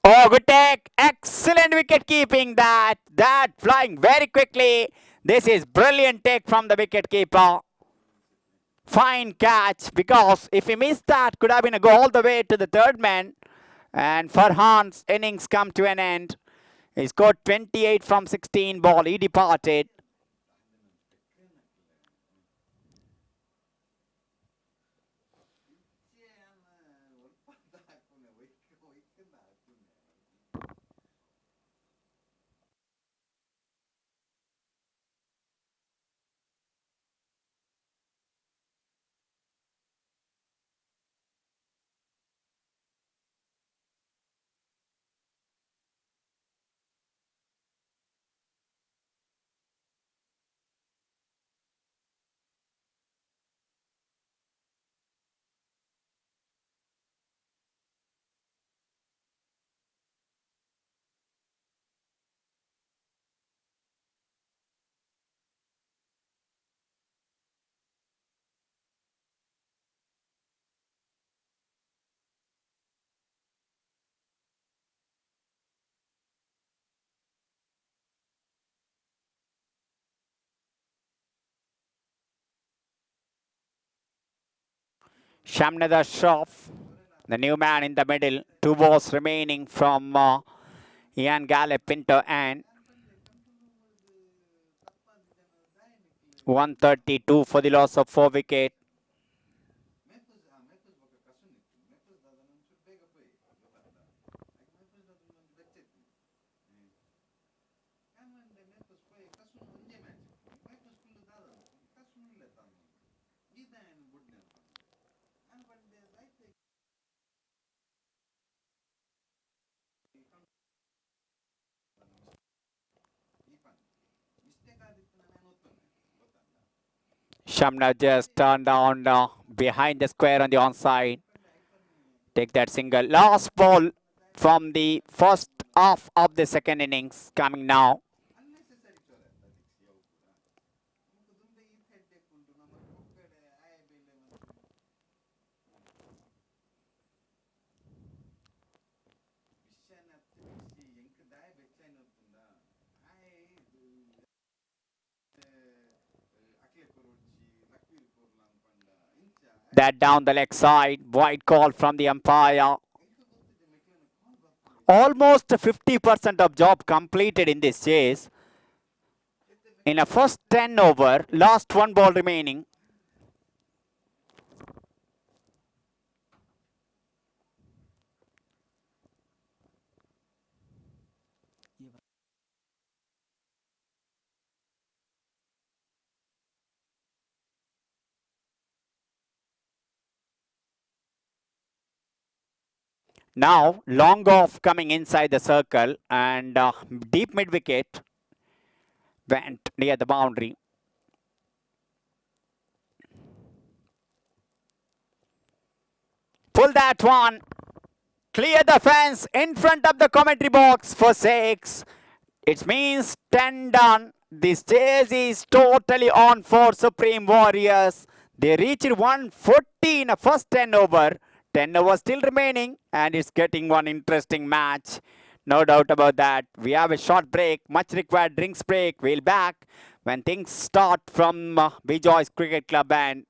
Oh, good take. Excellent wicket keeping that. That flying very quickly. This is brilliant take from the wicket keeper. Fine catch, because if he missed that, could have been a go all the way to the third man. And Farhan's innings come to an end. He scored 28 from 16 ball. He departed. Shamnadar Shroff, the new man in the middle. 2 balls remaining from Ian Gallup Pinto and 132 for the loss of 4 wickets. Shamna just turned down behind the square on the onside. Take that single. Last ball from the first half of the second innings coming now. That down the leg side. Wide call from the umpire. Almost 50% of job completed in this chase. In a first 10 over, last 1 ball remaining. Now, long off coming inside the circle and deep mid wicket went near the boundary. Pull that one. Clear the fence in front of the commentary box for 6. It means 10 done. This chase is totally on for Supreme Warriors. They reached 140 in a first 10 over. 10 overs still remaining, and it's getting one interesting match. No doubt about that. We have a short break, much required drinks break. We'll back when things start from Bejoice Cricket Club and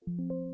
Thank you.